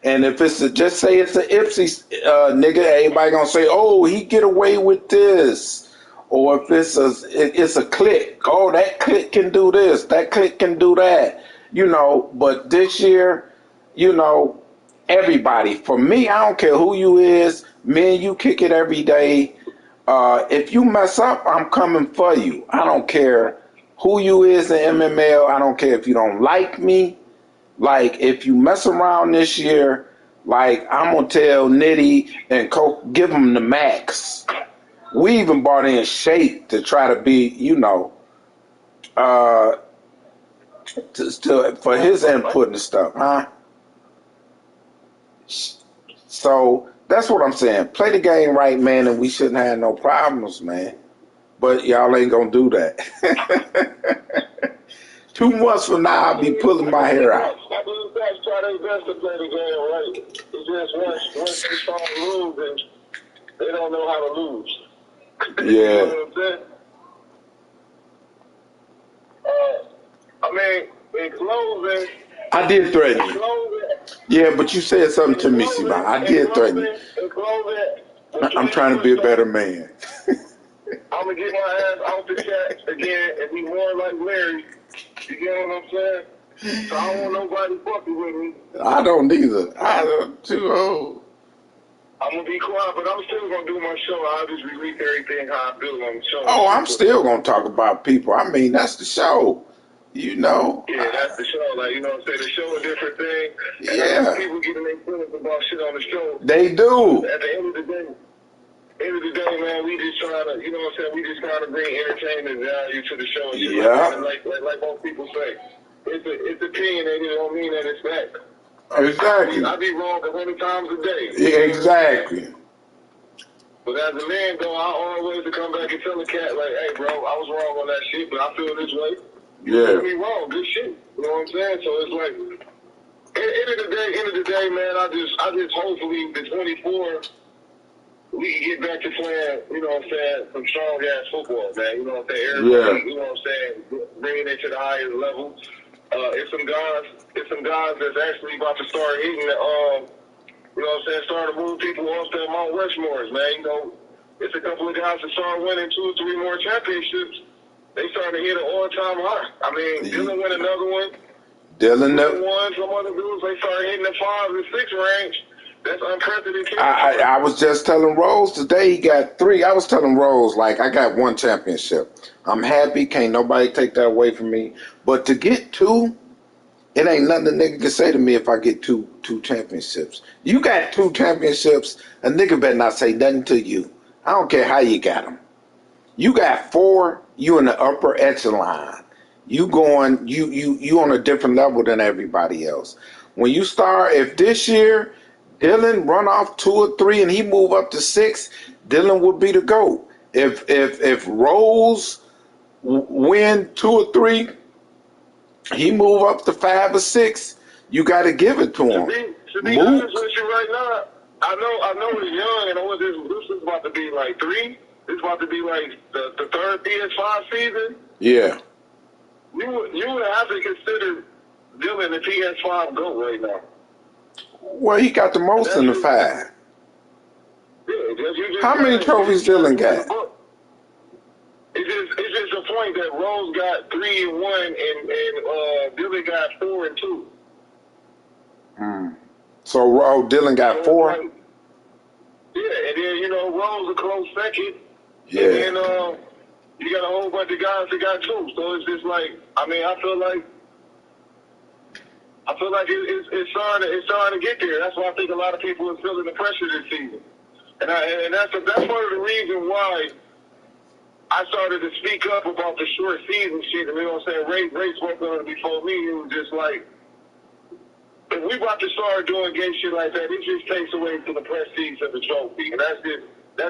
And if it's just say it's an Ipsy nigga, everybody gonna say, oh, he get away with this. Or if it's a clique, oh, that clique can do this, that clique can do that. You know, but this year, you know, everybody, for me, I don't care who you is, me and you kick it every day. If you mess up, I'm coming for you. I don't care who you is in MML. I don't care if you don't like me. Like, if you mess around this year, like, I'm going to tell Nitty and Coke, give them the max. We even brought in Shake to try to be, you know, for his input and stuff, huh? So that's what I'm saying. Play the game right, man, and we shouldn't have no problems, man. But y'all ain't gonna do that. 2 months from now, I'll be pulling my hair out. I believe guys try their best to play the game right. It's just once you start losing, they don't know how to lose. Yeah. You know what I'm saying? I mean, in closing, I did threaten you. Yeah, but you said something to me, Siba. I did threaten you. I'm trying to be a better man. I'm going to get my ass out the chat again and be more like Larry. You get what I'm saying? So I don't want nobody fucking with me. I don't either. I'm too old. I'm going to be quiet, but I'm still going to do my show. I'll just release everything how I feel on the show. Oh, I'm still going to talk about people. I mean, that's the show. You know. Yeah, that's the show. Like, you know what I'm saying? The show a different thing. And yeah. People getting their feelings about shit on the show. They do. At the end of the day, man, we just trying to, you know what I'm saying? We just trying to bring entertainment value to the show. And shit yeah. Like most people say, it's opinionated. It don't mean that it's fact. Exactly. I be wrong 100 times a day. Yeah, exactly. But as a man, though, I always to come back and tell the cat, like, hey, bro, I was wrong on that shit, but I feel this way. You feel me wrong, good shit. You know what I'm saying? So it's like, end of the day, man, I just hopefully the 24 we can get back to playing, you know what I'm saying, some strong ass football, man. You know what I'm saying? Yeah. Everybody, you know what I'm saying, bringing it to the highest level. It's some guys that's actually about to start hitting the, you know what I'm saying, starting to move people off the Mount Rushmores, man. You know, it's a couple of guys that start winning 2 or 3 more championships. They starting to hit an all-time high. I mean, Dylan win another one. Dylan, Won some other dudes. They started hitting the 5 and 6 range. That's unprecedented. I was just telling Rose today he got 3. I was telling Rose, like, I got 1 championship. I'm happy. Can't nobody take that away from me. But to get 2, it ain't nothing a nigga can say to me if I get two championships. You got 2 championships, a nigga better not say nothing to you. I don't care how you got them. You got 4, you in the upper echelon. You going, you on a different level than everybody else. When you start, if this year Dylan run off 2 or 3 and he move up to 6, Dylan would be the GOAT. If Rose win 2 or 3, he move up to 5 or 6, you got to give it to him. To be honest with you right now, I know he's young, and this is about to be like 3. This is about to be like the 3rd PS5 season. Yeah. You would have to consider Dylan the PS5 GOAT right now. Well, he got the most in the 5. Yeah, how many trophies Dylan got? It's just a point that Rose got 3 and 1, and Dylan got 4 and 2. So Dylan got 4. Yeah, and then Rose a close second. Yeah. And then you got a whole bunch of guys that got 2. So it's just like, I mean, I feel like it's starting to get there. That's why I think a lot of people are feeling the pressure this season, and that's part of the reason why I started to speak up about the short season shit. You know what I'm saying? Ray spoke on it before me. It was just like, if we about to start doing gay shit like that, it just takes away from the prestige of the trophy, and that's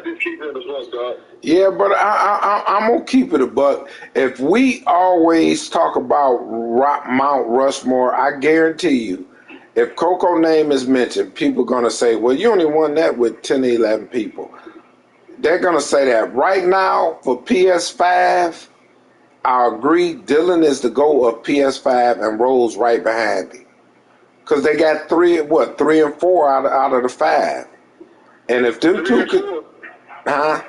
just keeping it a buck, dog. Yeah, but I'm gonna keep it a buck. If we always talk about Mount Rushmore, I guarantee you, if Coco's name is mentioned, people are gonna say, "Well, you only won that with 10 to 11 people." They're gonna say that. Right now for PS5, I agree. Dylan is the GOAT of PS5, and Rose right behind him, because they got 3 and 4 out of the 5. And if them 2 could. I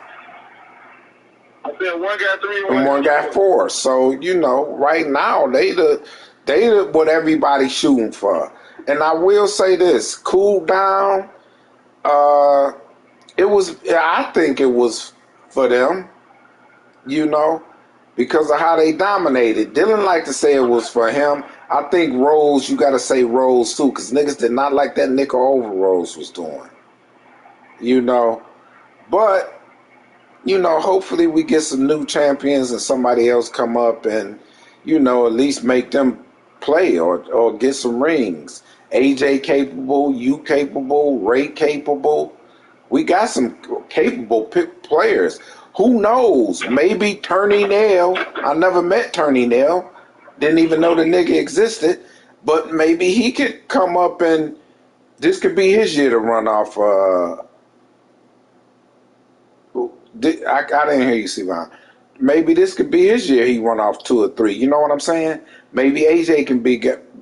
said 1 got 3 and 1 got 4. So, right now they what everybody's shooting for. And I will say this, Cool Down, I think it was for them, because of how they dominated. Dylan liked to say it was for him. I think Rose, you got to say Rose too, because niggas did not like that nickel over Rose was doing. But, hopefully we get some new champions and somebody else come up and, at least make them play or get some rings. AJ capable, you capable, Ray capable. We got some capable players. Who knows? Maybe Turney Nail. I never met Turney Nail. Didn't even know the nigga existed. But maybe he could come up and this could be his year to run off. I didn't hear you, Sivan. Maybe this could be his year. He run off 2 or 3. You know what I'm saying? Maybe AJ can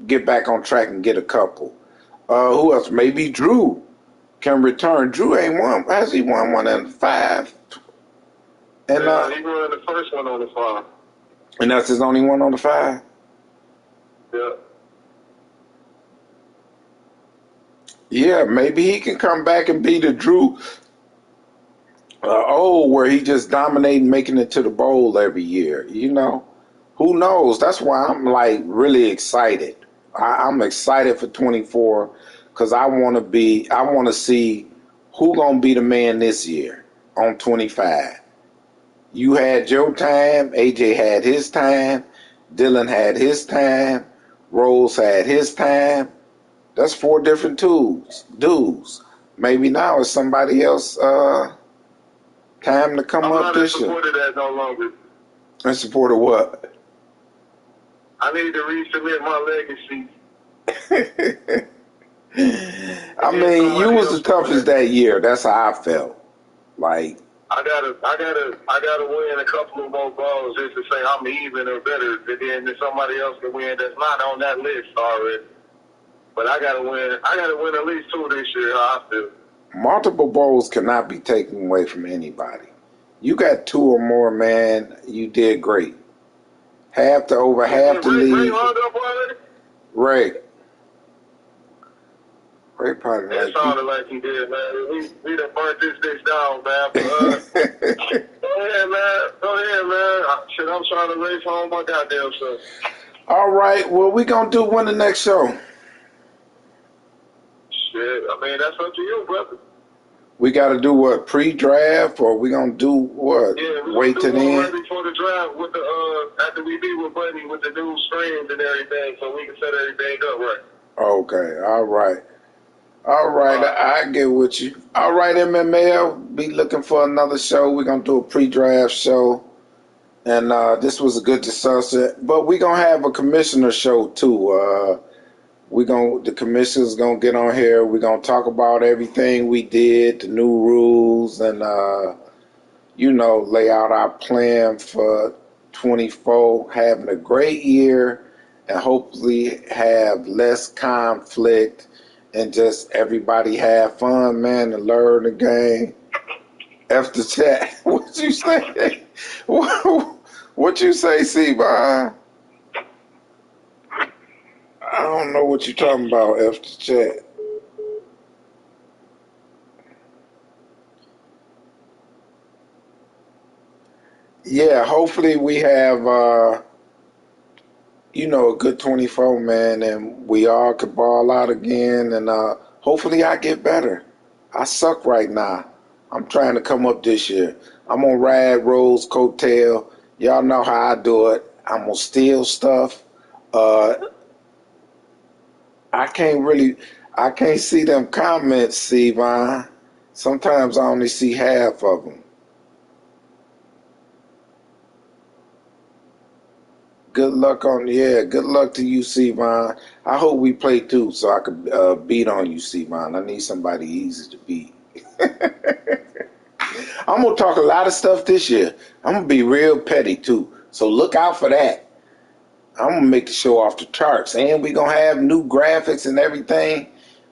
get back on track and get a couple. Who else? Maybe Drew can return. Drew ain't won. Has he won 1 in 5? And he won the first one on the 5. And that's his only one on the 5. Yeah. Yeah, maybe he can come back and be the Drew. Where he just dominating, making it to the bowl every year. Who knows? That's why I'm like really excited. I'm excited for 24 because I want to see who gonna be the man this year on 25. You had your time, AJ had his time, Dylan had his time, Rose had his time. That's 4 different dudes. Maybe now it's somebody else. Time to come up this year. I'm not in support of that no longer. In support of what? I need to resubmit my legacy. I mean, you was the toughest that year. That's how I felt. Like, I gotta win a couple of more balls just to say I'm even or better than somebody else can win that's not on that list already. But I gotta win. I gotta win at least 2 this year. How I feel. multiple bowls cannot be taken away from anybody. You got 2 or more, man. You did great. Half the Ray league. hung up already? Ray probably It like sounded like he did, man. We done burnt this bitch down, man. But, go ahead, man. Go ahead, man. Shit, I'm trying to race home my goddamn self. All right. Well, we gonna do when the next show. Shit, I mean, that's up to you, brother. We got to do what, pre-draft, or we gonna do what? Yeah, we're Wait gonna till do the one end. right before the draft with the after we meet with Buddy with the new streams and everything, so we can set everything up right. Okay. All right. All right. I get with you. All right, MML. Be looking for another show. We're gonna do a pre-draft show, and this was a good discussion. But we're gonna have a commissioner show too. The commissioner's gonna get on here. We're gonna talk about everything we did, the new rules, and lay out our plan for 24, having a great year, and hopefully have less conflict and just everybody have fun, man, and learn the game. After chat, what you say? What you say, C-Bond? I don't know what you're talking about after chat. Yeah, hopefully we have, a good 24, man, and we all could ball out again, and hopefully I get better. I suck right now. I'm trying to come up this year. I'm gonna ride Rose coattail. Y'all know how I do it. I'm gonna steal stuff. Uh, I can't see them comments, Sivan. Sometimes I only see half of them. Good luck good luck to you, Sivan. I hope we play too so I could beat on you, Sivan. I need somebody easy to beat. I'm going to talk a lot of stuff this year. I'm going to be real petty too. So look out for that. I'm going to make the show off the charts. And we're going to have new graphics and everything.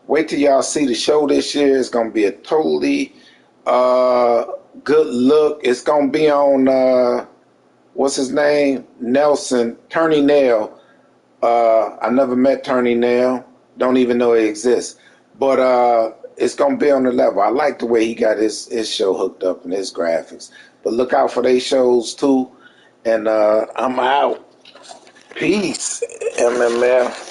Wait till y'all see the show this year. It's going to be a totally good look. It's going to be on, what's his name? Nelson, Turney Nail. I never met Turney Nail. Don't even know it exists. But it's going to be on the level. I like the way he got his show hooked up and his graphics. But look out for their shows too. And I'm out. Peace, MML.